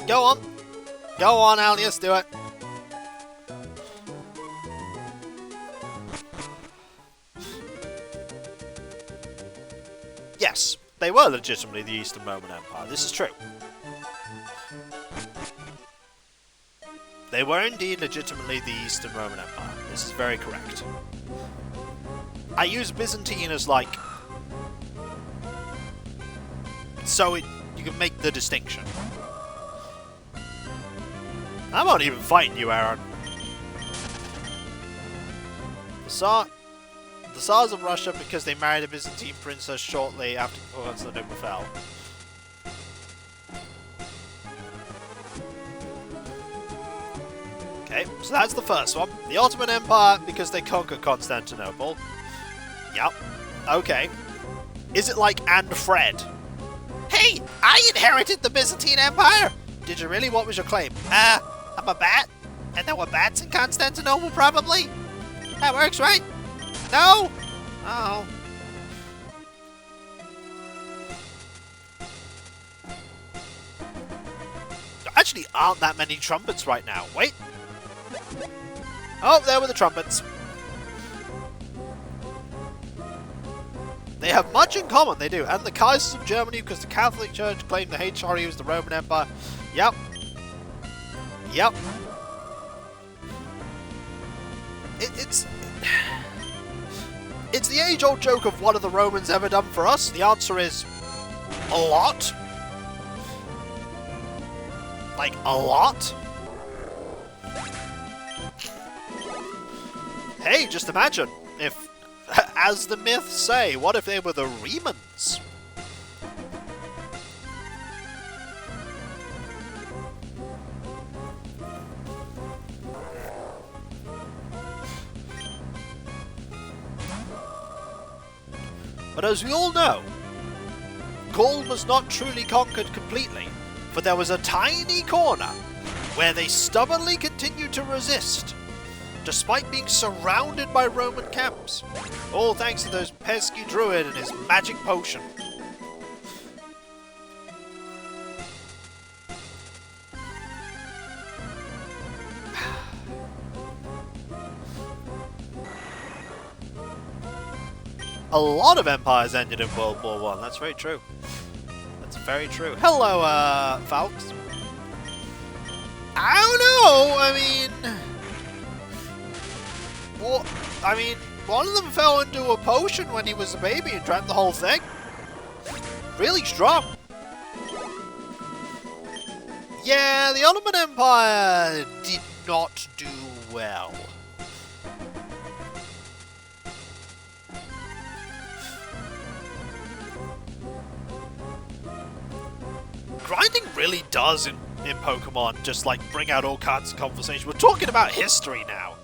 Go on! Go on, Alias, do it! Yes, they were legitimately the Eastern Roman Empire, this is true. They were indeed legitimately the Eastern Roman Empire, this is very correct. I use Byzantine as, like... so you can make the distinction. I'm not even fighting you, Aaron. The Tsars of Russia because they married a Byzantine princess shortly after Constantinople fell. Okay, so that's the first one. The Ottoman Empire because they conquered Constantinople. Yep. Okay. Is it like Anne Fred? Hey, I inherited the Byzantine Empire! Did you really? What was your claim? I'm a bat? And there were bats in Constantinople, probably? That works, right? No? Oh. There actually aren't that many trumpets right now. Wait. Oh, there were the trumpets. They have much in common, they do. And the Kaisers of Germany, because the Catholic Church claimed the HRE was the Roman Empire. Yep. Yep. It's the age-old joke of what have the Romans ever done for us? The answer is a lot. Like, a lot. Hey, just imagine if, as the myths say, what if they were the Remans? But as we all know, Gaul was not truly conquered completely, for there was a tiny corner where they stubbornly continued to resist, despite being surrounded by Roman camps. All thanks to those pesky druid and his magic potion. A lot of empires ended in World War I. That's very true. That's very true. Hello, Falks. I don't know. I mean, one of them fell into a potion when he was a baby and drank the whole thing. Really strong. Yeah, the Ottoman Empire did not do well. Grinding really does in Pokemon just like bring out all kinds of conversation. We're talking about history now.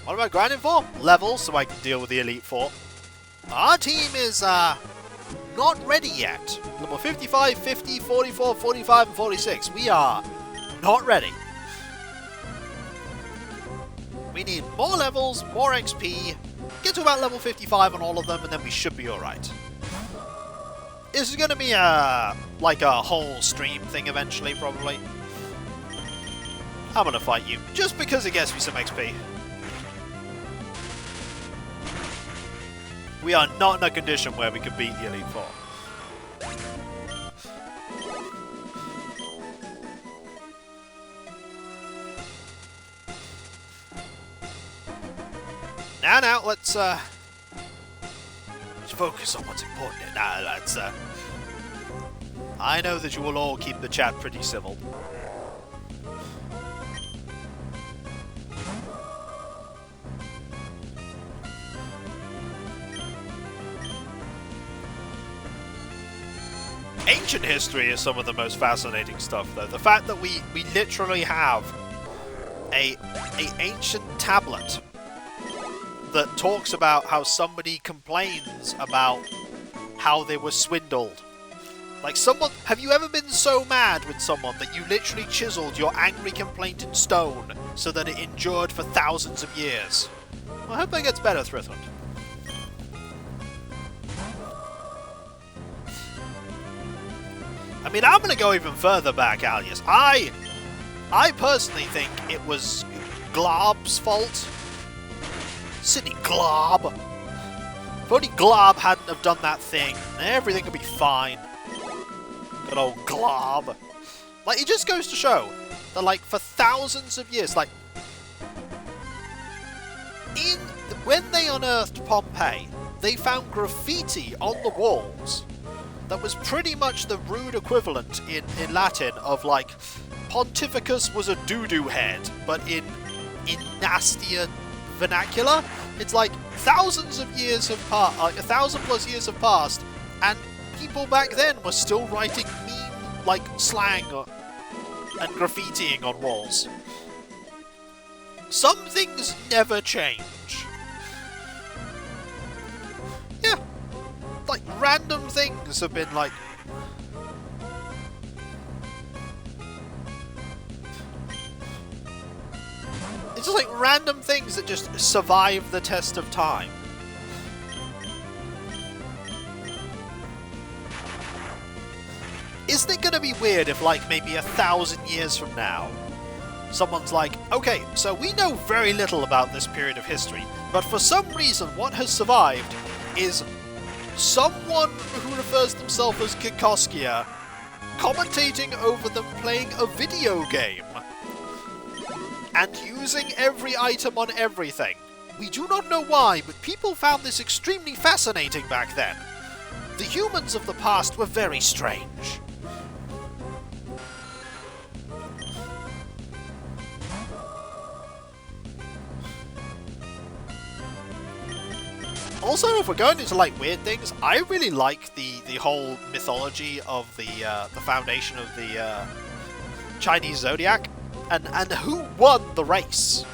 What am I grinding for? Levels, so I can deal with the Elite Four. Our team is not ready yet. Level 55, 50, 44, 45, and 46. We are not ready. We need more levels, more XP, get to about level 55 on all of them, and then we should be alright. This is going to be like a whole stream thing eventually, probably. I'm going to fight you, just because it gets me some XP. We are not in a condition where we can beat the Elite Four. Now, let's focus on what's important here. Let's, I know that you will all keep the chat pretty civil. Ancient history is some of the most fascinating stuff, though. The fact that we literally have a ancient tablet that talks about how somebody complains about how they were swindled. Like someone, have you ever been so mad with someone that you literally chiseled your angry complaint in stone so that it endured for thousands of years? Well, I hope that gets better, Thrithund. I mean, I'm going to go even further back, Alias. I personally think it was Glob's fault. Silly Glob. If only Glob hadn't have done that thing, everything would be fine. Good old Glob. Like, it just goes to show that, like, for thousands of years, like... When they unearthed Pompeii, they found graffiti on the walls that was pretty much the rude equivalent in Latin of like Pontificus was a doo-doo head, but in nastier vernacular. It's like thousands of years have passed, like 1,000+ years have passed, and people back then were still writing mean like slang and graffitiing on walls. Some things never change. Yeah, like random things have been like. It's just like random things that just survive the test of time. Isn't it gonna be weird if, like, maybe 1,000 years from now, someone's like, okay, so we know very little about this period of history, but for some reason what has survived is someone who refers to themselves as Kikoskia commentating over them playing a video game and using every item on everything. We do not know why, but people found this extremely fascinating back then. The humans of the past were very strange. Also, if we're going into like weird things, I really like the whole mythology of the foundation of the Chinese zodiac, and who won the race.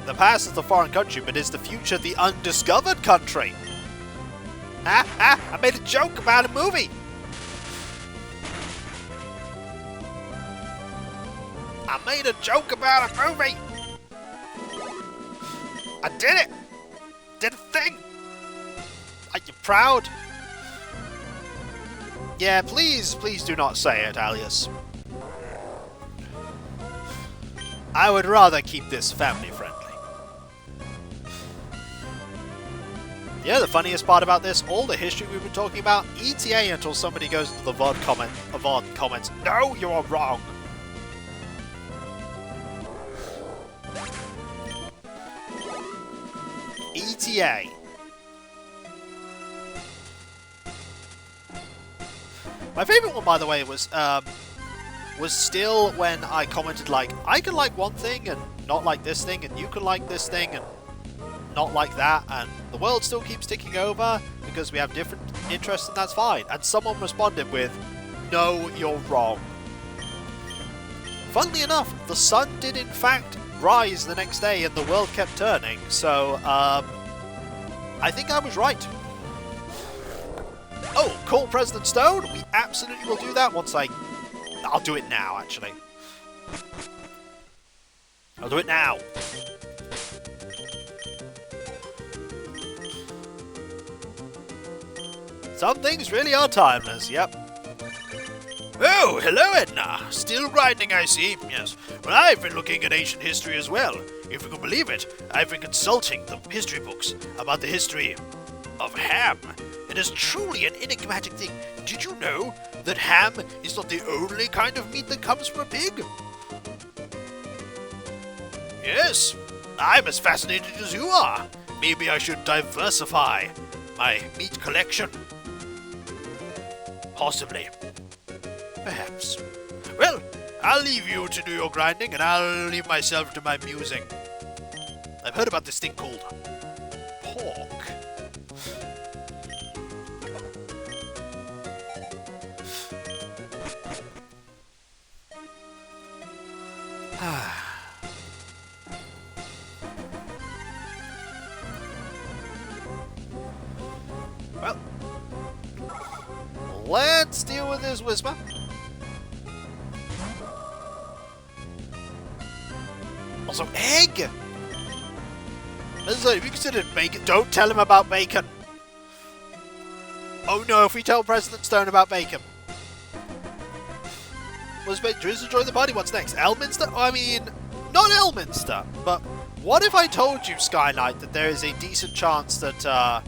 The past is the foreign country, but is the future the undiscovered country? I made a joke about a movie. I made a joke about a movie! I did it! Did a thing! Are you proud? Yeah, please do not say it, Alias. I would rather keep this family friendly. Yeah, the funniest part about this, all the history we've been talking about, ETA until somebody goes into the VOD comments, no, you're wrong! ETA. My favourite one, by the way, was still when I commented like, I can like one thing and not like this thing, and you can like this thing and not like that, and the world still keeps ticking over because we have different interests, and that's fine. And someone responded with, no, you're wrong. Funnily enough, the sun did in fact rise the next day and the world kept turning, so I think I was right. Oh, call President Stone? We absolutely will do that once I'll do it now, actually. I'll do it now. Some things really are timeless, yep. Oh, hello, Edna. Still grinding, I see. Yes. Well, I've been looking at ancient history as well. If you can believe it, I've been consulting the history books about the history of ham. It is truly an enigmatic thing. Did you know that ham is not the only kind of meat that comes from a pig? Yes, I'm as fascinated as you are. Maybe I should diversify my meat collection. Possibly. Perhaps. Well, I'll leave you to do your grinding, and I'll leave myself to my musing. I've heard about this thing called pork. Well, let's deal with this whisper. Also, egg! Listen, if you considered bacon, don't tell him about bacon. Oh no, if we tell President Stone about bacon. Was Driz enjoy the party? What's next? Elminster? I mean, not Elminster, but what if I told you, Skyknight, that there is a decent chance that,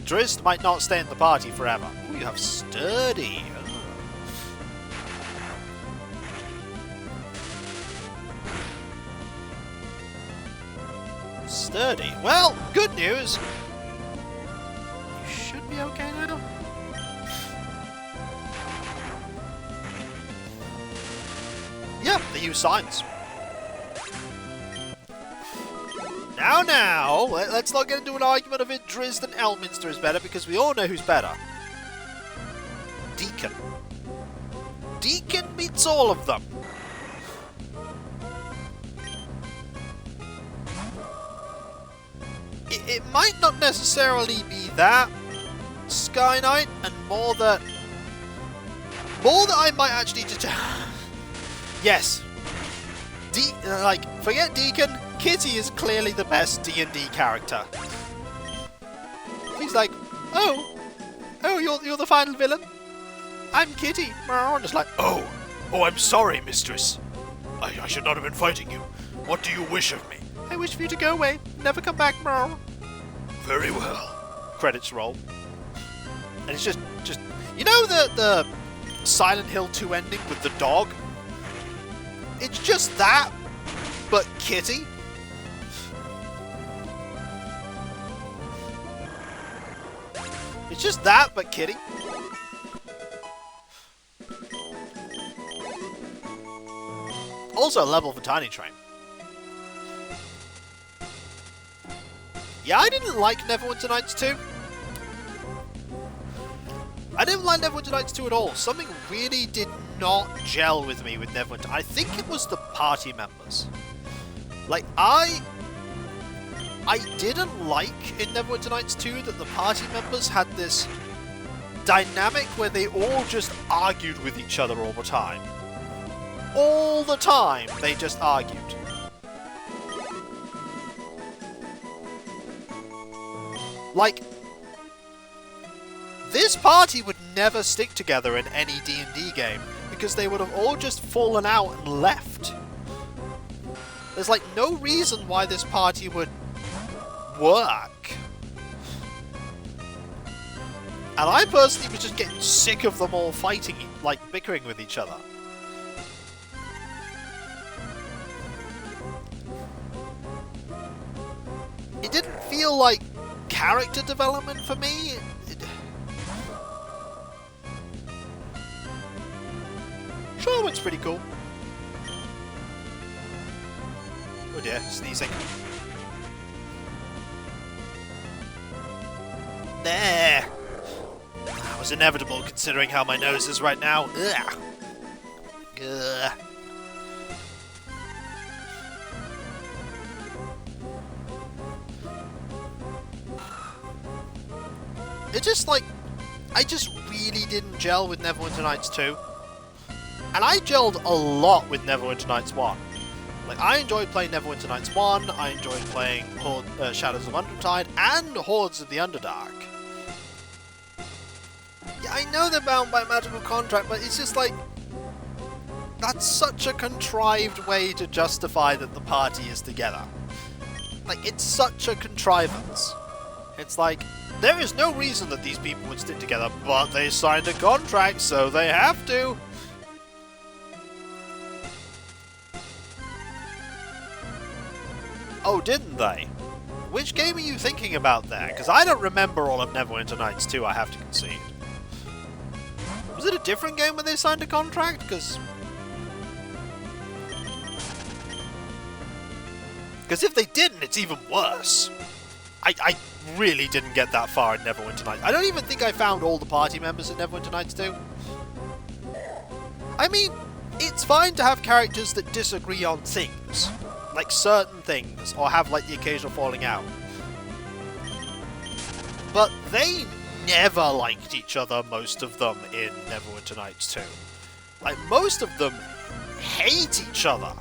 Driz might not stay in the party forever? Ooh, you have sturdy. sturdy. Well, good news. You should be okay now. Yeah, they use signs. Now, let's not get into an argument of it Drizzt and Elminster is better, because we all know who's better. Deacon. Deacon beats all of them. It might not necessarily be that, Sky Knight, and more that I might actually just... Yes. Forget Deacon, Kitty is clearly the best D&D character. He's like, oh, you're the final villain? I'm Kitty. I'm just like, oh, I'm sorry, mistress. I should not have been fighting you. What do you wish of me? I wish for you to go away, never come back. Very well. Credits roll. And it's just you know the Silent Hill 2 ending with the dog? It's just that, but Kitty. It's just that, but Kitty. Also a level for Tiny Train. Yeah, I didn't like Neverwinter Nights 2. I didn't like Neverwinter Nights 2 at all. Something really did not gel with me with Neverwinter. I think it was the party members. Like, I didn't like in Neverwinter Nights 2 that the party members had this dynamic where they all just argued with each other all the time. All the time, they just argued. Like, this party would never stick together in any D&D game, because they would have all just fallen out and left. There's like no reason why this party would work. And I personally was just getting sick of them all fighting, like bickering with each other. It didn't feel like character development for me. Sherwood's pretty cool. Oh dear, sneezing. There! That was inevitable considering how my nose is right now. Ugh. Ugh. It just like, I just really didn't gel with Neverwinter Nights 2. And I gelled a lot with Neverwinter Nights 1. Like, I enjoyed playing Neverwinter Nights 1, I enjoyed playing Shadows of Undertide, and Hordes of the Underdark. Yeah, I know they're bound by magical contract, but it's just like, that's such a contrived way to justify that the party is together. Like, it's such a contrivance. It's like, there is no reason that these people would stick together, but they signed a contract, so they have to. Oh, didn't they? Which game are you thinking about there? Because I don't remember all of Neverwinter Nights 2, I have to concede. Was it a different game when they signed a contract? Because if they didn't, it's even worse. I really didn't get that far in Neverwinter Nights. I don't even think I found all the party members in Neverwinter Nights 2. I mean, it's fine to have characters that disagree on things. Like certain things, or have like the occasional falling out. But they never liked each other, most of them, in Neverwinter Nights 2. Like, most of them hate each other.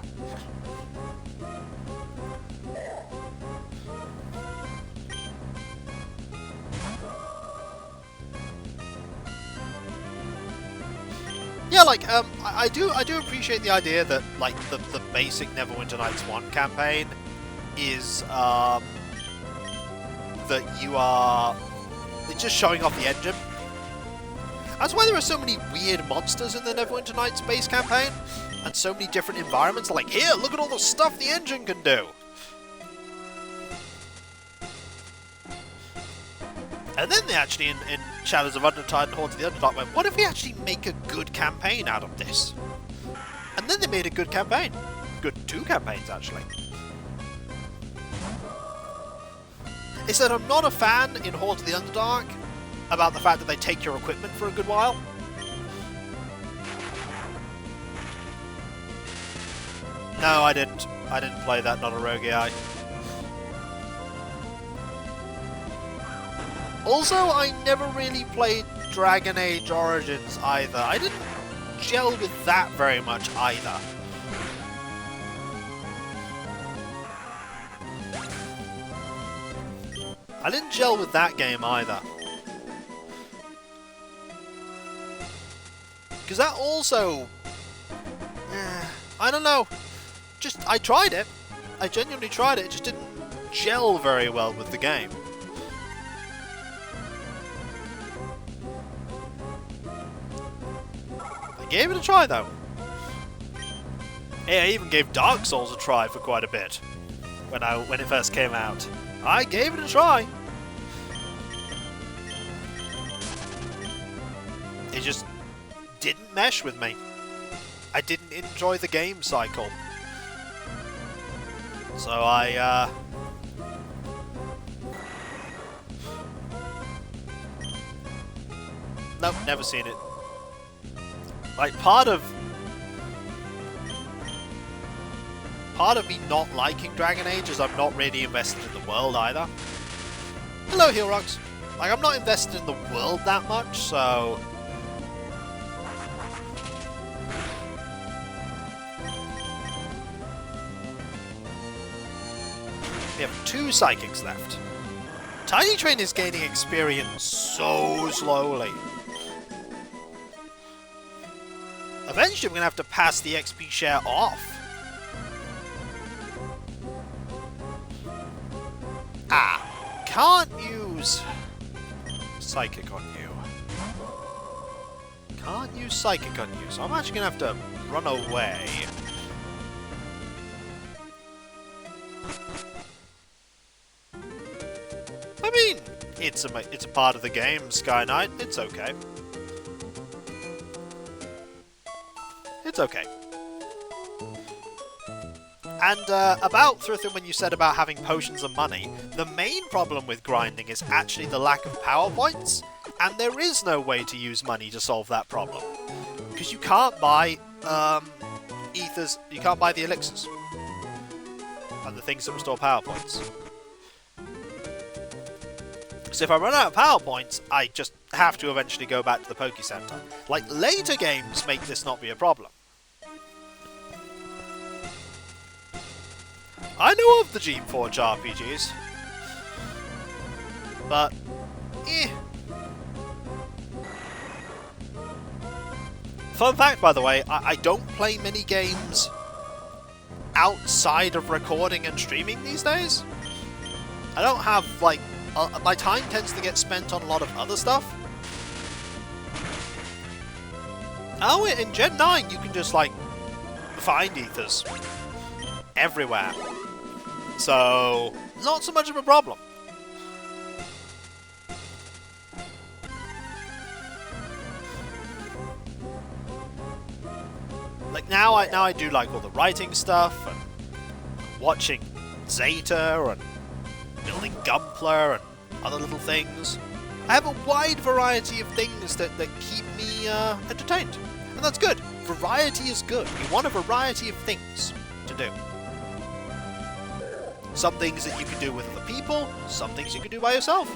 Yeah, like, I do appreciate the idea that, like, the basic Neverwinter Nights 1 campaign is, that you are just showing off the engine. That's why there are so many weird monsters in the Neverwinter Nights base campaign, and so many different environments. Like, here, look at all the stuff the engine can do! And then they actually, in Shadows of Undertide and Haunt of the Underdark, went, what if we actually make a good campaign out of this? And then they made a good campaign. Good 2 campaigns, actually. Is that I'm not a fan in Haunt of the Underdark about the fact that they take your equipment for a good while. No, I didn't. I didn't play that, not a rogue AI. Also, I never really played Dragon Age Origins either. I didn't gel with that very much either. I didn't gel with that game either. Because that also... I don't know. I tried it. I genuinely tried it. It just didn't gel very well with the game. I gave it a try though. Hey, I even gave Dark Souls a try for quite a bit when it first came out. I gave it a try. It just didn't mesh with me. I didn't enjoy the game cycle. So I nope, never seen it. Like part of me not liking Dragon Age is I'm not really invested in the world either. Hello, Heelrox. Like, I'm not invested in the world that much, so... We have 2 psychics left. Tiny Train is gaining experience so slowly. Eventually, we're going to have to pass the XP share off. Ah, can't use Psychic on you. Can't use Psychic on you, so I'm actually going to have to run away. I mean, it's a part of the game, Sky Knight. It's okay. It's okay. And about Thrithim, when you said about having potions and money, the main problem with grinding is actually the lack of power points, and there is no way to use money to solve that problem. Because you can't buy ethers, you can't buy the elixirs. And the things that restore power points. So if I run out of power points, I just have to eventually go back to the Poke Center. Like, later games make this not be a problem. I know of the Geneforge RPGs, but, Fun fact, by the way, I don't play many games outside of recording and streaming these days. I don't have, like, my time tends to get spent on a lot of other stuff. Oh, in Gen 9 you can just, like, find ethers everywhere. So, not so much of a problem. Like, now I do, like, all the writing stuff, and watching Zeta, and building Gunpla, and other little things. I have a wide variety of things that keep me entertained. And that's good. Variety is good. You want a variety of things to do. Some things that you can do with other people, some things you can do by yourself.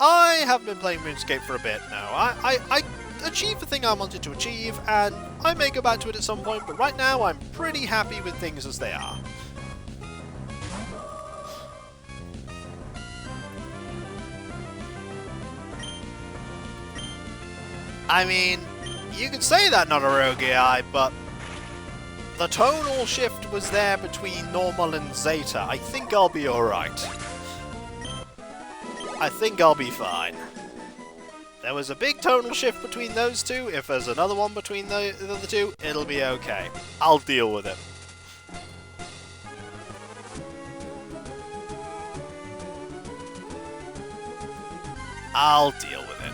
I haven't been playing RuneScape for a bit now. I achieved the thing I wanted to achieve, and I may go back to it at some point, but right now I'm pretty happy with things as they are. I mean, you could say that, not a rogue AI, but the tonal shift was there between normal and Zeta. I think I'll be alright. I think I'll be fine. There was a big tonal shift between those two. If there's another one between the other two, it'll be okay. I'll deal with it. I'll deal with it.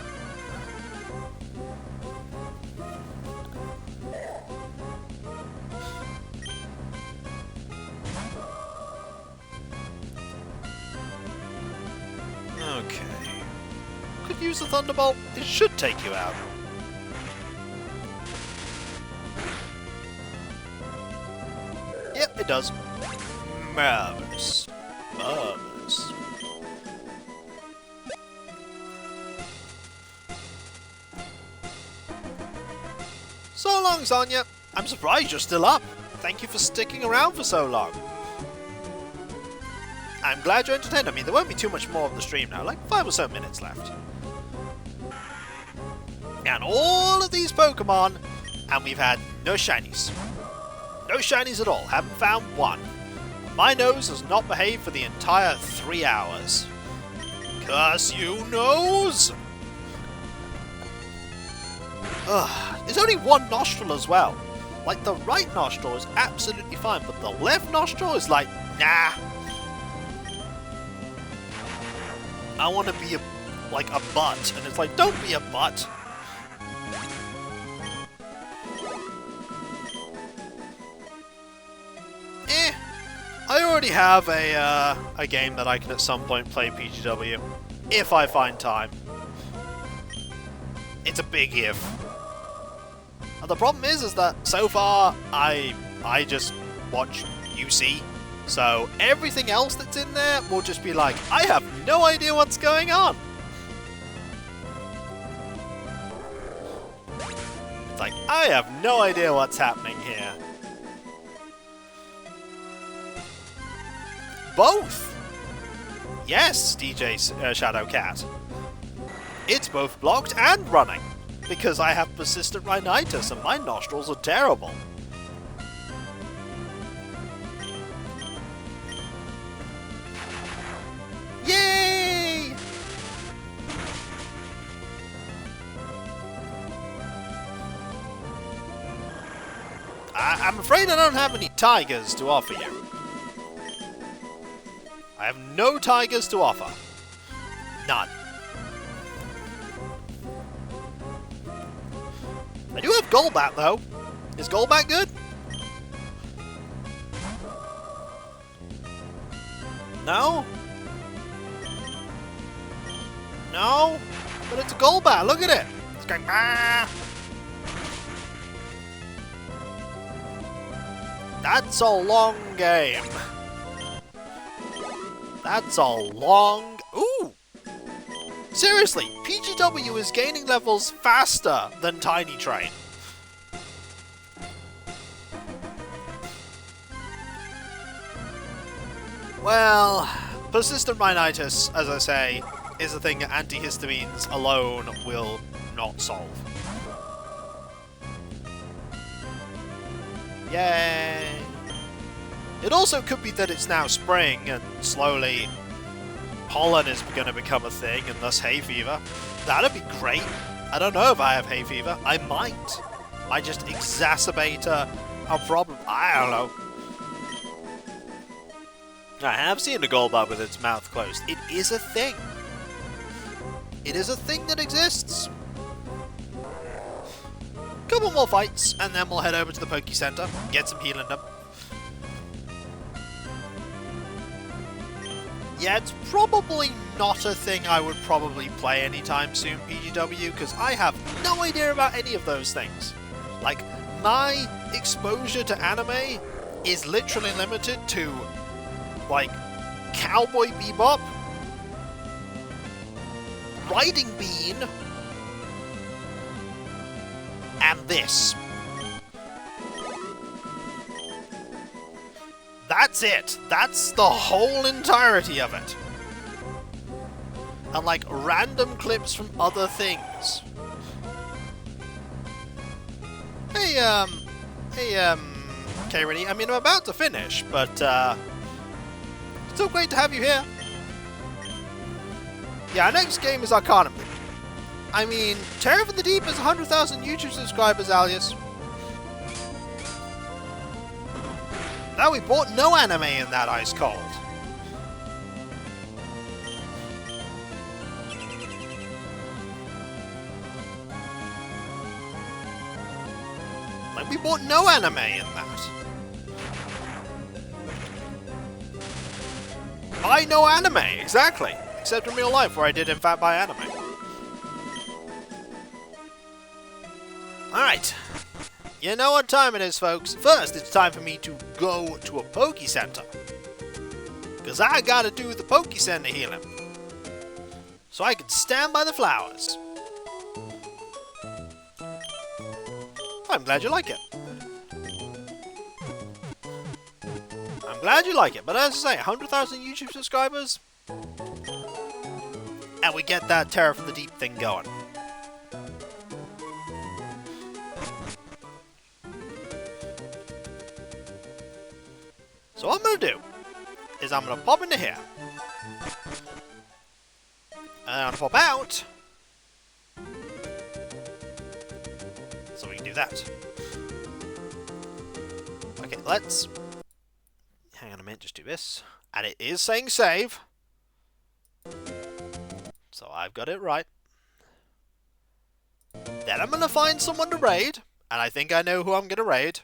Okay. Could use a Thunderbolt. It should take you out. Yep, it does. Marvelous. Marvelous. So long, Sonya. I'm surprised you're still up. Thank you for sticking around for so long. I'm glad you're entertained. I mean, there won't be too much more of the stream now, like 5 or so minutes left. And all of these Pokemon, and we've had no shinies. No shinies at all. Haven't found one. My nose has not behaved for the entire 3 hours. Curse you, nose! Ugh, there's only one nostril as well. Like, the right nostril is absolutely fine, but the left nostril is like, nah. I want to be like a butt, and it's like, don't be a butt. I already have a game that I can at some point play PGW, if I find time. It's a big if. And the problem is that so far I just watch UC, so everything else that's in there will just be like, I have no idea what's going on. It's like, I have no idea what's happening here. Both! Yes, DJ Shadowcat. It's both blocked and running, because I have persistent rhinitis and my nostrils are terrible. Yay! I'm afraid I don't have any tigers to offer you. I have no tigers to offer. None. I do have Golbat, though. Is Golbat good? No? No? But it's a Golbat, look at it! It's going, ah! That's a long game. That's a long... Ooh! Seriously, PGW is gaining levels faster than Tiny Train. Well, persistent rhinitis, as I say, is a thing that antihistamines alone will not solve. Yay! It also could be that it's now spring and slowly pollen is going to become a thing and thus hay fever. That'd be great. I don't know if I have hay fever. I might. I just exacerbate a problem. I don't know. I have seen a Golbat with its mouth closed. It is a thing. It is a thing that exists. Couple more fights, and then we'll head over to the Poke Center, get some healing up. Yeah, it's probably not a thing I would probably play anytime soon, PGW, because I have no idea about any of those things. Like, my exposure to anime is literally limited to, like, Cowboy Bebop, Riding Bean, and this. That's it. That's the whole entirety of it. And like random clips from other things. Hey, K-Rennie, I mean, I'm about to finish, but, still great to have you here. Yeah, our next game is Arcanum. I mean, Terror from the Deep has 100,000 YouTube subscribers, Alias. No, we bought no anime in that ice cold. Like, we bought no anime in that. Buy no anime, exactly. Except in real life, where I did in fact buy anime. Alright. You know what time it is, folks. First, it's time for me to go to a Poke Center. Because I gotta do the Poke Center healing. So I can stand by the flowers. I'm glad you like it. I'm glad you like it. But as I say, 100,000 YouTube subscribers. And we get that Terror from the Deep thing going. So what I'm going to do is I'm going to pop into here. And I'm going to pop out. So we can do that. Okay, let's... hang on a minute, just do this. And it is saying save. So I've got it right. Then I'm going to find someone to raid. And I think I know who I'm going to raid.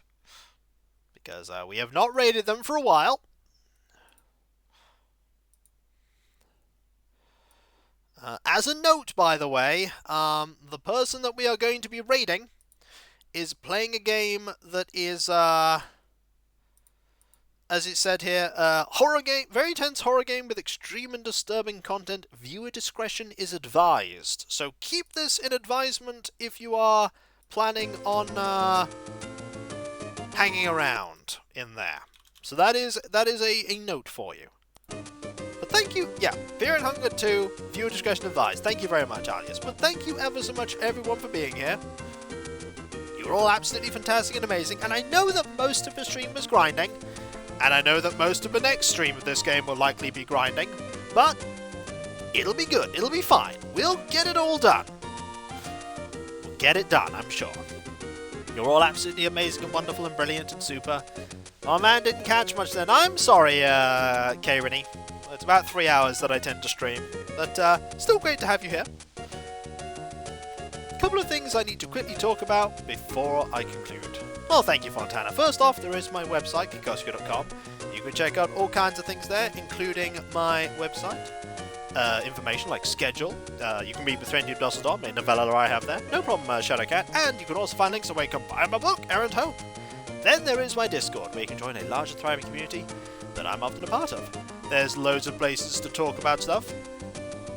Because we have not raided them for a while. As a note, by the way, the person that we are going to be raiding is playing a game that is, as it said here, horror game, very tense horror game with extreme and disturbing content. Viewer discretion is advised. So keep this in advisement if you are planning on hanging around in there. So that is a note for you. But thank you, yeah, Fear and Hunger 2, viewer discretion advised. Thank you very much, Alias. But thank you ever so much, everyone, for being here. You're all absolutely fantastic and amazing, and I know that most of the stream was grinding, and I know that most of the next stream of this game will likely be grinding, but it'll be good, it'll be fine. We'll get it all done. We'll get it done, I'm sure. You're all absolutely amazing and wonderful and brilliant and super. Oh man, didn't catch much then. I'm sorry, K-Rennie. It's about 3 hours that I tend to stream, but still great to have you here. A couple of things I need to quickly talk about before I conclude. Well, thank you, Fontana. First off, there is my website, Kikoskia.com. You can check out all kinds of things there, including my website. Information like schedule. You can read with Trendy Dusseldom, a novella that I have there. No problem, Shadowcat. And you can also find links where you can buy my book, Errant Hope. Then there is my Discord, where you can join a large and thriving community that I'm often a part of. There's loads of places to talk about stuff.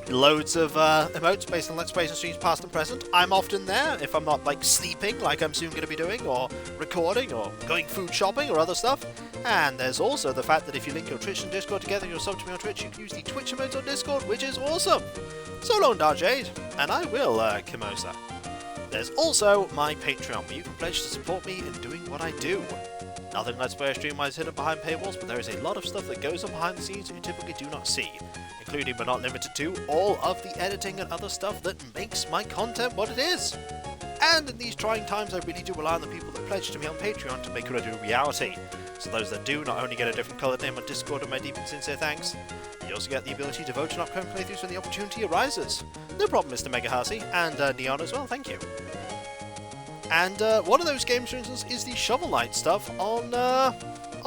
Loads of emotes based on Let's Plays and streams past and present. I'm often there if I'm not, like, sleeping, like I'm soon going to be doing, or recording, or going food shopping, or other stuff. And there's also the fact that if you link your Twitch and Discord together and you're subbed to me on Twitch, you can use the Twitch emotes on Discord, which is awesome! So long, Darjade, and I will, Kimosa. There's also my Patreon, where you can pledge to support me in doing what I do. Nothing Let's Play or stream-wise hidden behind paywalls, but there is a lot of stuff that goes on behind the scenes that you typically do not see, including but not limited to all of the editing and other stuff that makes my content what it is. And in these trying times, I really do rely on the people that pledge to me on Patreon to make it a reality. So those that do not only get a different coloured name on Discord and my deep and sincere thanks, you also get the ability to vote on upcoming playthroughs when the opportunity arises. No problem, Mr. Megahasi, and Neon as well, thank you. And one of those games, for instance, is the Shovel Knight stuff on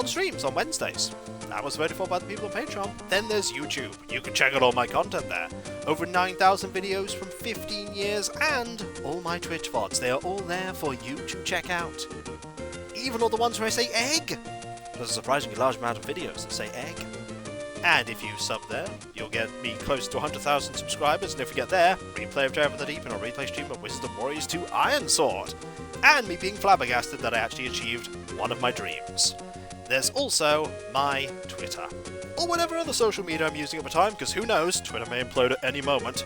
streams on Wednesdays. That was voted for by the people on Patreon. Then there's YouTube. You can check out all my content there. Over 9,000 videos from 15 years and all my Twitch VODs. They are all there for you to check out. Even all the ones where I say egg. There's a surprisingly large amount of videos that say egg. And if you sub there, you'll get me close to 100,000 subscribers, and if you get there, replay of Terror from the Deep and a replay stream of Wizards of Warriors 2 Iron Sword. And me being flabbergasted that I actually achieved one of my dreams. There's also my Twitter. Or whatever other social media I'm using at the time, because who knows, Twitter may implode at any moment.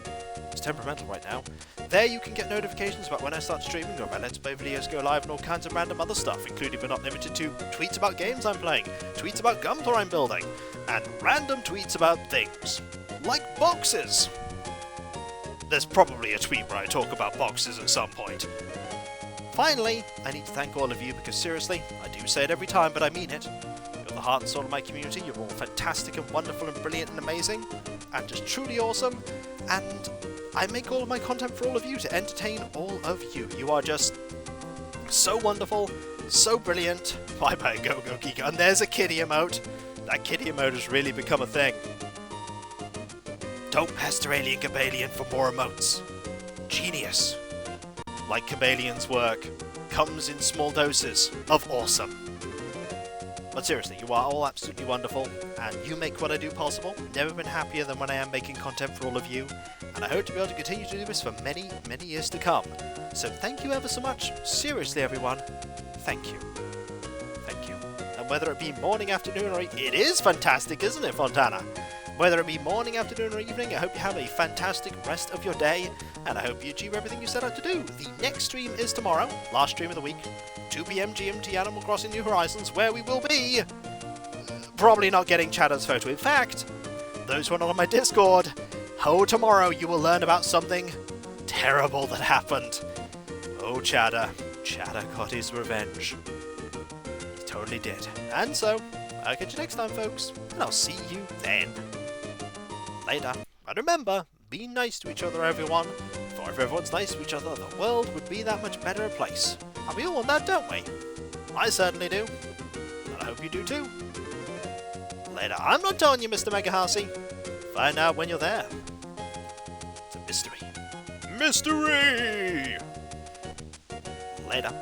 It's temperamental right now. There you can get notifications about when I start streaming, or my Let's Play videos go live, and all kinds of random other stuff, including but not limited to tweets about games I'm playing, tweets about Gunpla I'm building, and random tweets about things. Like boxes! There's probably a tweet where I talk about boxes at some point. Finally, I need to thank all of you because seriously, I do say it every time, but I mean it. You're the heart and soul of my community, you're all fantastic and wonderful and brilliant and amazing, and just truly awesome, and I make all of my content for all of you to entertain all of you. You are just so wonderful, So brilliant. Bye-bye, Go-Go Kiko. And there's a kitty emote. That kitty emote has really become a thing. Don't pester Alien Kabalion for more emotes. Genius. Like Kabalion's work, comes in small doses of awesome. But seriously, you are all absolutely wonderful, and you make what I do possible. Never been happier than when I am making content for all of you, and I hope to be able to continue to do this for many, many years to come. So thank you ever so much. Seriously, everyone. Thank you. Thank you. And whether it be morning, afternoon, or it is fantastic, isn't it, Fontana? Whether it be morning, afternoon, or evening, I hope you have a fantastic rest of your day, and I hope you achieve everything you set out to do. The next stream is tomorrow, last stream of the week, 2 PM GMT, Animal Crossing New Horizons, where we will be probably not getting Chadder's photo. In fact, those who are not on my Discord, tomorrow you will learn about something terrible that happened. Oh, Chadder got his revenge. He totally did. And so, I'll catch you next time, folks, and I'll see you then. Later. And remember, be nice to each other, everyone. For if everyone's nice to each other, the world would be that much better a place. And we all want that, don't we? I certainly do. And I hope you do too. Later. I'm not telling you, Mr. Megahasi. Find out when you're there. It's a mystery. Mystery! Later.